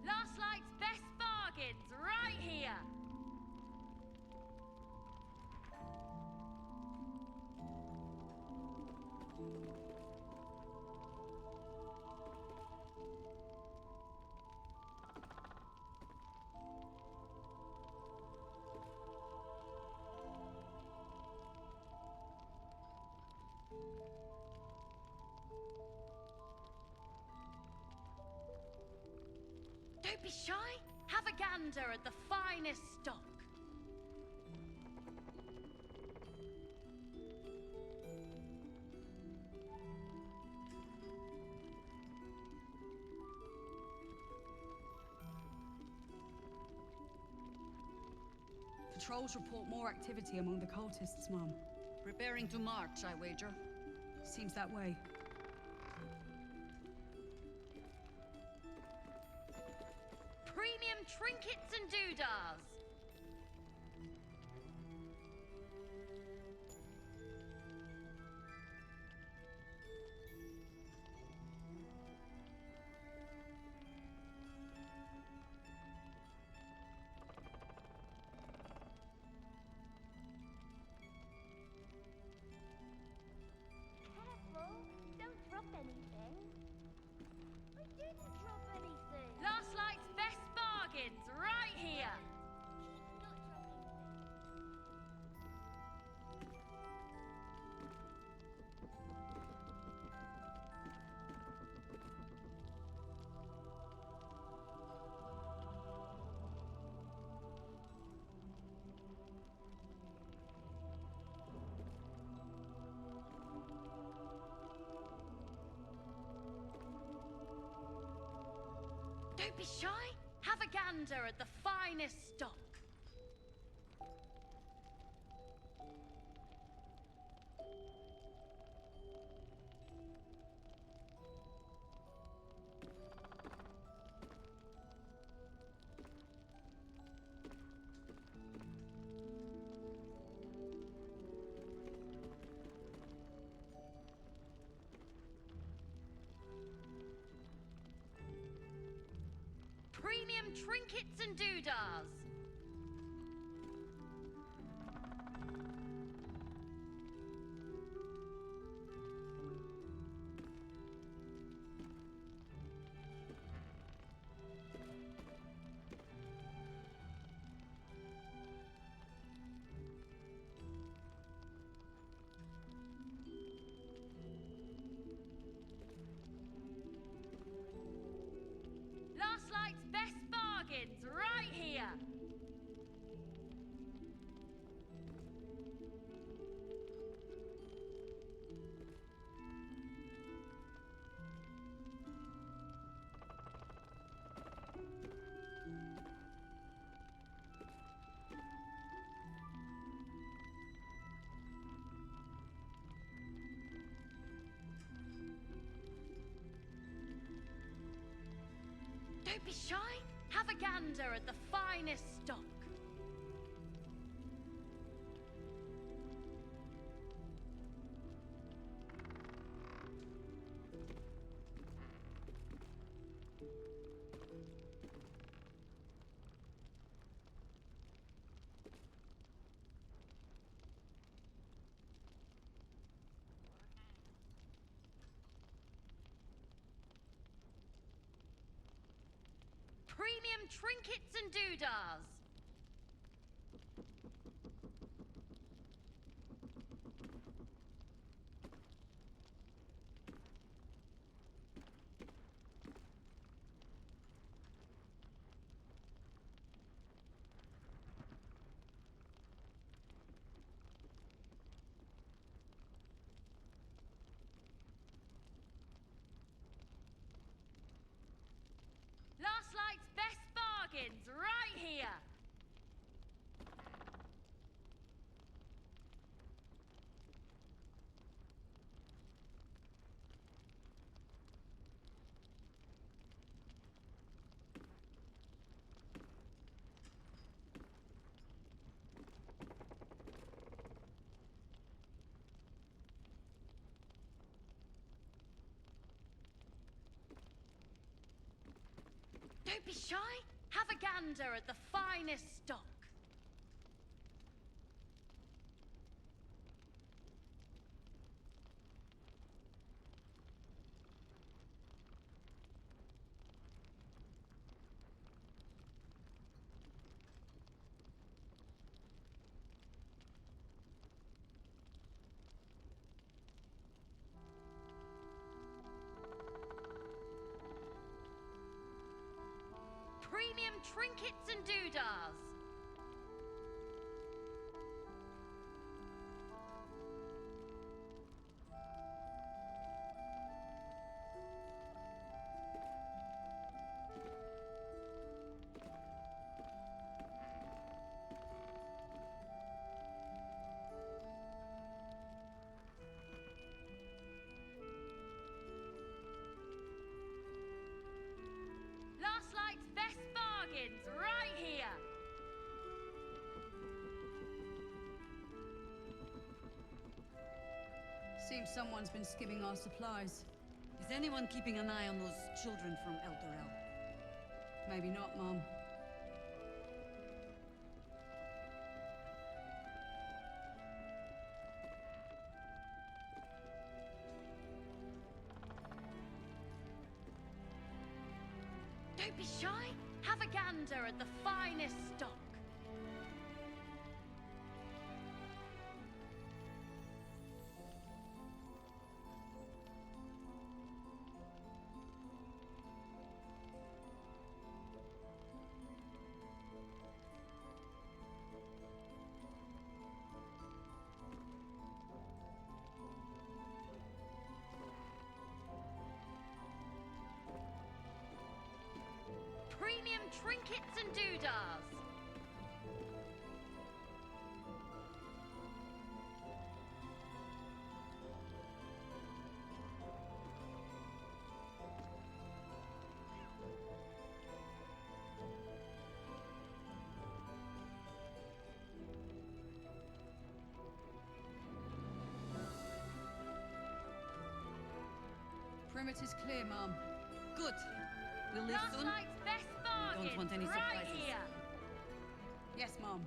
Last Light's best bargains right here. Don't be shy. Have a gander at the finest stock. Patrols report more activity among the cultists, Mom. Preparing to march, I wager. Seems that way. Premium trinkets and doodahs. Careful, don't drop anything. I didn't drop anything. Last Light's best bargains right here. Don't be shy. Have a gander at the finest stock. trinkets and doodahs. Last Light's best bargains right here. Don't be shy. Have a gander at the finest stock. Premium trinkets and doodahs. Last Light's best bargains right here. Don't be shy. Have a gander at the finest stock. Premium trinkets and doodahs. Last Light's best bargains right here. Seems someone's been skimming our supplies. Is anyone keeping an eye on those children from Elturel? Maybe not, Mom. Don't be shy. Have a gander at the finest stock. Premium trinkets and doodahs. Perimeter's clear, Mom. Good. We'll leave Last soon. Light's best bargains don't want any right surprises. here. Yes, Mom.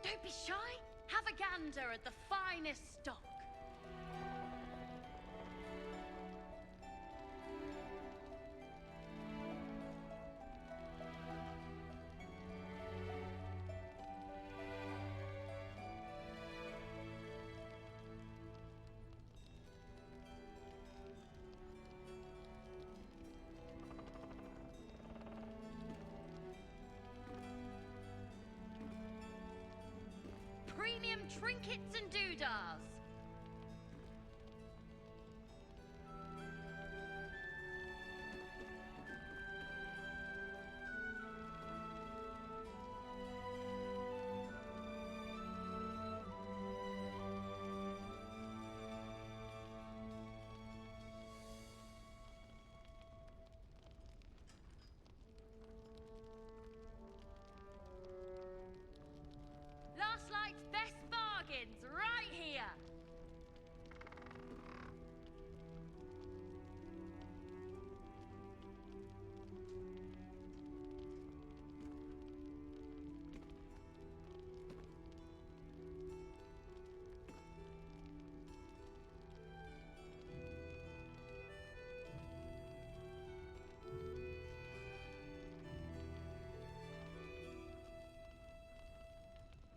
Don't be shy. Have a gander at the finest stock. Premium trinkets and doodahs. Last Light's best bargains right here.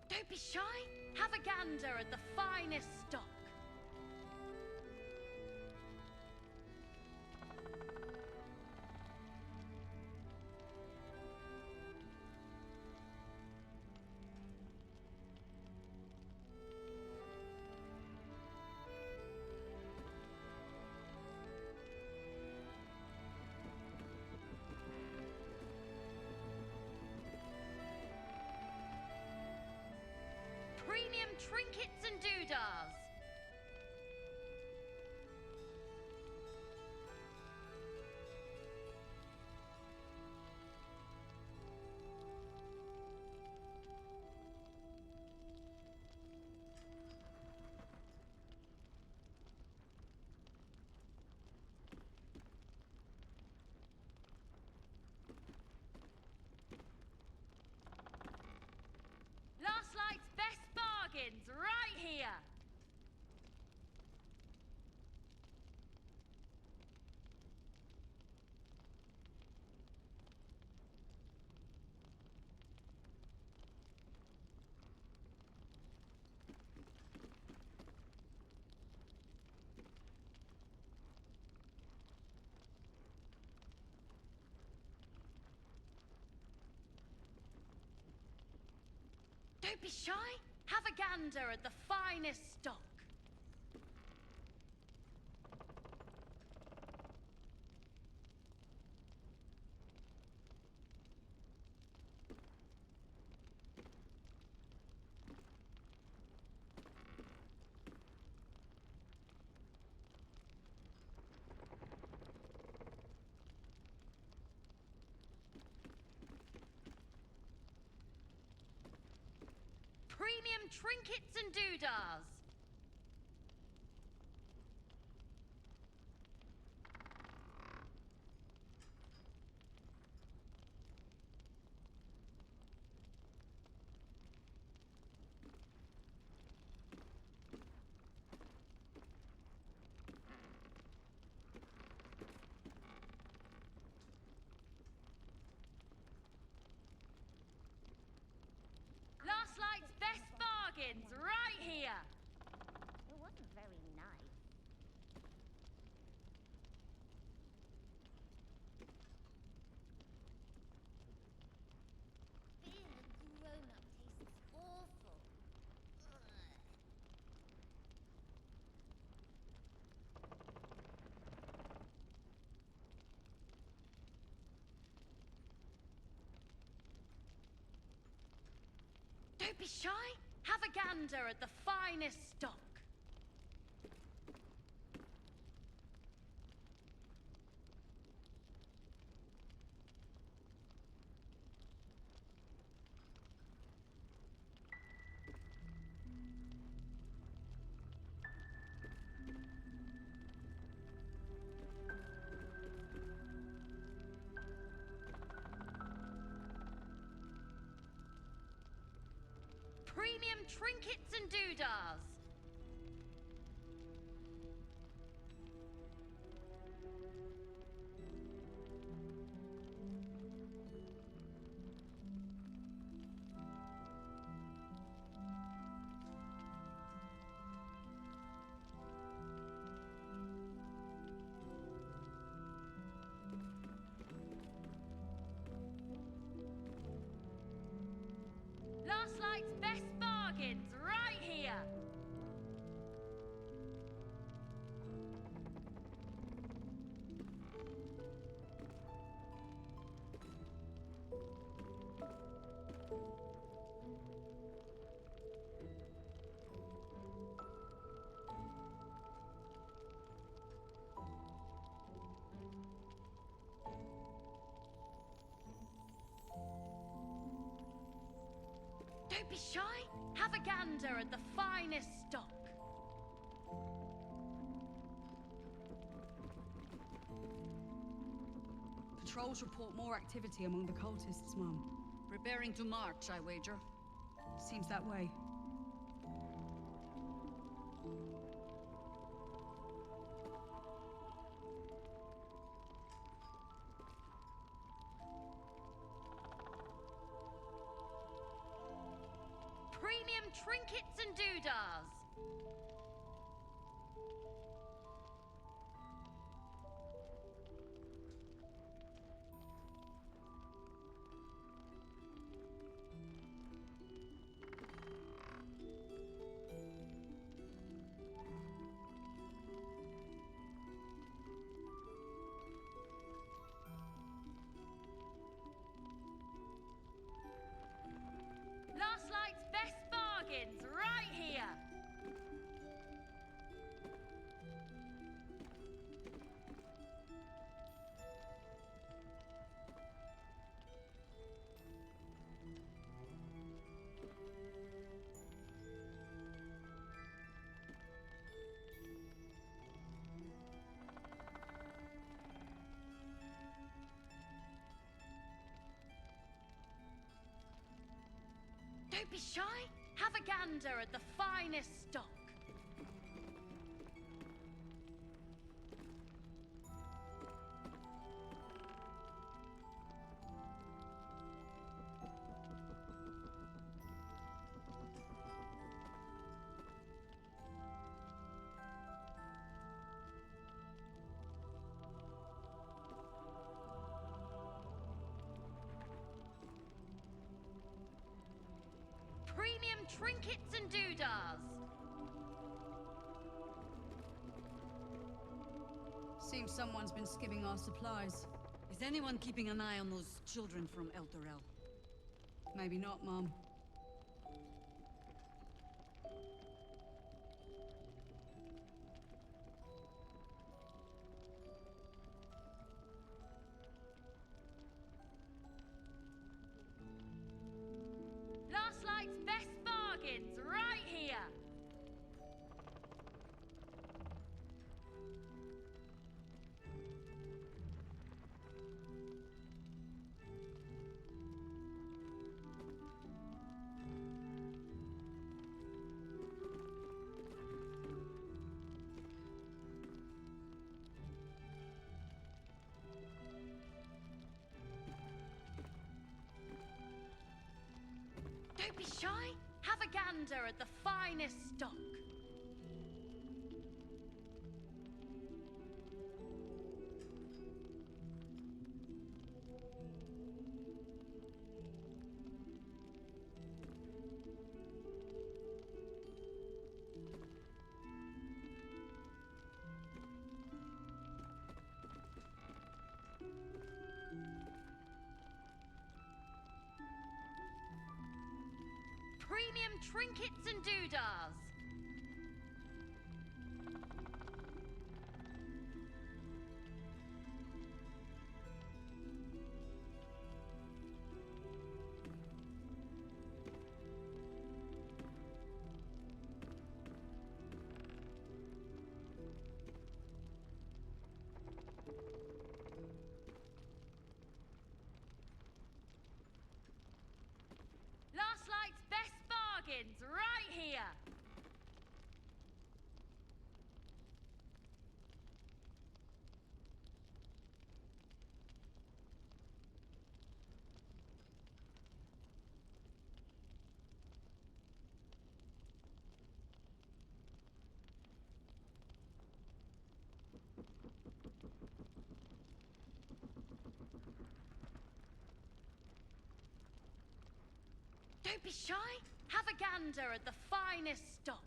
Don't be shy. Have a gander at the finest stock. Premium trinkets and doodahs. Last Light's best bargains right here. Don't be shy. Have a gander at the finest stock. Premium trinkets and doodahs. Last Light's best bargains right here. It wasn't very nice. Being a grown-up tastes awful. Ugh. Don't be shy. have a gander at the finest stock. Premium trinkets and doodahs. Last Light's best bargains right here. Don't be shy. Have a gander at the finest stock. Patrols report more activity among the cultists, Mum. Preparing to march, I wager. Seems that way. Premium trinkets and doodahs. Last Light's best bargains right here. Don't be shy. Have a gander at the finest stock. Premium trinkets and doodahs. Seems someone's been skimming our supplies. Is anyone keeping an eye on those children from Elturel? Maybe not, Mum. Last Light's best bargains right here. Don't be shy. Have a gander at the finest stock. Premium trinkets and doodahs. Last Light's best bargains right here. Don't be shy. Have a gander at the finest stock.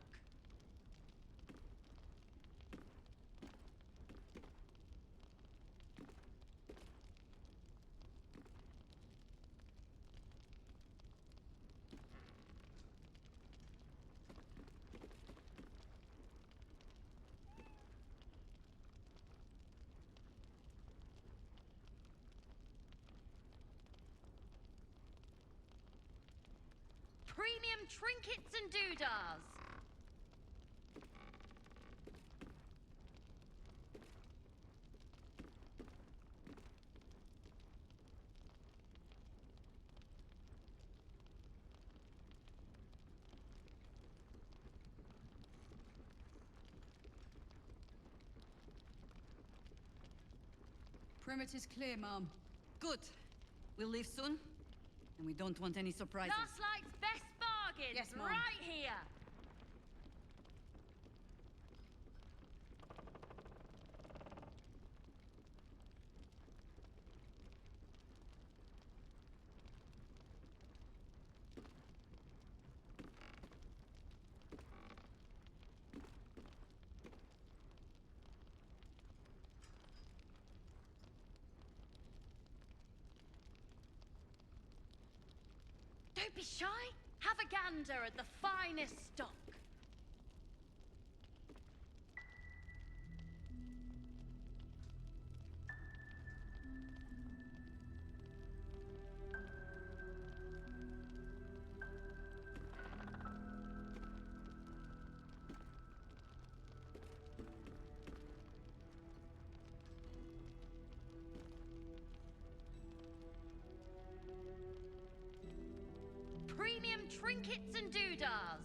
Premium trinkets and doodahs. Perimeter's clear, Mom. Good. We'll leave soon, and we don't want any surprises. Last Light's best bargains Yes, Mom. right here. Don't be shy. Have a gander at the finest stock. Premium trinkets and doodahs.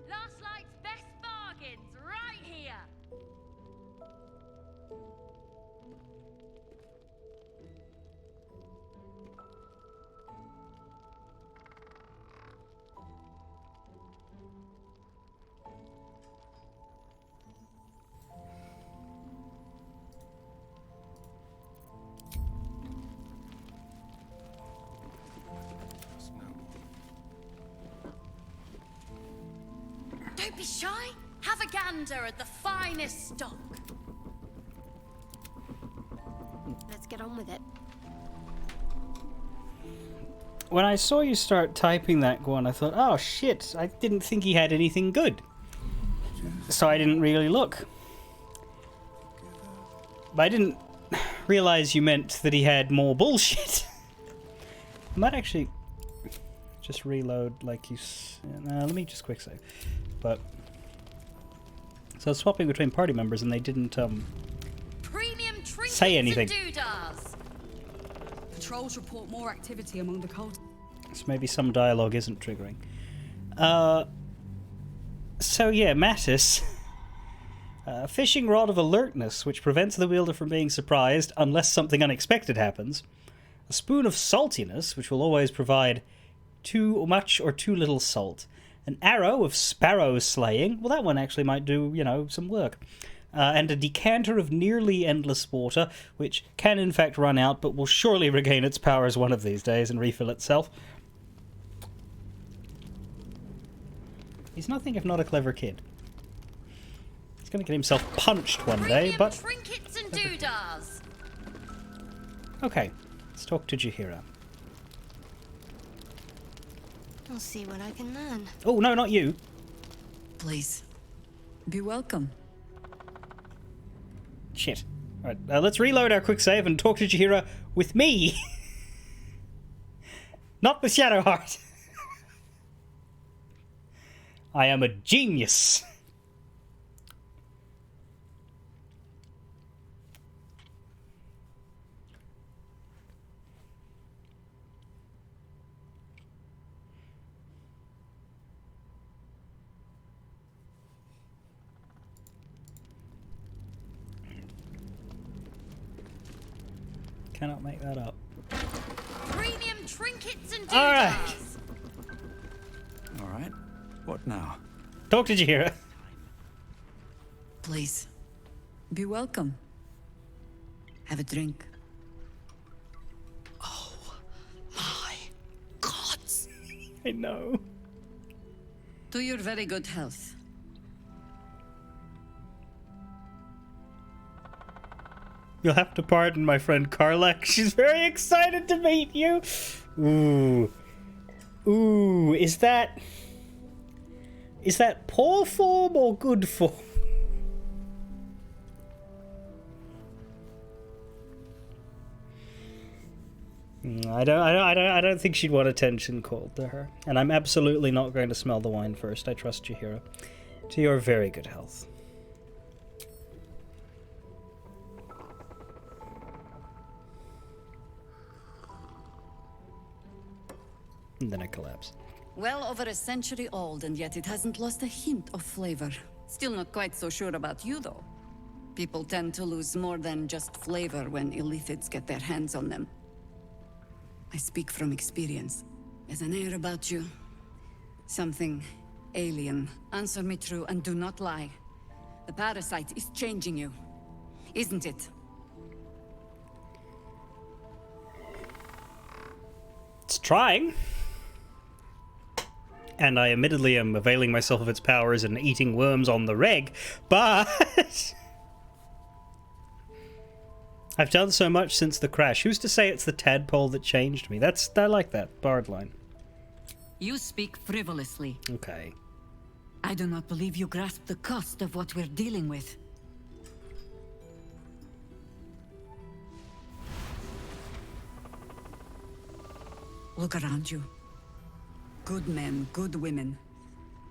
Last Light's best bargains right here. Don't be shy. Have a gander at the finest stock. Let's get on with it. When I saw you start typing that one, I thought, oh shit, I didn't think he had anything good. So I didn't really look. But I didn't realize you meant that he had more bullshit. I might actually just reload like you... let me just quick save. But... So I was swapping between party members and they didn't Premium trinkets say anything. and doodahs. Patrols report more activity among the cult. So maybe some dialogue isn't triggering. So yeah, Mattis. A fishing rod of alertness, which prevents the wielder from being surprised unless something unexpected happens. A spoon of saltiness, which will always provide too much or too little salt. an arrow of sparrow slaying. Well, that one actually might do, you know, some work. And a decanter of nearly endless water, which can in fact run out, but will surely regain its powers one of these days and refill itself. He's nothing if not a clever kid. He's going to get himself punched one day, but... Trinkets and doodahs. Okay, let's talk to Jaheira. I'll see what I can learn. Oh, no, not you. Please, be welcome. Shit. Alright, let's reload our quick save and talk to Jaheira with me. Not with Shadowheart. I am a genius. Cannot make that up. Premium trinkets and All right. doodahs. All right. What now? Talk to Jaheira. Please, be welcome. Have a drink. Oh, my gods. I know. To your very good health. You'll have to pardon my friend Karlak. She's very excited to meet you. Ooh. Ooh, is that poor form or good form? I don't think she'd want attention called to her. And I'm absolutely not going to smell the wine first. I trust Jaheira. To your very good health. And then I collapse. Well over a century old, and yet it hasn't lost a hint of flavor. Still not quite so sure about you, though. People tend to lose more than just flavor when illithids get their hands on them. I speak from experience. There's an air about you. Something alien. Answer me true and do not lie. The parasite is changing you, isn't it? It's trying. And I admittedly am availing myself of its powers and eating worms on the reg, but I've done so much since the crash. Who's to say it's the tadpole that changed me? I like that bard line. You speak frivolously. Okay. I do not believe you grasp the cost of what we're dealing with. Look around you. Good men, good women.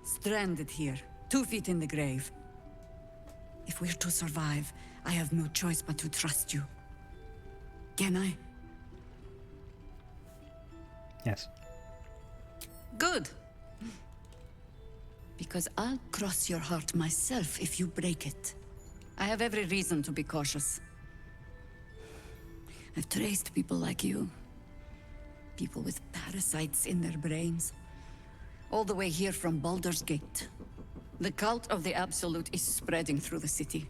Stranded here, 2 feet in the grave. If we're to survive, I have no choice but to trust you. Can I? Yes. Good. Because I'll cross your heart myself if you break it. I have every reason to be cautious. I've traced people like you. People with parasites in their brains. All the way here from Baldur's Gate. The cult of the Absolute is spreading through the city.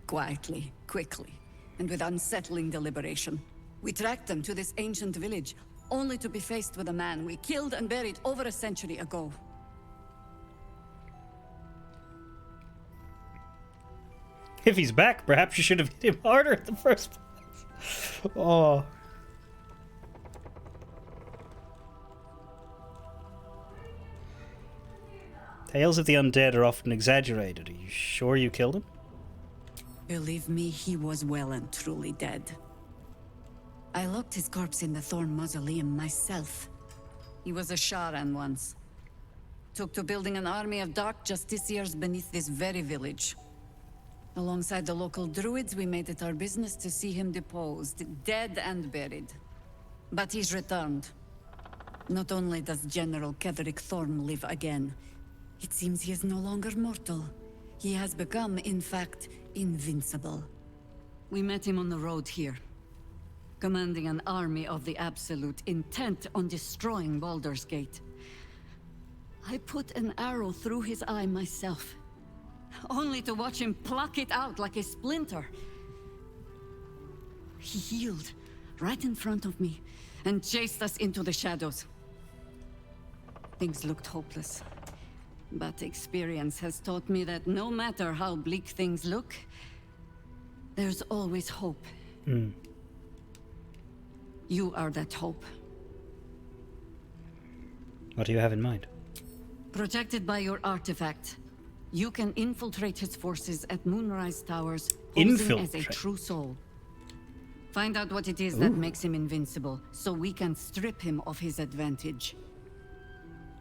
Quietly, quickly, and with unsettling deliberation. We tracked them to this ancient village, only to be faced with a man we killed and buried over a century ago. If he's back, perhaps you should have hit him harder in the first place. Oh. Tales of the undead are often exaggerated. Are you sure you killed him? Believe me, he was well and truly dead. I locked his corpse in the Thorn Mausoleum myself. He was a Sharan once. Took to building an army of dark justiciars beneath this very village. Alongside the local druids, we made it our business to see him deposed, dead and buried. But he's returned. Not only does General Ketheric Thorn live again, it seems he is no longer mortal. He has become, in fact, invincible. We met him on the road here, commanding an army of the Absolute, intent on destroying Baldur's Gate. I put an arrow through his eye myself, only to watch him pluck it out like a splinter. He healed right in front of me and chased us into the shadows. Things looked hopeless, but experience has taught me that no matter how bleak things look, there's always hope. You are that hope. What do you have in mind? Protected by your artifact, you can infiltrate his forces at Moonrise Towers, posing as a true soul. Find out what it is that makes him invincible, so we can strip him of his advantage.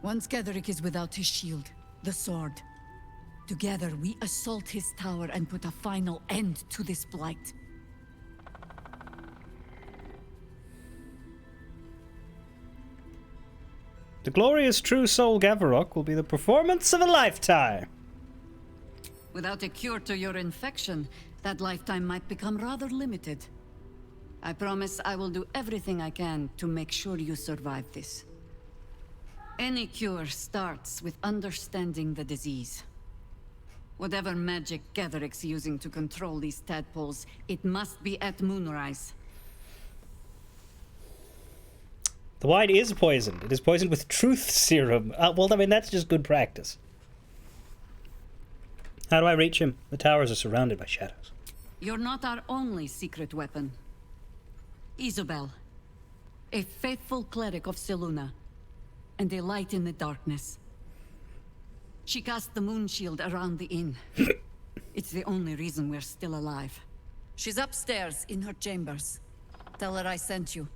Once Gederick is without his shield, the sword, together we assault his tower and put a final end to this blight. The glorious true soul Gavarok will be the performance of a lifetime. Without a cure to your infection, that lifetime might become rather limited. I promise I will do everything I can to make sure you survive this. Any cure starts with understanding the disease. Whatever magic Gederick's using to control these tadpoles, it must be at Moonrise. The wine is poisoned. It is poisoned with truth serum. Well, I mean, that's just good practice. How do I reach him? The towers are surrounded by shadows. You're not our only secret weapon. Isobel, a faithful cleric of Selûne, and a light in the darkness. She cast the moon shield around the inn. It's the only reason we're still alive. She's upstairs in her chambers. Tell her I sent you,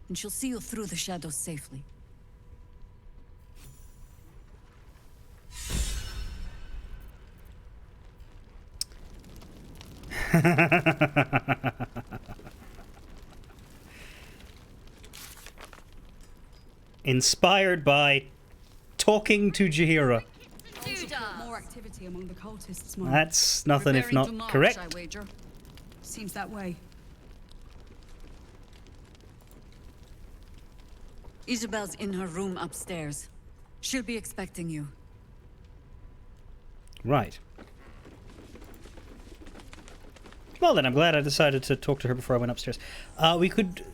and she'll see you through the shadows safely. Inspired by talking to Jahira. More activity among the cultists. That's nothing if not correct. I wager. Seems that way. Isabel's in her room upstairs. She'll be expecting you. Right. Well then, I'm glad I decided to talk to her before I went upstairs. We could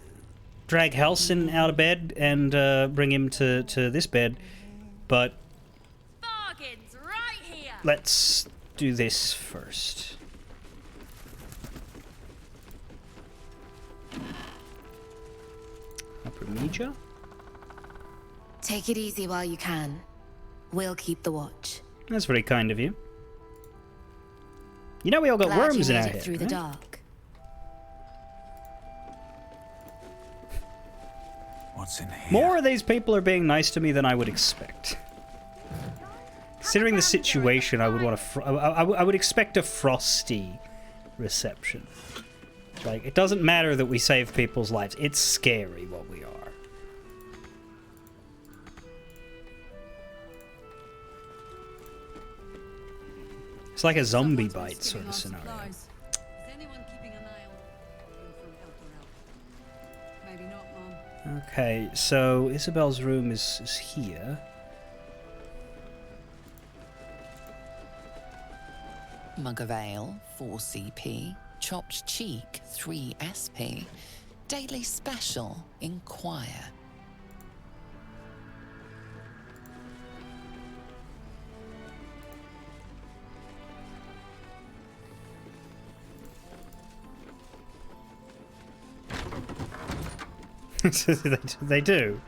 drag Halsin out of bed and bring him to this bed, but Bargains right here. let's do this first. Apromija? Take it easy while you can. We'll keep the watch. That's very kind of you. You know we all got Glad worms you in made our it head, through right? the dark. What's in here? More of these people are being nice to me than I would expect. Considering the situation, I would want I would expect a frosty reception. Like, it doesn't matter that we save people's lives. It's scary what we are. It's like a zombie bite sort of scenario. Is anyone keeping an eye on from Maybe not, Mom. Okay, so Isabel's room is here. Mug of ale, 4 CP. Chopped cheek, 3 SP. Daily special, inquire. They do.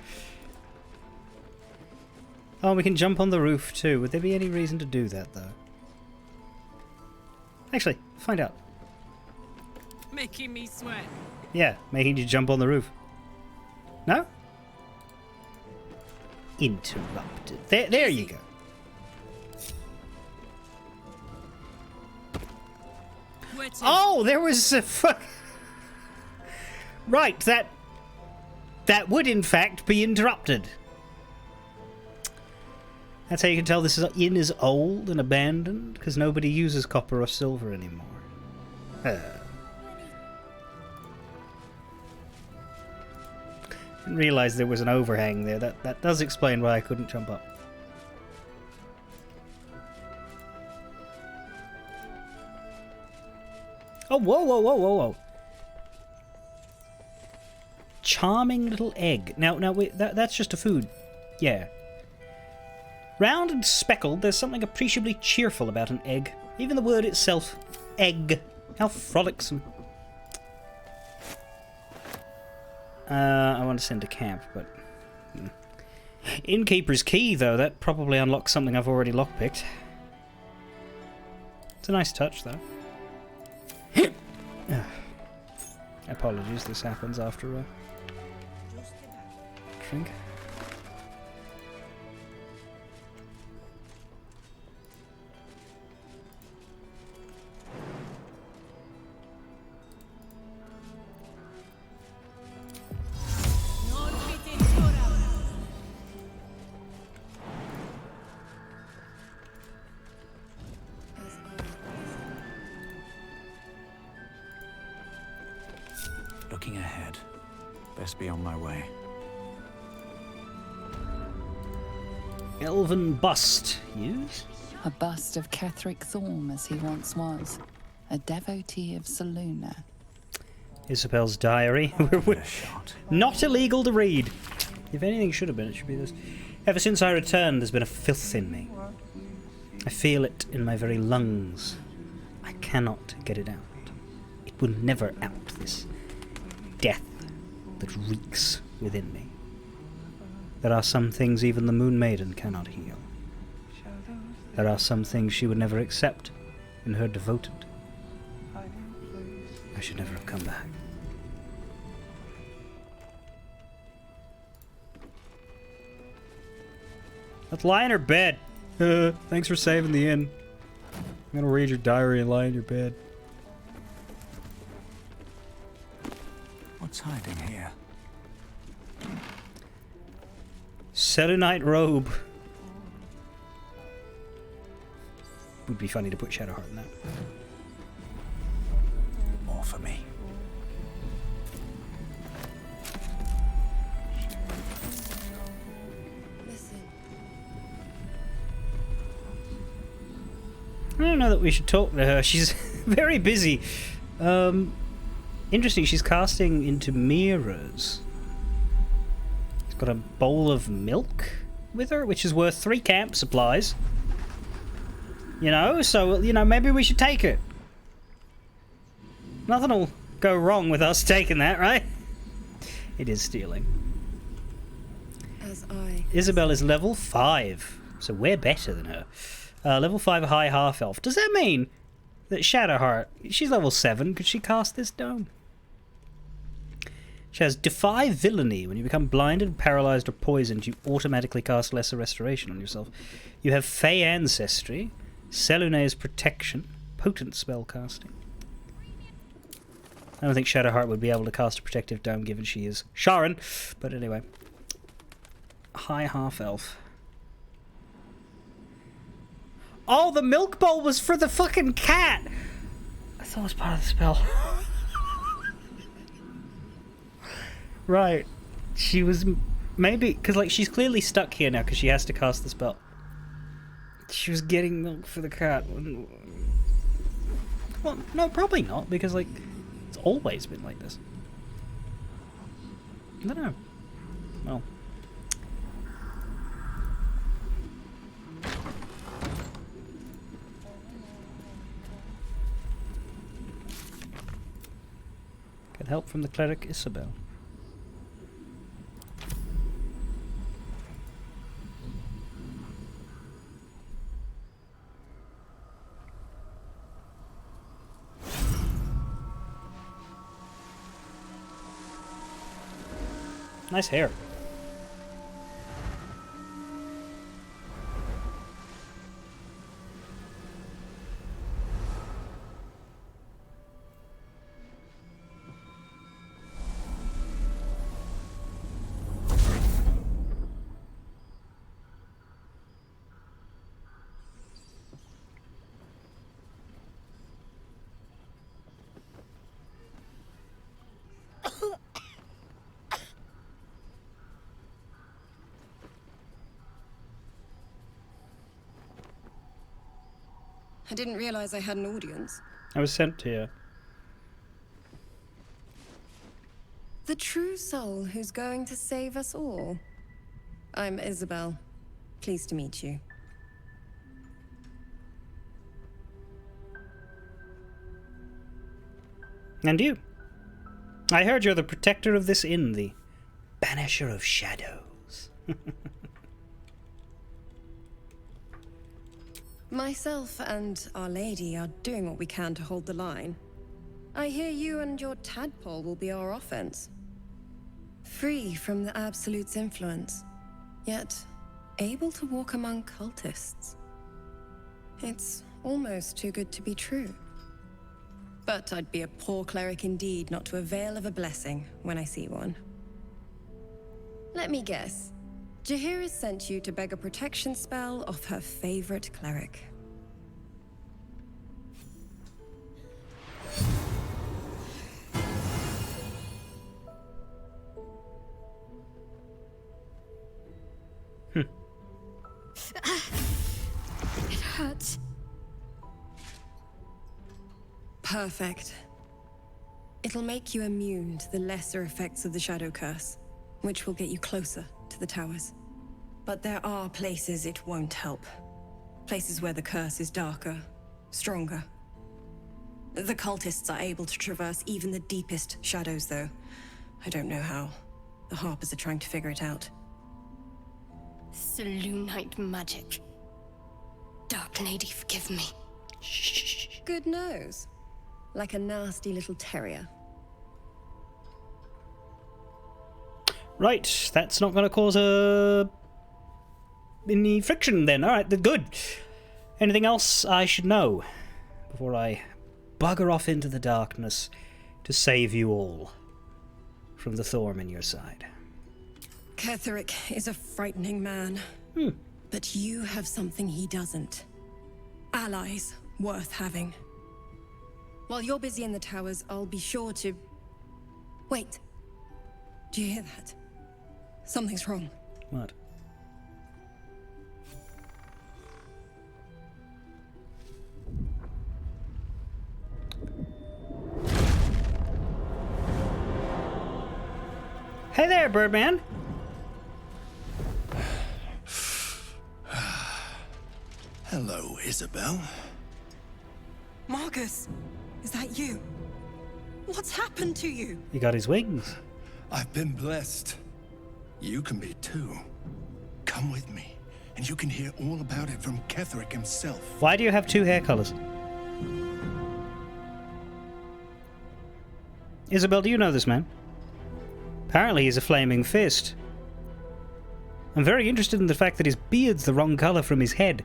Oh, we can jump on the roof too. Would there be any reason to do that, though? Actually, find out. Making me sweat. Yeah, making you jump on the roof. No? Interrupted. There you go. Oh, there was a right, that would in fact be interrupted. That's how you can tell this inn is old and abandoned, because nobody uses copper or silver anymore. Didn't realize there was an overhang there. That does explain why I couldn't jump up. Oh, whoa, whoa, whoa, whoa, whoa. Charming little egg. Now, wait, that's just a food. Yeah. Round and speckled, there's something appreciably cheerful about an egg. Even the word itself, egg. How frolicsome. I want to send to camp, but... Innkeeper's key, though. That probably unlocks something I've already lockpicked. It's a nice touch, though. Apologies, this happens after a drink. Looking ahead. Best be on my way. Elven bust. Use? A bust of Ketheric Thorm as he once was. A devotee of Selûne. Isabel's diary. Not illegal to read. If anything should have been, it should be this. Ever since I returned, there's been a filth in me. I feel it in my very lungs. I cannot get it out. It will never out, this death that reeks within me. There are some things even the Moon Maiden cannot heal. There are some things she would never accept in her devoted. I should never have come back. Let's lie in her bed. Thanks for saving the inn. I'm gonna read your diary and lie in your bed. What's hiding here? Selûnite robe. Would be funny to put Shadowheart in that. More for me. I don't know that we should talk to her. She's very busy. Interesting, she's casting into mirrors. She's got a bowl of milk with her, which is worth 3 camp supplies. You know, so, you know, maybe we should take it. Nothing will go wrong with us taking that, right? It is stealing. As I... Isabel is level 5, so we're better than her. Level 5 high half-elf. Does that mean that Shadowheart, she's level 7, could she cast this dome? She has Defy Villainy. When you become blinded, paralyzed, or poisoned, you automatically cast Lesser Restoration on yourself. You have Fey Ancestry, Selûne's Protection, Potent Spell Casting. I don't think Shadowheart would be able to cast a Protective Dome given she is Sharon, but anyway. High half-elf. Oh, the milk bowl was for the fucking cat! I thought it was part of the spell. Right. She was... Maybe... Because, like, she's clearly stuck here now because she has to cast the spell. She was getting milk for the cat. Well, no, probably not, because, like, it's always been like this. I don't know. Well... Get help from the cleric Isabel. Nice hair. I didn't realize I had an audience. I was sent here. The true soul who's going to save us all. I'm Isabel. Pleased to meet you. And you? I heard you're the protector of this inn, the banisher of shadows. Myself and Our Lady are doing what we can to hold the line. I hear you and your tadpole will be our offense. Free from the Absolute's influence, yet able to walk among cultists. It's almost too good to be true. But I'd be a poor cleric indeed not to avail of a blessing when I see one. Let me guess. Jaheira sent you to beg a protection spell off her favorite cleric. It hurts. Perfect. It'll make you immune to the lesser effects of the Shadow Curse, which will get you closer to the towers. But there are places it won't help. Places where the curse is darker, stronger. The cultists are able to traverse even the deepest shadows, though. I don't know how. The Harpers are trying to figure it out. Selûnite magic. Dark Lady, forgive me. Good nose. Like a nasty little terrier. Right, that's not going to cause any friction then. Alright, good. Anything else I should know before I bugger off into the darkness to save you all from the thorn in your side? Ketheric is a frightening man. But you have something he doesn't. Allies worth having. While you're busy in the towers, I'll be sure to... Wait. Do you hear that? Something's wrong. What? Hey there, Birdman. Hello, Isabel. Marcus, is that you? What's happened to you? He got his wings. I've been blessed. You can be too. Come with me, and you can hear all about it from Ketheric himself. Why do you have two hair colors? Isabel, do you know this man? Apparently he's a flaming fist. I'm very interested in the fact that his beard's the wrong color from his head.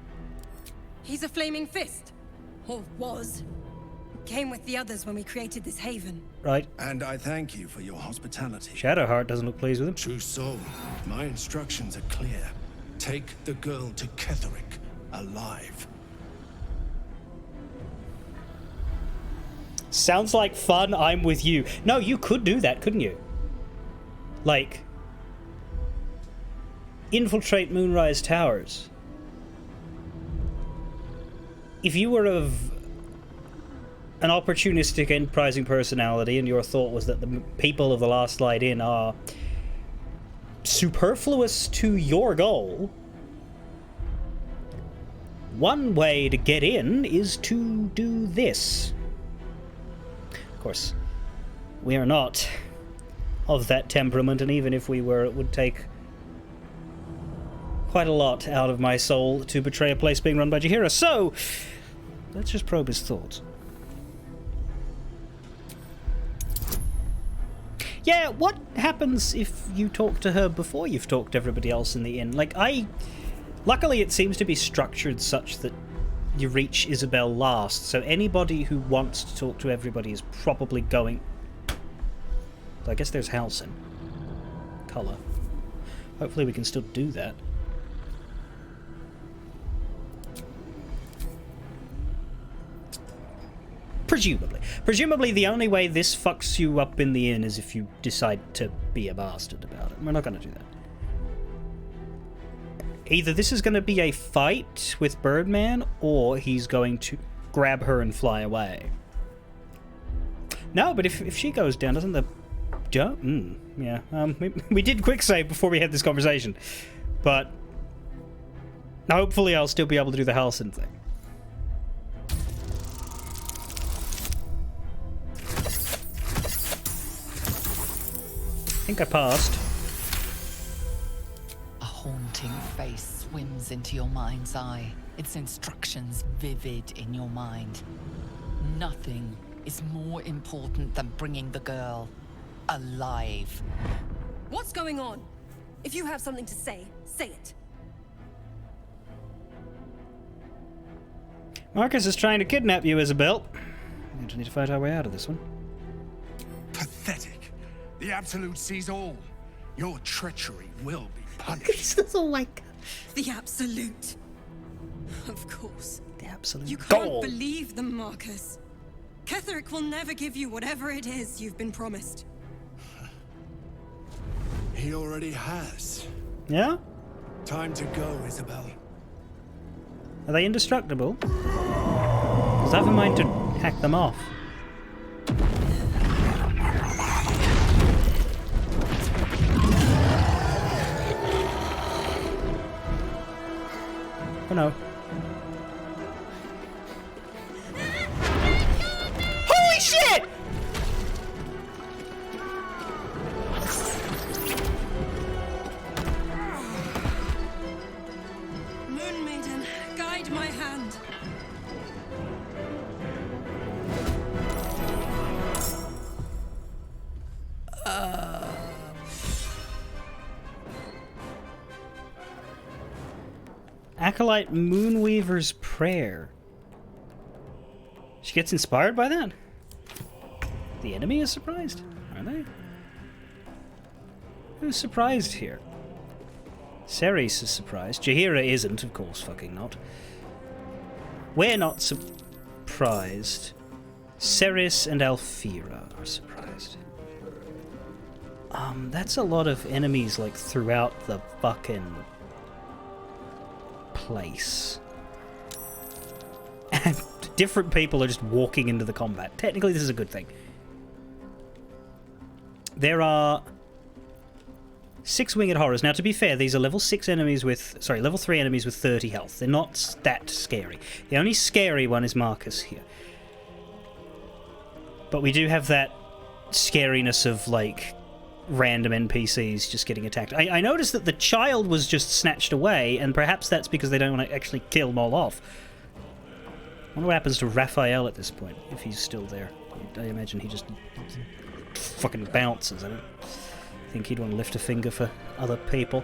He's a flaming fist. Or was. Came with the others when we created this haven. Right. And I thank you for your hospitality. Shadowheart doesn't look pleased with him. True soul, my instructions are clear. Take the girl to Ketheric, alive. Sounds like fun, I'm with you. No, you could do that, couldn't you? Like, infiltrate Moonrise Towers. If you were of an opportunistic, enterprising personality and your thought was that the people of the Last Light Inn are superfluous to your goal, one way to get in is to do this. Of course, we are not of that temperament, and even if we were, it would take quite a lot out of my soul to betray a place being run by Jaheira. So, let's just probe his thoughts. Yeah, what happens if you talk to her before you've talked to everybody else in the inn? Like, luckily it seems to be structured such that you reach Isabel last, so anybody who wants to talk to everybody is probably going... So I guess there's Halsin. Color. Hopefully we can still do that. Presumably. Presumably the only way this fucks you up in the inn is if you decide to be a bastard about it. We're not going to do that. Either this is going to be a fight with Birdman, or he's going to grab her and fly away. No, but if she goes down, doesn't the don't. Yeah. We did quick save before we had this conversation, but hopefully I'll still be able to do the Halcyon thing. I think I passed. A haunting face swims into your mind's eye, its instructions vivid in your mind. Nothing is more important than bringing the girl alive. What's going on? If you have something to say, say it. Marcus is trying to kidnap you, Isabel. We need to find our way out of this one. Pathetic. The Absolute sees all. Your treachery will be punished. Oh my god. The Absolute. Of course. The Absolute. You can't goal. believe them, Marcus. Ketherick will never give you whatever it is you've been promised. He already has. Yeah? Time to go, Isabel. Are they indestructible? Because I have in mind to hack them off. Oh no. Holy shit! Moon Maiden, guide my hand. Acolyte Moonweaver's Prayer. She gets inspired by that? The enemy is surprised? Are they? Who's surprised here? Ceres is surprised. Jaheira isn't, of course, fucking not. We're not surprised. Ceres and Alfira are surprised. That's a lot of enemies, like, throughout the fucking place. And different people are just walking into the combat. Technically, this is a good thing. There are 6 winged horrors. Now, to be fair, these are level 6 enemies with... Sorry, level 3 enemies with 30 health. They're not that scary. The only scary one is Marcus here. But we do have that scariness of, like, random NPCs just getting attacked. I noticed that the child was just snatched away, and perhaps that's because they don't want to actually kill them all off. I wonder what happens to Raphael at this point, if he's still there. I imagine he just fucking bounces. I don't think he'd want to lift a finger for other people.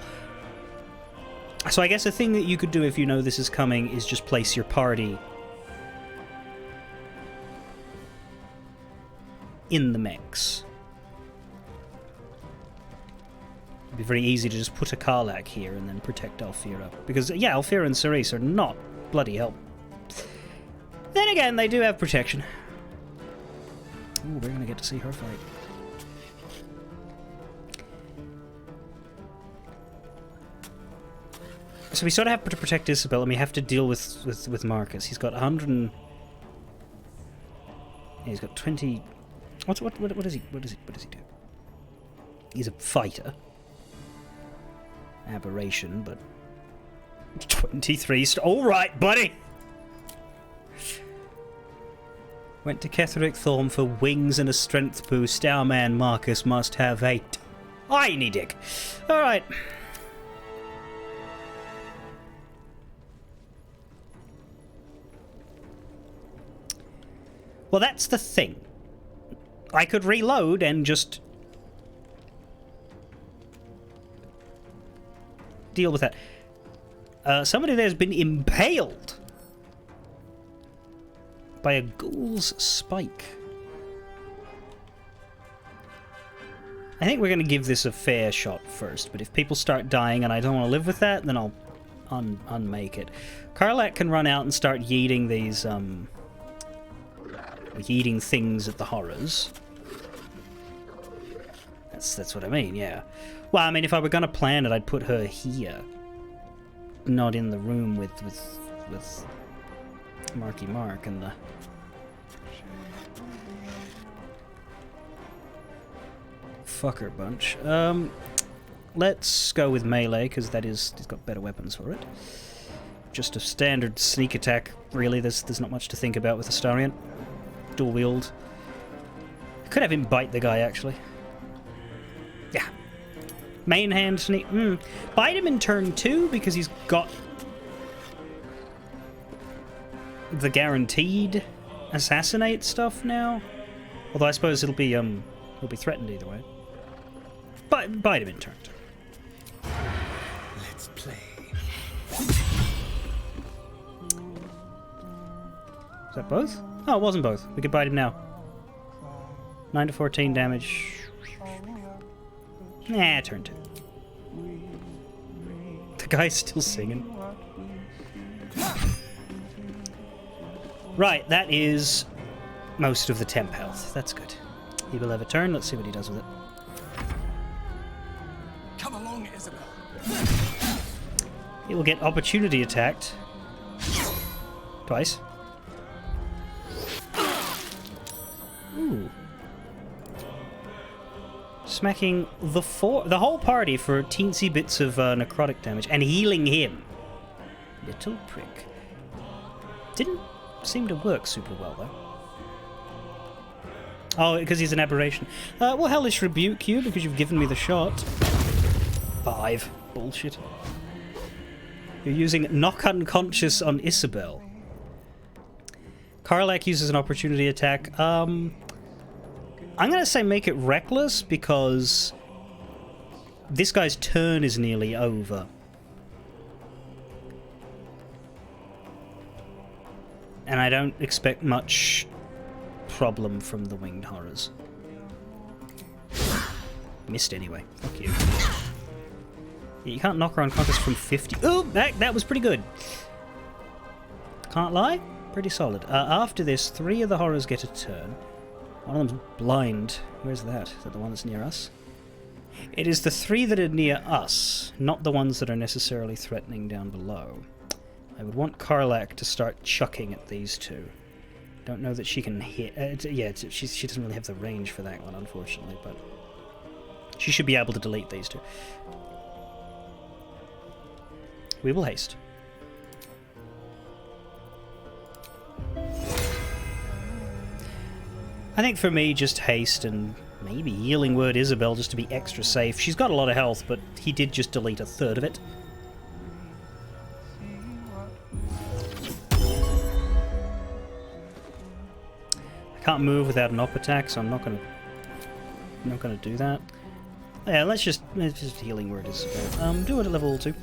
So I guess a thing that you could do if you know this is coming is just place your party in the mix. It'd be very easy to just put a Karlach here and then protect Alfira. Because, yeah, Alfira and Ceres are not bloody help. Then again, they do have protection. Ooh, we're gonna get to see her fight. So we sort of have to protect Isabel, and we have to deal with Marcus. He's got 100 and... Yeah, he's got 20... What does he do? He's a fighter. Aberration, but 23. All right, buddy. Went to Ketherick Thorn for wings and a strength boost. Our man Marcus must have a tiny dick. All right. Well, that's the thing. I could reload and just deal with that. Somebody there's been impaled by a ghoul's spike. I think we're going to give this a fair shot first, but if people start dying and I don't want to live with that, then I'll unmake it. Karlach can run out and start yeeting these, yeeting things at the horrors. That's what I mean, yeah. Well, I mean, if I were going to plan it, I'd put her here. Not in the room with Marky Mark and the... fucker bunch. Let's go with melee, because he's got better weapons for it. Just a standard sneak attack, really. There's not much to think about with Astarion. Dual wield. Could have him bite the guy, actually. Yeah. Main hand sneak. Bite him in turn 2, because he's got the guaranteed assassinate stuff now. Although I suppose he'll be threatened either way. But bite him in turn 2. Let's play. Is that both? Oh, it wasn't both. We could bite him now. 9 to 14 damage. Nah, turn 2. The guy's still singing. Right, that is most of the temp health. That's good. He will have a turn. Let's see what he does with it. Come along, Isabel. He will get opportunity attacked. Twice. Ooh. Smacking the whole party for teensy bits of necrotic damage and healing him. Little prick. Didn't seem to work super well though. Oh, because he's an aberration. Well, Hellish rebuke you because you've given me the shot. 5. Bullshit. You're using knock unconscious on Isabel. Karlach uses an opportunity attack. I'm gonna say make it reckless because this guy's turn is nearly over. And I don't expect much problem from the winged horrors. Missed anyway. Fuck you. You can't knock her unconscious from 50. Oh, that was pretty good. Can't lie. Pretty solid. After this, 3 of the horrors get a turn. One of them's blind. Where's that? Is that the one that's near us? It is the 3 that are near us, not the ones that are necessarily threatening down below. I would want Karlach to start chucking at these 2. Don't know that she can hit... she doesn't really have the range for that one, unfortunately, but... she should be able to delete these 2. We will haste. I think for me, just haste and maybe healing word Isabel just to be extra safe. She's got a lot of health, but he did just delete a third of it. I can't move without an op attack, so I'm not gonna do that. Yeah, let's just healing word Isabel. Do it at level 2.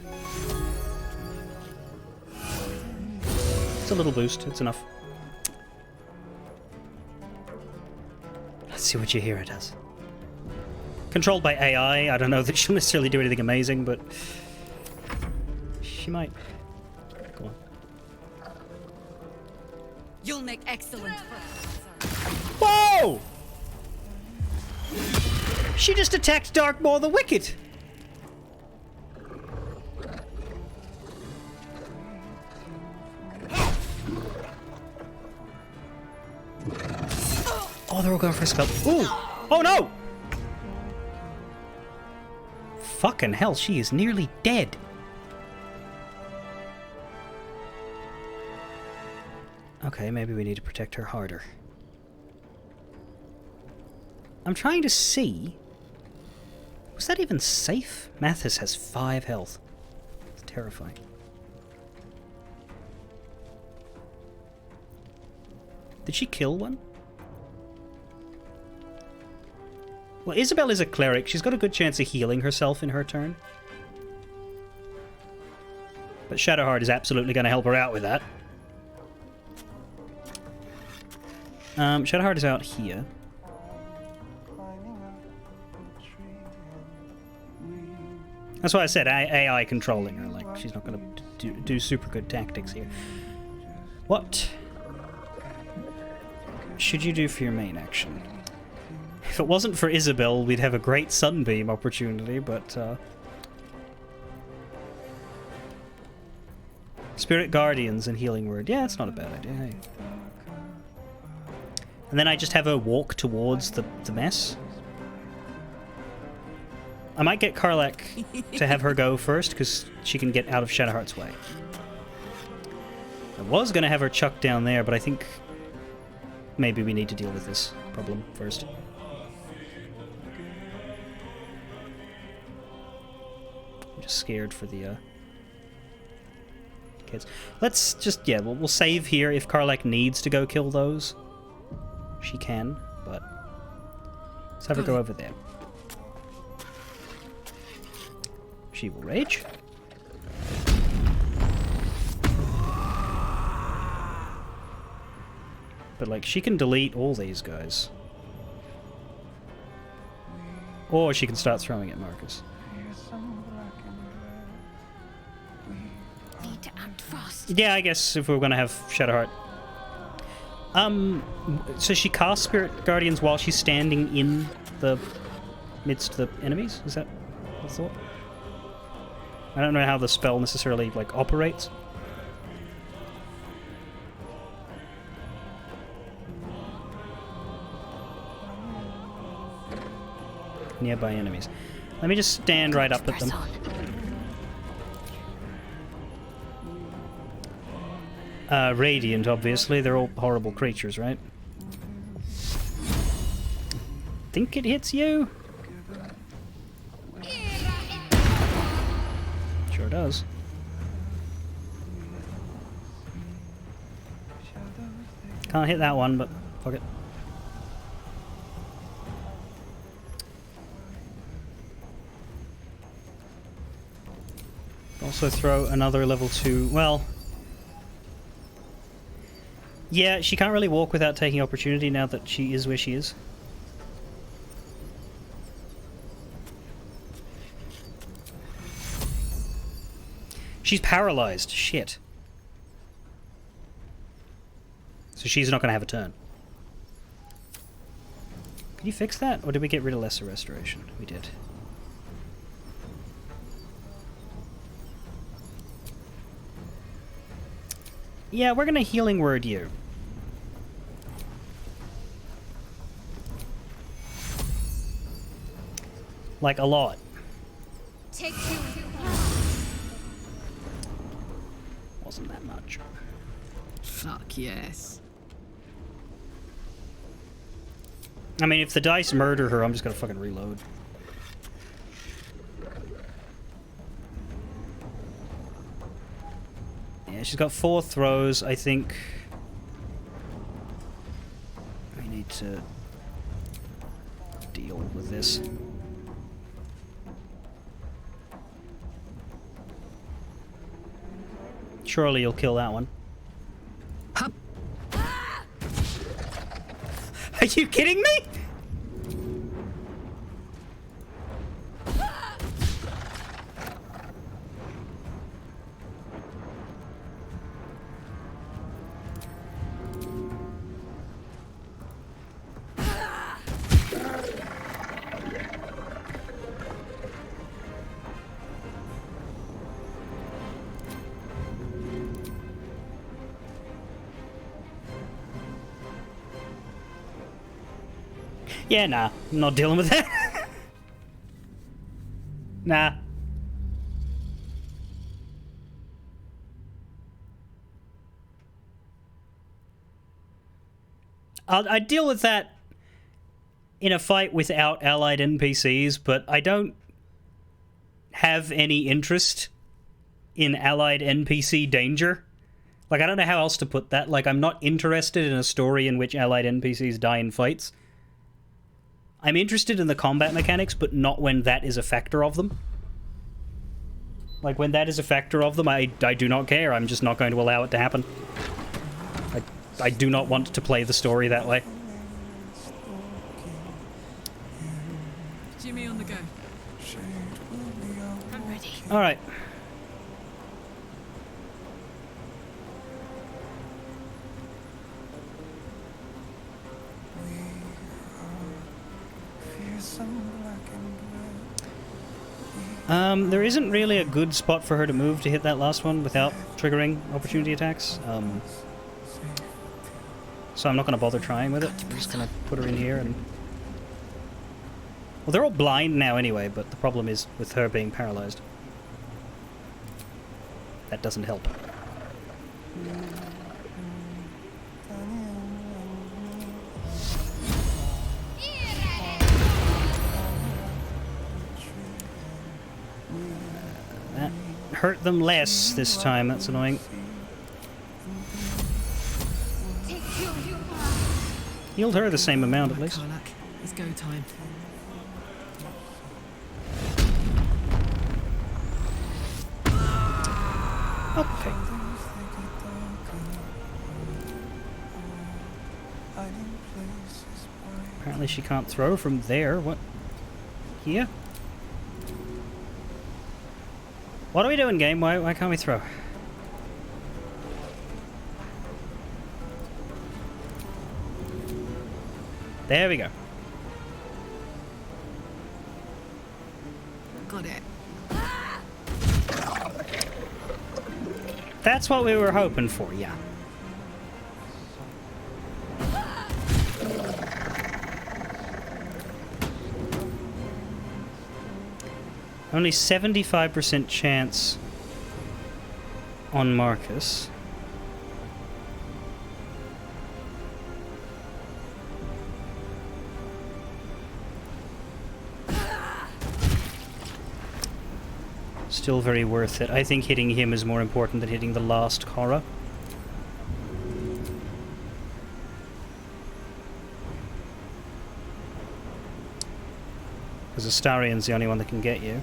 It's a little boost. It's enough. Let's see what your hero does. Controlled by AI. I don't know that she'll necessarily do anything amazing, but she might. Go on. You'll make excellent. Whoa! She just attacked Darkmoor the Wicked. Oh, they're all going for a spell. Ooh! Oh no! Fucking hell, she is nearly dead. Okay, maybe we need to protect her harder. I'm trying to see... was that even safe? Mathis has 5 health. It's terrifying. Did she kill one? Well, Isabel is a cleric. She's got a good chance of healing herself in her turn. But Shadowheart is absolutely going to help her out with that. Shadowheart is out here. That's why I said AI controlling her. Like, she's not going to do super good tactics here. What should you do for your main action? If it wasn't for Isabel, we'd have a great Sunbeam opportunity, but... Spirit Guardians and Healing Word. Yeah, it's not a bad idea, hey. And then I just have her walk towards the mess. I might get Karlach to have her go first, because she can get out of Shadowheart's way. I was going to have her chuck down there, but I think maybe we need to deal with this problem first. I'm just scared for the kids. Let's just, yeah, we'll save here. If Karlach needs to go kill those, she can, but let's have her go over there. She will rage. But, like, she can delete all these guys. Or she can start throwing at Marcus. Need to act fast. Yeah, I guess if we were going to have Shadowheart. So she casts Spirit Guardians while she's standing in the midst of the enemies? Is that the thought? I don't know how the spell necessarily, like, operates. Nearby enemies. Let me just stand right up at them. Radiant, obviously. They're all horrible creatures, right? Think it hits you? Sure does. Can't hit that one, but fuck it. Also throw another level 2. Well, yeah, she can't really walk without taking opportunity now that she is where she is. She's paralyzed. Shit. So she's not going to have a turn. Can you fix that? Or did we get rid of Lesser Restoration? We did. Yeah, we're going to Healing Word you. Like, a lot. Take two. Wasn't that much. Fuck yes. I mean, if the dice murder her, I'm just gonna fucking reload. Yeah, she's got 4 throws. I think we need to deal with this. Surely you'll kill that one. Are you kidding me? Yeah, nah. I'm not dealing with that. Nah. I'd deal with that in a fight without allied NPCs, but I don't have any interest in allied NPC danger. Like, I don't know how else to put that. Like, I'm not interested in a story in which allied NPCs die in fights. I'm interested in the combat mechanics, but not when that is a factor of them. Like, when that is a factor of them, I do not care. I'm just not going to allow it to happen. I do not want to play the story that way. Jimmy on the go. I'm ready. Alright. There isn't really a good spot for her to move to hit that last one without triggering opportunity attacks. So I'm not going to bother trying with it. I'm just going to put her in here and... Well, they're all blind now anyway, but the problem is with her being paralyzed. That doesn't help. That hurt them less this time, that's annoying. Healed her the same amount, at least. Karlach, it's go time. Okay. Apparently she can't throw from there. What? Here? What are we doing, game? Why can't we throw? There we go. Got it. That's what we were hoping for, yeah. Only 75% chance on Marcus. Still very worth it. I think hitting him is more important than hitting the last Korra. Because Astarion's the only one that can get you.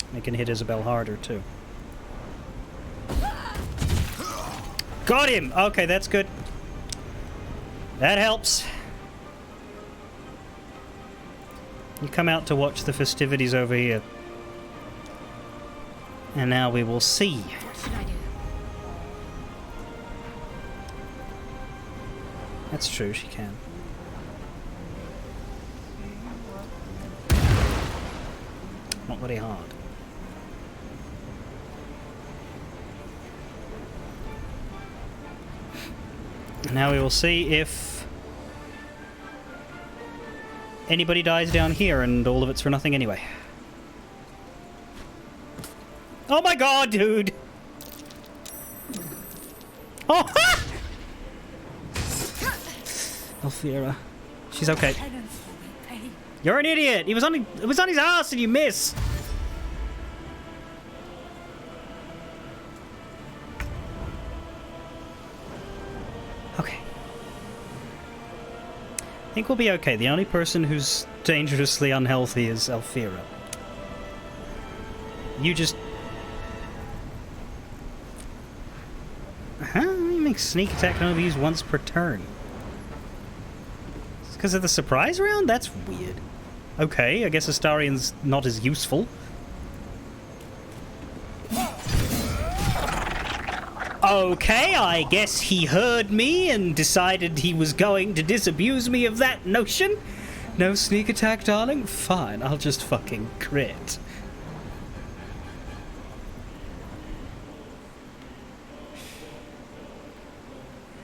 And it can hit Isabel harder too. Got him! Okay, that's good. That helps. You come out to watch the festivities over here. And now we will see. What should I do? That's true, she can. Not very hard. Now we will see if anybody dies down here, and all of it's for nothing anyway. Oh my god, dude! Oh! Alfira. She's okay. You're an idiot! It was on his ass and you miss! Okay. I think we'll be okay. The only person who's dangerously unhealthy is Alfira. You just... Huh? You make sneak attack can only be used once per turn. It's because of the surprise round? That's weird. Okay, I guess Astarion's not as useful. Okay, I guess he heard me and decided he was going to disabuse me of that notion. No sneak attack, darling? Fine, I'll just fucking crit.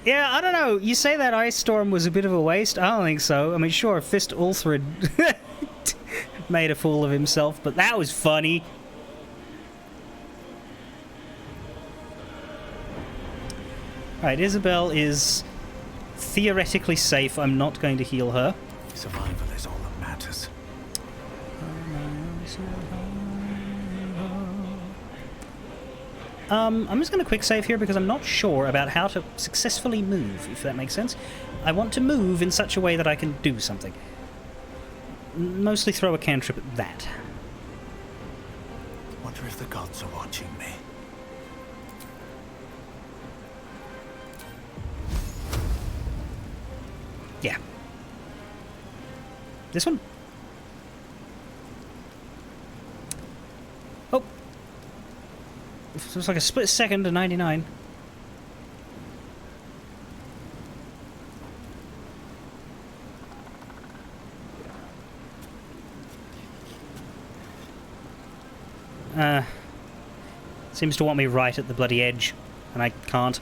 Yeah, I don't know. You say that Ice Storm was a bit of a waste? I don't think so. I mean, sure, Fist Ulthred made a fool of himself, but that was funny. Alright, Isabel is theoretically safe. I'm not going to heal her. Survival is all that matters. I'm just going to quick save here because I'm not sure about how to successfully move, if that makes sense. I want to move in such a way that I can do something. Mostly throw a cantrip at that. Wonder if the gods are watching me. Yeah. This one? Oh. So it's like a split second to 99. Seems to want me right at the bloody edge, and I can't.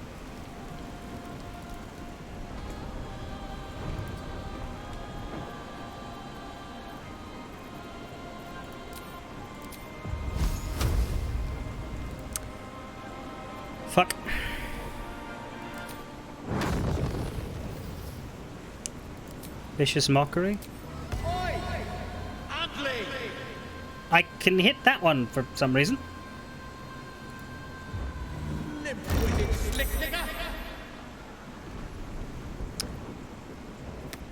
Fuck. Vicious mockery. I can hit that one for some reason.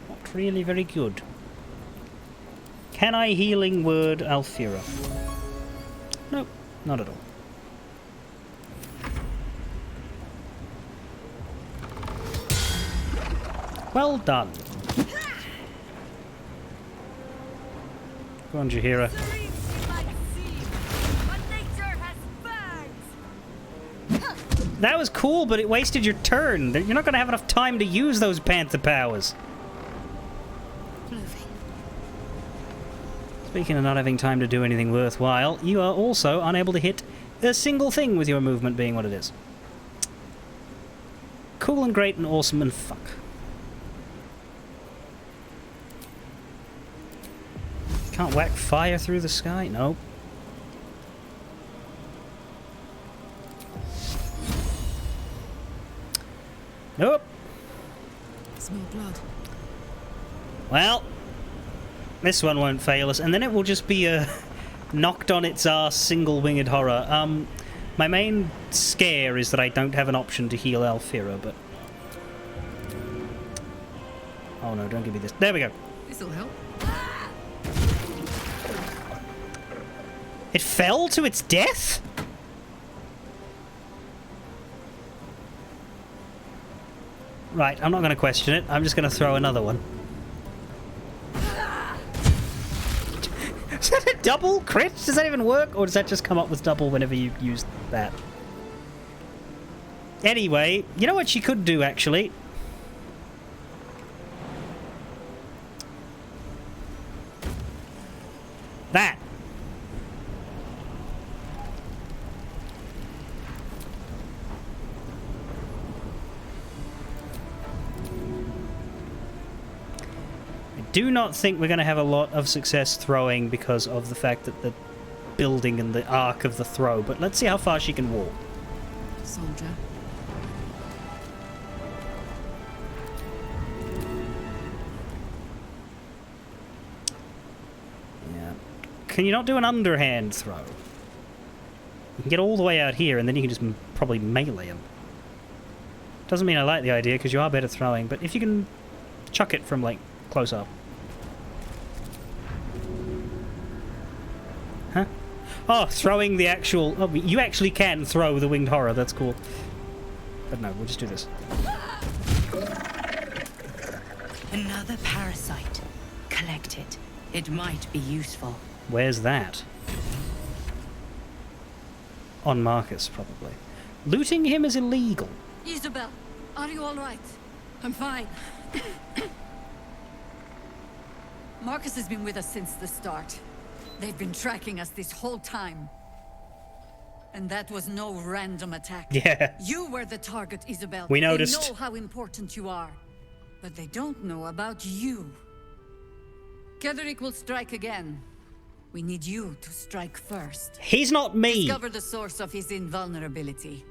Not really very good. Can I healing word Alfira? Nope, not at all. Well done. Go on, Jaheira. That was cool, but it wasted your turn. You're not going to have enough time to use those panther powers. Speaking of not having time to do anything worthwhile, you are also unable to hit a single thing with your movement being what it is. Cool and great and awesome and fuck. Can't whack fire through the sky? Nope. Nope. Smell blood. Well, this one won't fail us, and then it will just be a knocked on its ass single-winged horror. My main scare is that I don't have an option to heal Alfira, but... Oh no, don't give me this. There we go. This'll help. It fell to its death? Right, I'm not going to question it. I'm just going to throw another one. Is that a double crit? Does that even work? Or does that just come up with double whenever you use that? Anyway, you know what she could do, actually? That. Do not think we're going to have a lot of success throwing because of the fact that the building and the arc of the throw, but let's see how far she can walk. Soldier. Yeah. Can you not do an underhand throw? You can get all the way out here and then you can just probably melee him. Doesn't mean I like the idea because you are better throwing, but if you can chuck it from like close up. Huh? Oh, throwing the actual... Oh, you actually can throw the winged horror. That's cool. But no, we'll just do this. Another parasite. Collect it. It might be useful. Where's that? On Marcus, probably. Looting him is illegal. Isabel, are you all right? I'm fine. Marcus has been with us since the start. They've been tracking us this whole time. And that was no random attack. Yeah. You were the target, Isabel. We noticed. They know how important you are. But they don't know about you. Ketheric will strike again. We need you to strike first. He's not me. Discover the source of his invulnerability.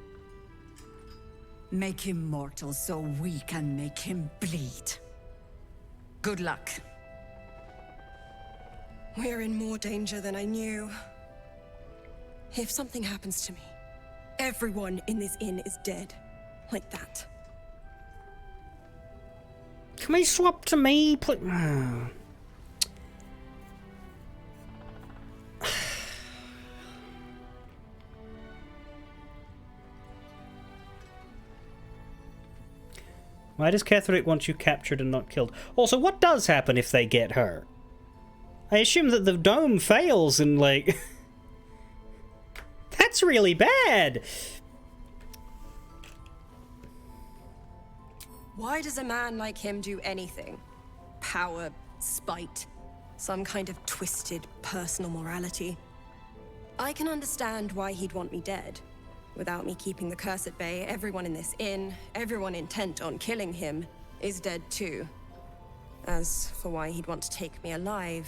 Make him mortal so we can make him bleed. Good luck. We're in more danger than I knew. If something happens to me, everyone in this inn is dead. Like that. Can we swap to me, please? Why does Ketheric want you captured and not killed? Also, what does happen if they get her? I assume that the dome fails and, like... That's really bad! Why does a man like him do anything? Power, spite, some kind of twisted personal morality. I can understand why he'd want me dead. Without me keeping the curse at bay, everyone in this inn, everyone intent on killing him, is dead too. As for why he'd want to take me alive,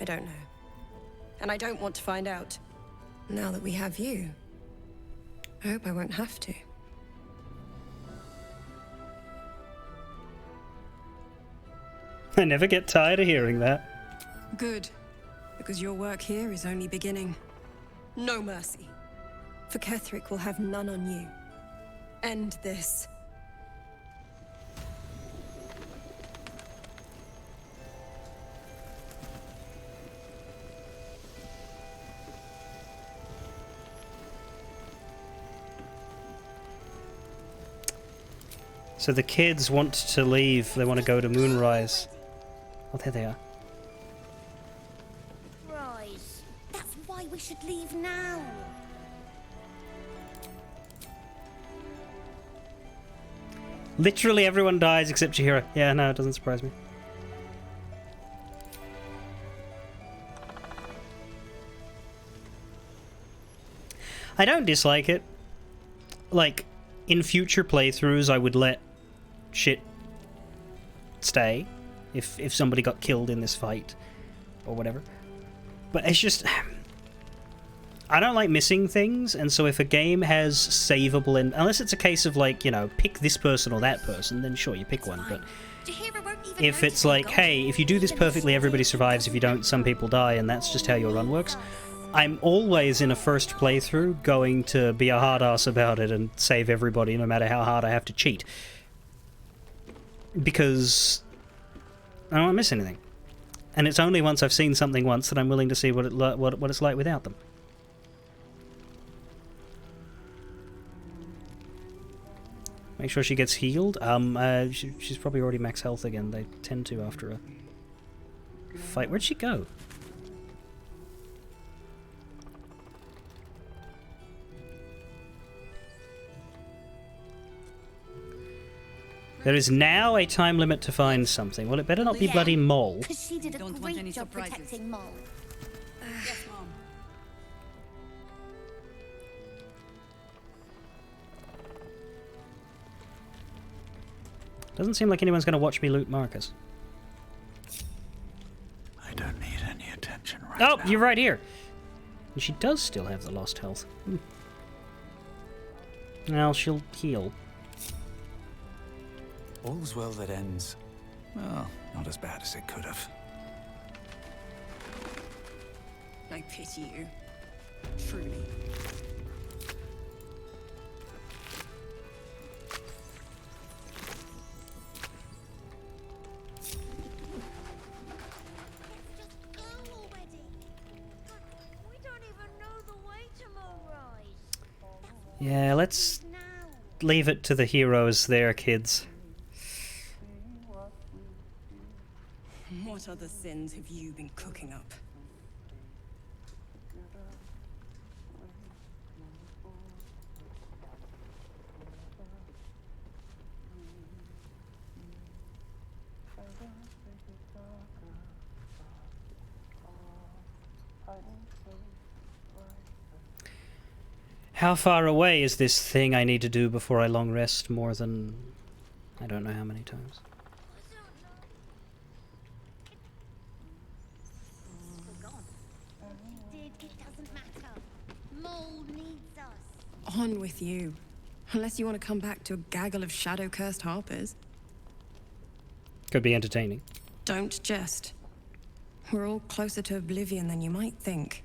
I don't know. And I don't want to find out, now that we have you. I hope I won't have to. I never get tired of hearing that. Good. Because your work here is only beginning. No mercy. For Ketheric will have none on you. End this. So the kids want to leave. They want to go to Moonrise. Oh, there they are. Rise. That's why we should leave now. Literally everyone dies except Chihiro. Yeah, no, it doesn't surprise me. I don't dislike it. Like, in future playthroughs, I would let shit stay if somebody got killed in this fight or whatever. But it's just... I don't like missing things, and so if a game has savable... unless it's a case of, like, you know, pick this person or that person, then sure, you pick one, but... If it's like, hey, if you do this perfectly, everybody survives. If you don't, some people die, and that's just how your run works. I'm always in a first playthrough going to be a hard ass about it and save everybody, no matter how hard I have to cheat. Because I don't want to miss anything. And it's only once I've seen something once that I'm willing to see what it's like without them. Make sure she gets healed. She's probably already max health again. They tend to after a fight. Where'd she go? There is now a time limit to find something. Well, it better not be bloody Mole. Because she did a great job protecting Mole. Yes, Mom. Doesn't seem like anyone's going to watch me loot Marcus. I don't need any attention right Oh, now. you're right here. And she does still have the lost health. Well, she'll heal. All's well that ends. Well, not as bad as it could have. I pity you. Truly. Yeah, let's leave it to the heroes there, kids. What other sins have you been cooking up? How far away is this thing I need to do before I long rest more than... I don't know how many times. On with you. Unless you want to come back to a gaggle of shadow-cursed harpers. Could be entertaining. Don't jest. We're all closer to oblivion than you might think.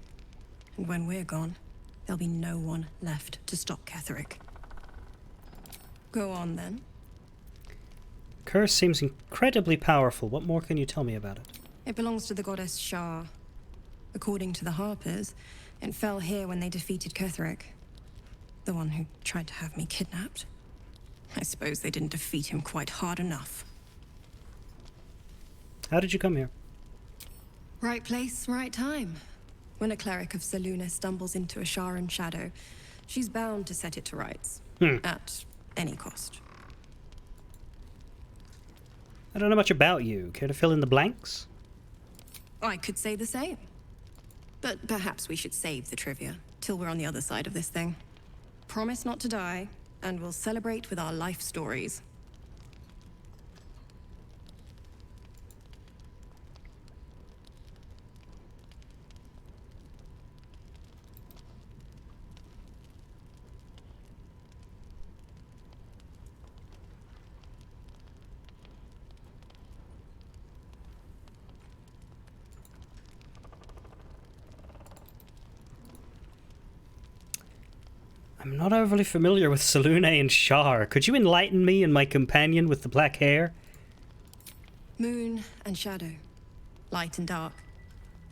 And when we're gone, there'll be no one left to stop Ketheric. Go on, then. Curse seems incredibly powerful. What more can you tell me about it? It belongs to the goddess Shar. According to the Harpers, it fell here when they defeated Ketheric. The one who tried to have me kidnapped. I suppose they didn't defeat him quite hard enough. How did you come here? Right place, right time. When a cleric of Selûne stumbles into a Sharan shadow, she's bound to set it to rights. At any cost. I don't know much about you. Care to fill in the blanks? I could say the same. But perhaps we should save the trivia till we're on the other side of this thing. Promise not to die, and we'll celebrate with our life stories. I'm not overly familiar with Selûne and Shar. Could you enlighten me and my companion with the black hair? Moon and shadow. Light and dark.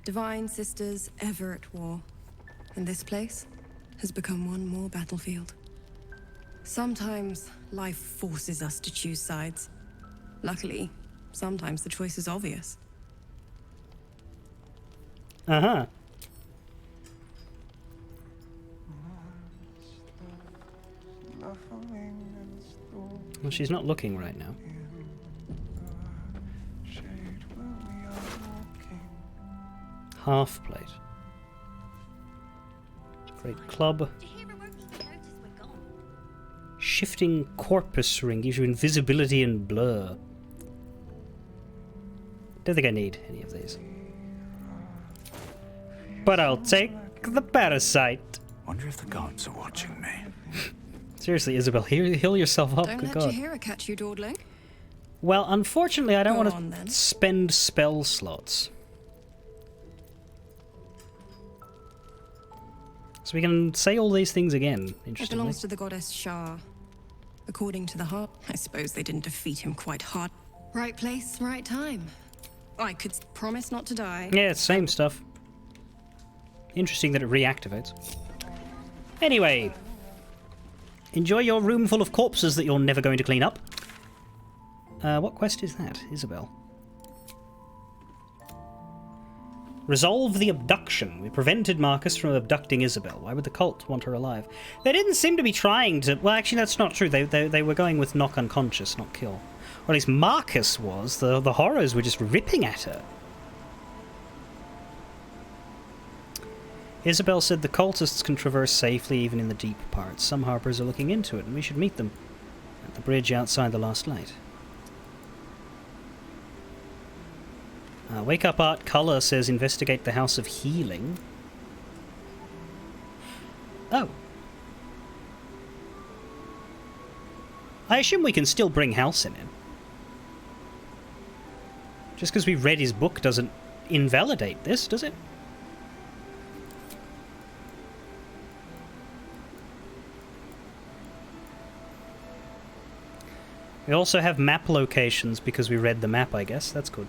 Divine sisters ever at war. And this place has become one more battlefield. Sometimes life forces us to choose sides. Luckily, sometimes the choice is obvious. Uh-huh. Well, she's not looking right now. Half plate. Great club. Shifting corpus ring gives you invisibility and blur. Don't think I need any of these. But I'll take the parasite. Wonder if the gods are watching me. Seriously, Isabel, heal yourself up. Don't Good let God. your hero catch you, dawdling. Well, unfortunately, I don't Go want on, to then. spend spell slots. So we can say all these things again, It interestingly. belongs to the goddess Shar. According to the heart, I suppose they didn't defeat him quite hard. Right place, right time. I could promise not to die. Yeah, it's same stuff. Interesting that it reactivates. Anyway, enjoy your room full of corpses that you're never going to clean up. What quest is that, Isabel? Resolve the abduction. We prevented Marcus from abducting Isabel. Why would the cult want her alive? They didn't seem to be trying to... Well, actually, that's not true. They were going with knock unconscious, not kill. Or at least Marcus was. The horrors were just ripping at her. Isabel said the cultists can traverse safely even in the deep parts. Some harpers are looking into it, and we should meet them at the bridge outside the Last Light. Wake Up Art Color says investigate the House of Healing. Oh. I assume we can still bring Halcyon in. Just because we read his book doesn't invalidate this, does it? We also have map locations because we read the map, I guess. That's good.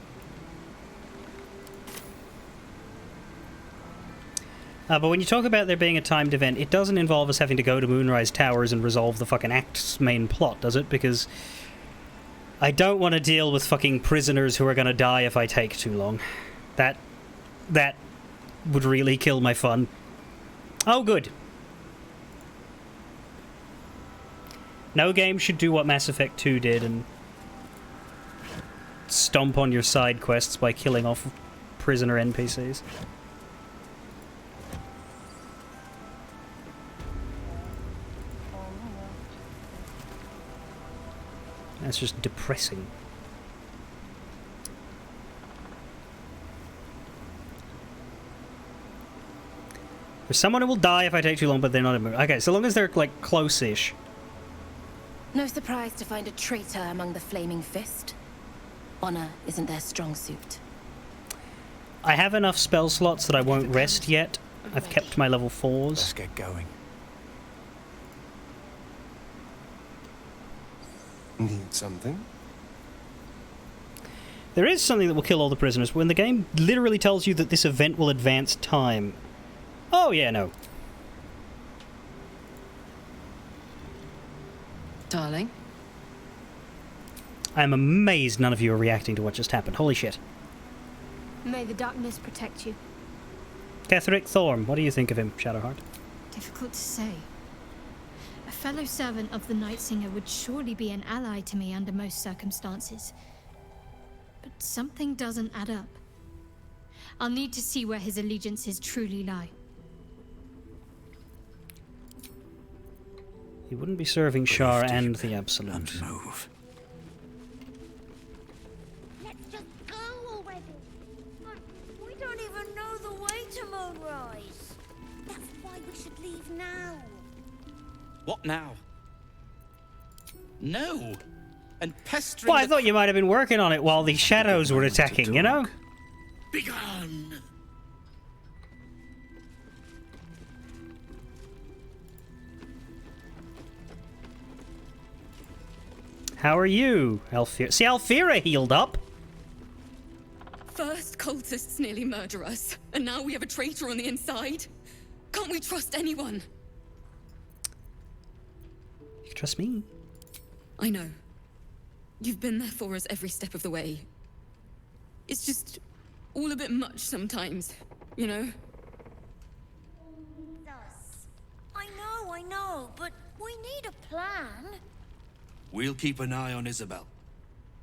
But when you talk about there being a timed event, it doesn't involve us having to go to Moonrise Towers and resolve the fucking Act's main plot, does it? Because I don't want to deal with fucking prisoners who are going to die if I take too long. That would really kill my fun. Oh, good. No game should do what Mass Effect 2 did and stomp on your side quests by killing off prisoner NPCs. That's just depressing. There's someone who will die if I take too long, but they're not in mood. Okay, so long as they're, like, close-ish. No surprise to find a traitor among the Flaming Fist. Honor isn't their strong suit. I have enough spell slots that I won't rest yet. I've kept my level 4s. Let's get going. Need something? There is something that will kill all the prisoners. When the game literally tells you that this event will advance time. Oh, yeah, no. Darling? I'm amazed none of you are reacting to what just happened. Holy shit. May the darkness protect you. Ketherick Thorm, what do you think of him, Shadowheart? Difficult to say. A fellow servant of the Night Singer would surely be an ally to me under most circumstances. But something doesn't add up. I'll need to see where his allegiances truly lie. He wouldn't be serving Shar and the Absolute. Move. Let's just go already. But we don't even know the way to Moonrise. That's why we should leave now. What now? No! And pestering Well, I thought you might have been working on it while the shadows were attacking, you know? Begone! How are you, Alfira? See, Alfira healed up. First cultists nearly murder us, and now we have a traitor on the inside. Can't we trust anyone? You can trust me. I know. You've been there for us every step of the way. It's just all a bit much sometimes, you know? I know, but we need a plan. We'll keep an eye on Isabel.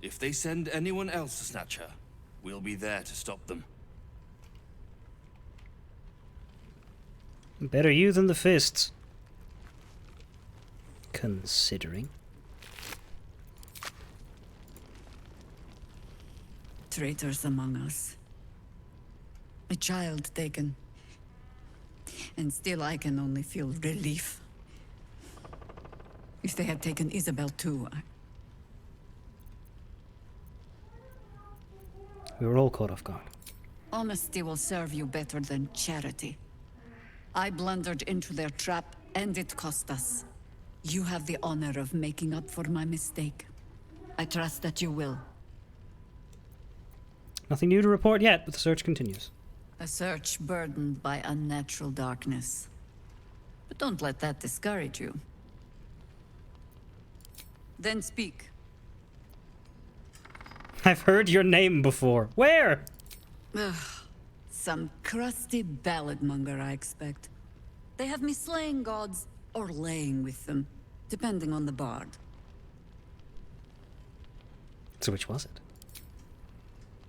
If they send anyone else to snatch her, we'll be there to stop them. Better you than the fists. Considering. Traitors among us. A child taken. And still I can only feel relief. If they had taken Isabel too, We were all caught off guard. honesty will serve you better than charity. I blundered into their trap, and it cost us. You have the honor of making up for my mistake. I trust that you will. Nothing new to report yet, but the search continues. A search burdened by unnatural darkness. But don't let that discourage you. Then speak. I've heard your name before. Where? Ugh, some crusty balladmonger, I expect. They have me slaying gods or laying with them, depending on the bard. So which was it?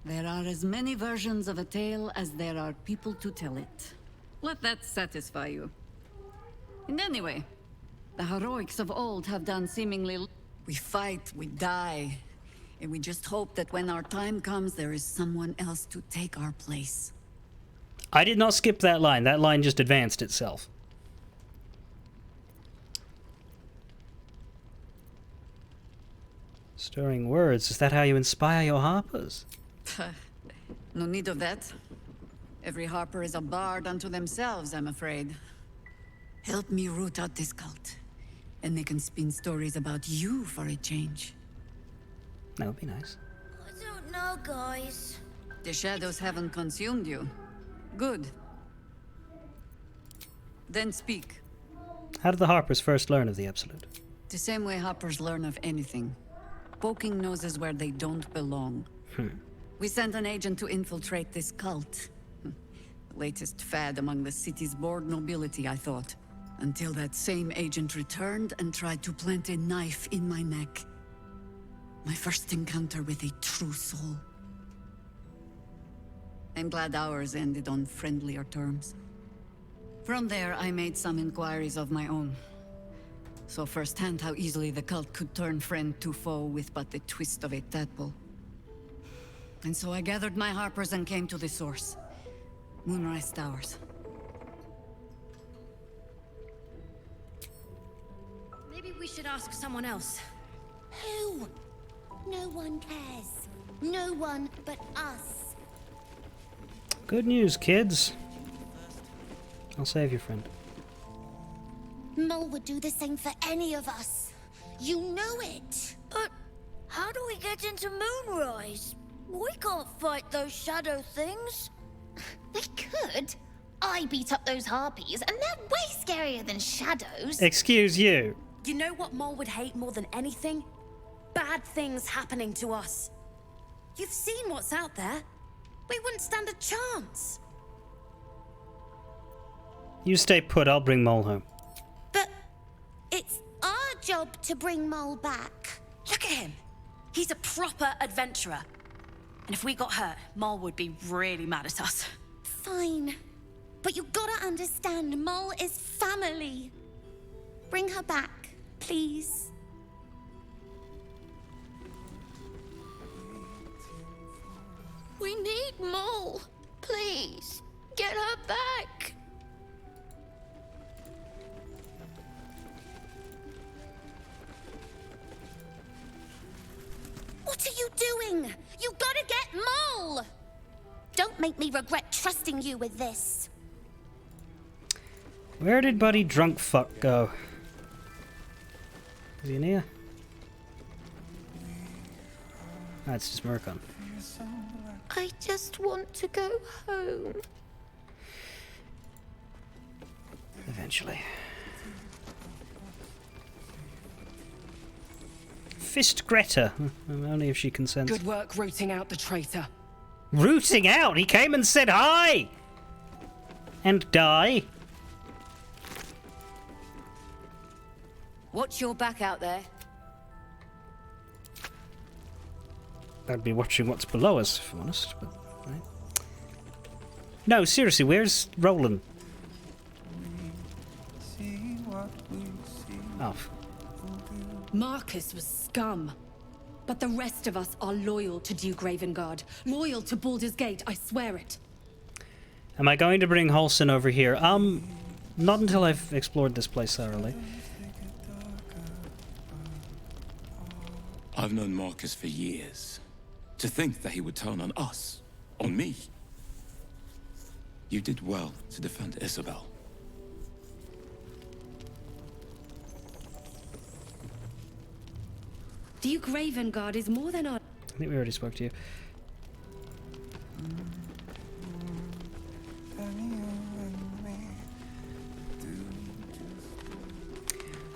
There are as many versions of a tale as there are people to tell it. Let that satisfy you. And anyway, the heroics of old have done seemingly... We fight, we die, and we just hope that when our time comes, there is someone else to take our place. I did not skip that line. That line just advanced itself. Stirring words. Is that how you inspire your harpers? No need of that. Every harper is a bard unto themselves, I'm afraid. Help me root out this cult, and they can spin stories about you for a change. That would be nice. I don't know, guys. The shadows haven't consumed you. Good. Then speak. How did the harpers first learn of the Absolute? The same way hoppers learn of anything. Poking noses where they don't belong. We sent an agent to infiltrate this cult. The latest fad among the city's bored nobility, I thought. Until that same agent returned and tried to plant a knife in my neck. My first encounter with a true soul. I'm glad ours ended on friendlier terms. From there, I made some inquiries of my own. Saw firsthand how easily the cult could turn friend to foe with but the twist of a tadpole. And so I gathered my harpers and came to the source. Moonrise Towers. Maybe we should ask someone else. Who? No one cares. No one but us. Good news, kids. I'll save your friend. Mole would do the same for any of us. You know it. But how do we get into Moonrise? We can't fight those shadow things. We could. I beat up those harpies, and they're way scarier than shadows. Excuse you. You know what Mole would hate more than anything? Bad things happening to us. You've seen what's out there. We wouldn't stand a chance. You stay put, I'll bring Mole home. But it's our job to bring Mole back. Look at him. He's a proper adventurer. And if we got hurt, Mole would be really mad at us. Fine. But you gotta understand, Mole is family. Bring her back, please. We need Mole. Please, get her back. What are you doing? You gotta get Mole! Don't make me regret trusting you with this. Where did buddy drunk fuck go? Is he in here? That's just Murkon. I just want to go home. Eventually. Fist Greta. Only if she consents. Good work rooting out the traitor. Rooting out? He came and said hi! And die. Watch your back out there. I'd be watching what's below us, if I'm honest. But, right. No, seriously, where's Roland? Oh. Marcus was scum. But the rest of us are loyal to Duke Ravengard. Loyal to Baldur's Gate, I swear it. Am I going to bring Halsin over here? Not until I've explored this place thoroughly. I've known Marcus for years. To think that he would turn on us, on me. You did well to defend Isabel. Duke Ravengard is more than our... I think we already spoke to you.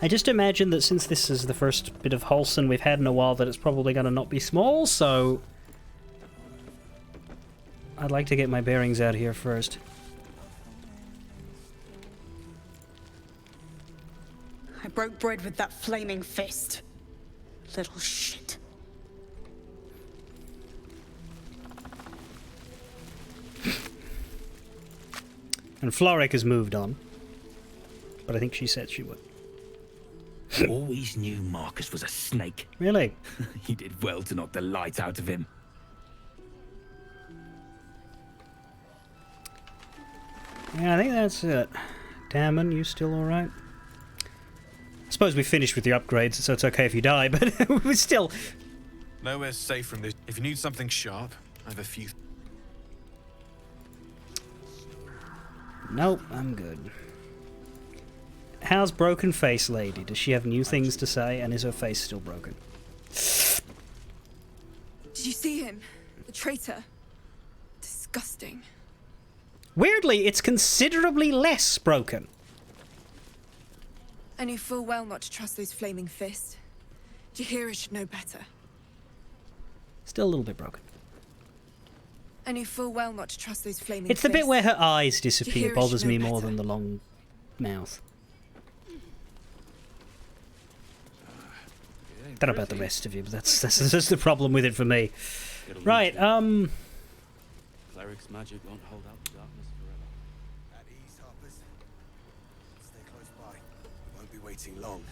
I just imagine that since this is the first bit of Halsin we've had in a while, that it's probably going to not be small, so... I'd like to get my bearings out here first. I broke bread with that flaming fist. Little shit. And Floric has moved on. But I think she said she would. Always knew Marcus was a snake. Really? You did well to knock the light out of him. Yeah, I think that's it. Damon, you still alright? I suppose we finished with the upgrades, so it's okay if you die, but we're still... Nowhere safe from this. If you need something sharp, I have a few... Nope, I'm good. How's Broken Face Lady? Does she have new things to say, and is her face still broken? Did you see him? The traitor? Disgusting. Weirdly, it's considerably less broken. I knew full well not to trust those flaming fists. Jaheira should know better. Still a little bit broken. I knew full well not to trust those flaming It's the bit fists. where her eyes disappear Jaheira bothers should me know more better. than the long mouth. Don't know about the rest of you, but that's the problem with it for me. Right, Cleric's magic won't hold out the darkness forever. At ease, Harpers. Stay close by. We won't be waiting long.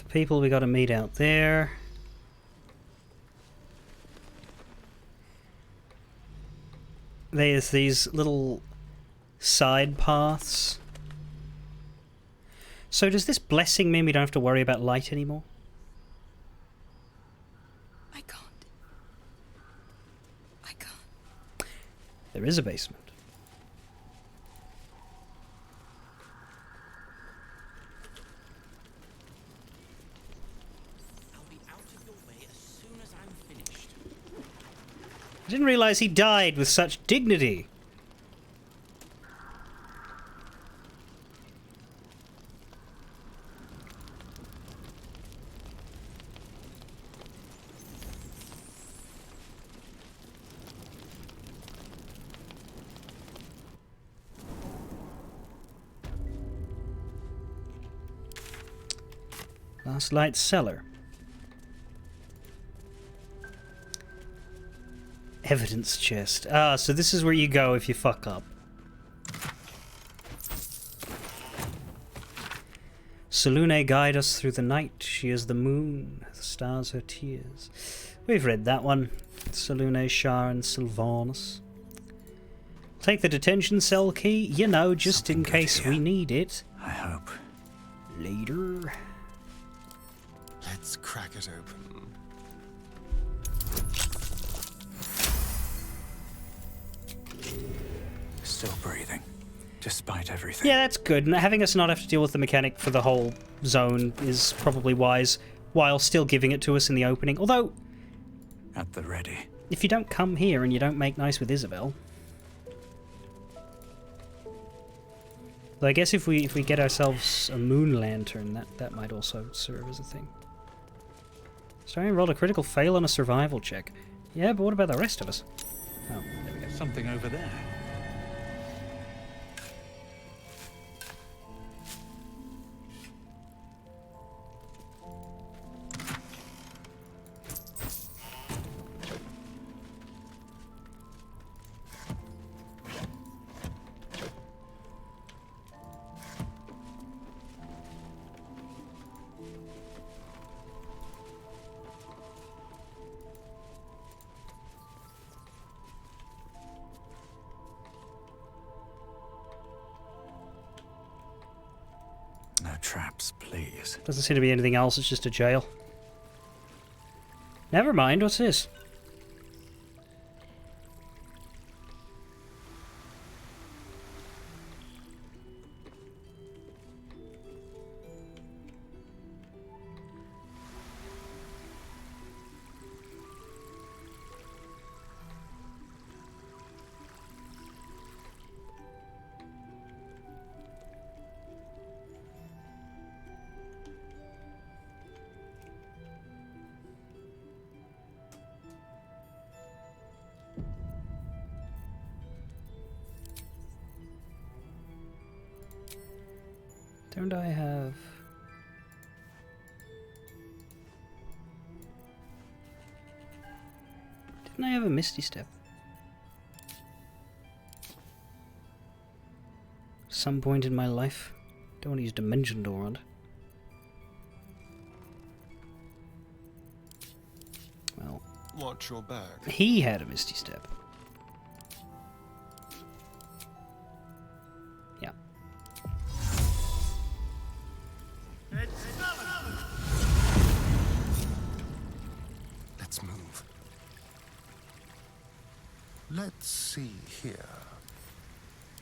the people we gotta meet out there. There's these little side paths. So does this blessing mean we don't have to worry about light anymore? I can't. There is a basement. I didn't realize he died with such dignity. Last light cellar. Evidence chest. Ah, so this is where you go if you fuck up. Selune guide us through the night. She is the moon, the stars her tears. We've read that one. Selune, Shar, and Sylvanus. Take the detention cell key, you know, just in case we need it. I hope. Later. Let's crack it open. Still breathing. despite everything. Yeah, that's good. And having us not have to deal with the mechanic for the whole zone is probably wise, while still giving it to us in the opening. Although, at the ready. If you don't come here and you don't make nice with Isabel... Though I guess if we get ourselves a moon lantern, that might also serve as a thing. Starring rolled a critical fail on a survival check. Yeah, but what about the rest of us? Oh, there we go. Something over there. No traps, please. Doesn't seem to be anything else, it's just a jail. Never mind, what's this? Don't I have... Didn't I have a Misty Step? Some point in my life. Don't want to use Dimension Door on it. Well... Watch your back. He had a Misty Step. Yeah. Let's move. Let's see here.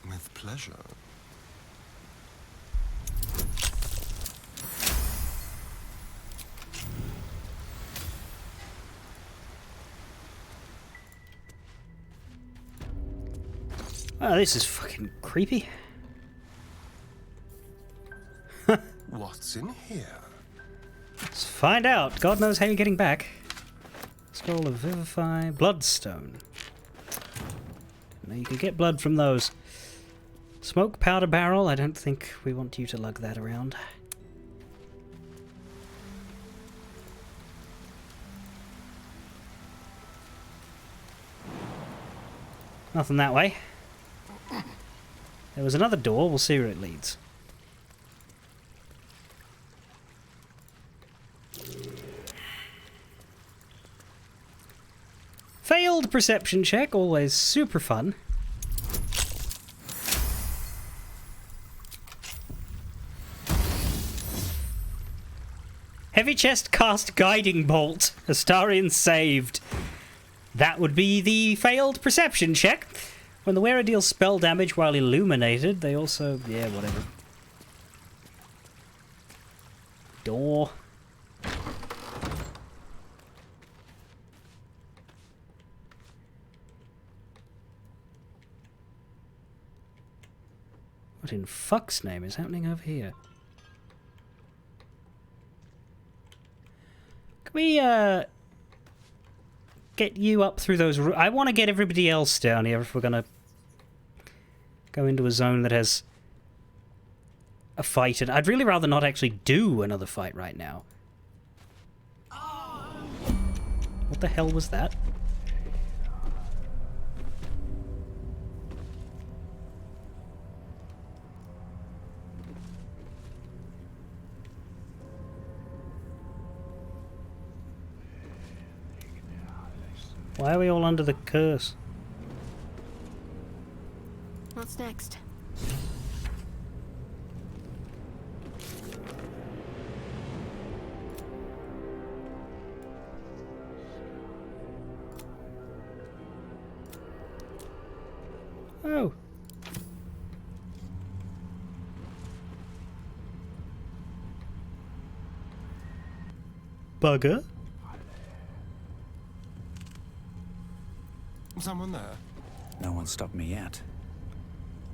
With pleasure. Oh, this is fucking creepy. What's in here? Let's find out. God knows how you're getting back. Scroll of Vivify. Bloodstone. Now you can get blood from those. Smoke powder barrel. I don't think we want you to lug that around. Nothing that way. There was another door. We'll see where it leads. Failed perception check, always super fun. Heavy chest cast guiding bolt. Astarion saved. That would be the failed perception check. When the wearer deals spell damage while illuminated, they also... yeah, whatever. Door. What in fuck's name is happening over here? Can we, get you up through those... I want to get everybody else down here if we're gonna go into a zone that has a fight. And I'd really rather not actually do another fight right now. What the hell was that? Why are we all under the curse? What's next? Oh. bugger. Someone there? No one stopped me yet.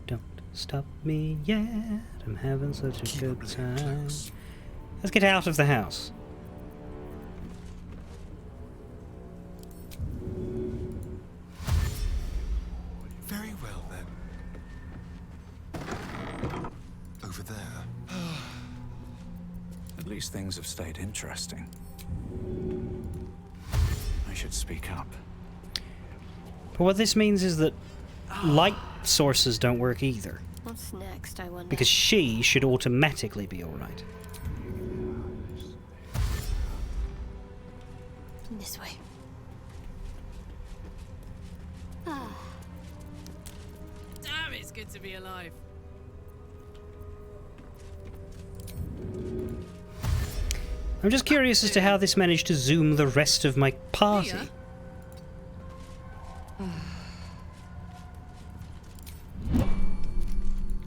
Don't stop me yet. I'm having such a good time. Let's get out of the house. Very well then. Over there. At least things have stayed interesting. I should speak up. But what this means is that light sources don't work either. What's next, I wonder? Because she should automatically be alright. This way. Damn, it's good to be alive. I'm just curious as to how this managed to zoom the rest of my party.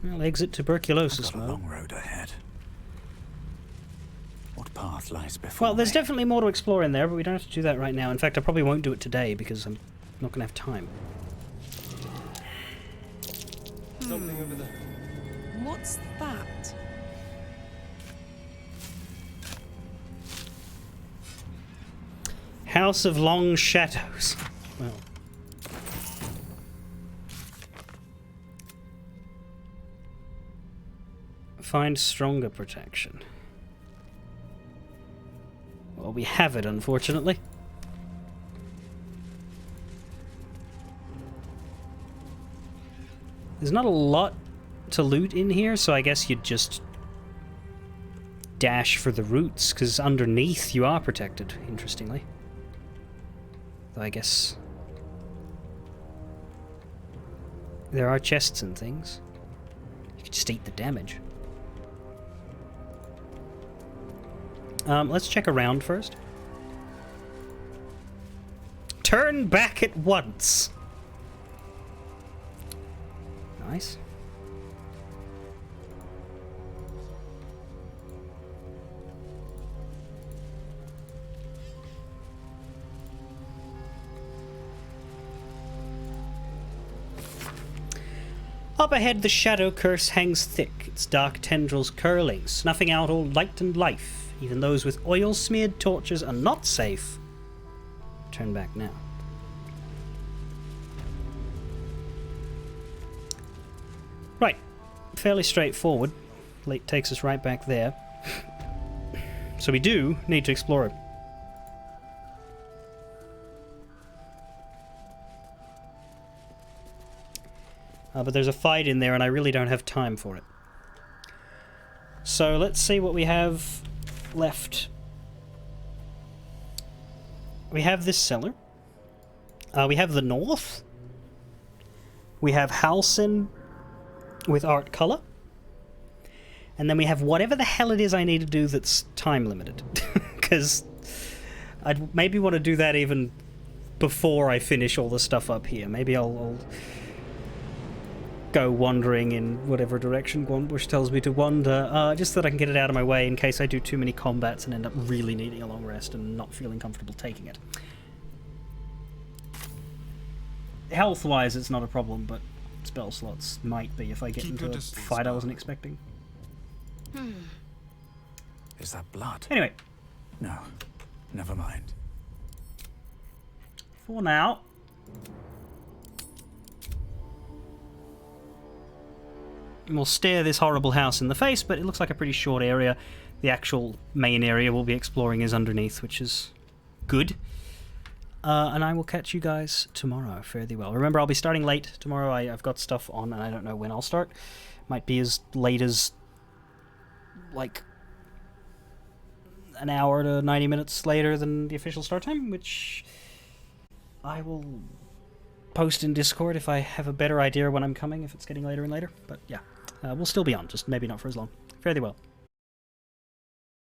Well, exit tuberculosis mode. A long road ahead. What path lies before Well, there's me? definitely more to explore in there, but we don't have to do that right now. In fact, I probably won't do it today because I'm not going to have time. Something over there. What's that? House of Long Shadows. Well. Find stronger protection. Well, we have it, unfortunately. There's not a lot to loot in here, so I guess you'd just dash for the roots, because underneath you are protected, interestingly. Though I guess there are chests and things. You could just eat the damage. Let's check around first. Turn back at once! Nice. Up ahead, the shadow curse hangs thick, its dark tendrils curling, snuffing out all light and life. Even those with oil-smeared torches are not safe. Turn back now. Right. Fairly straightforward. Lake takes us right back there. So we do need to explore it. But there's a fight in there and I really don't have time for it. So let's see what we have left. We have this cellar. We have the north. We have Halcyon with art color. And then we have whatever the hell it is I need to do that's time limited. Because I'd maybe want to do that even before I finish all the stuff up here. Maybe I'll go wandering in whatever direction Gwonbush tells me to wander, just so that I can get it out of my way in case I do too many combats and end up really needing a long rest and not feeling comfortable taking it. Health-wise, it's not a problem, but spell slots might be if I get into a fight I wasn't expecting. Is that blood? Anyway. No. Never mind. For now. And we'll stare this horrible house in the face, but it looks like a pretty short area. The actual main area we'll be exploring is underneath, which is good. And I will catch you guys tomorrow. Fare thee well. Remember, I'll be starting late tomorrow. I've got stuff on, and I don't know when I'll start. Might be as late as, like, an hour to 90 minutes later than the official start time, which I will post in Discord if I have a better idea when I'm coming, if it's getting later and later. But yeah, we'll still be on, just maybe not for as long. Fare thee well.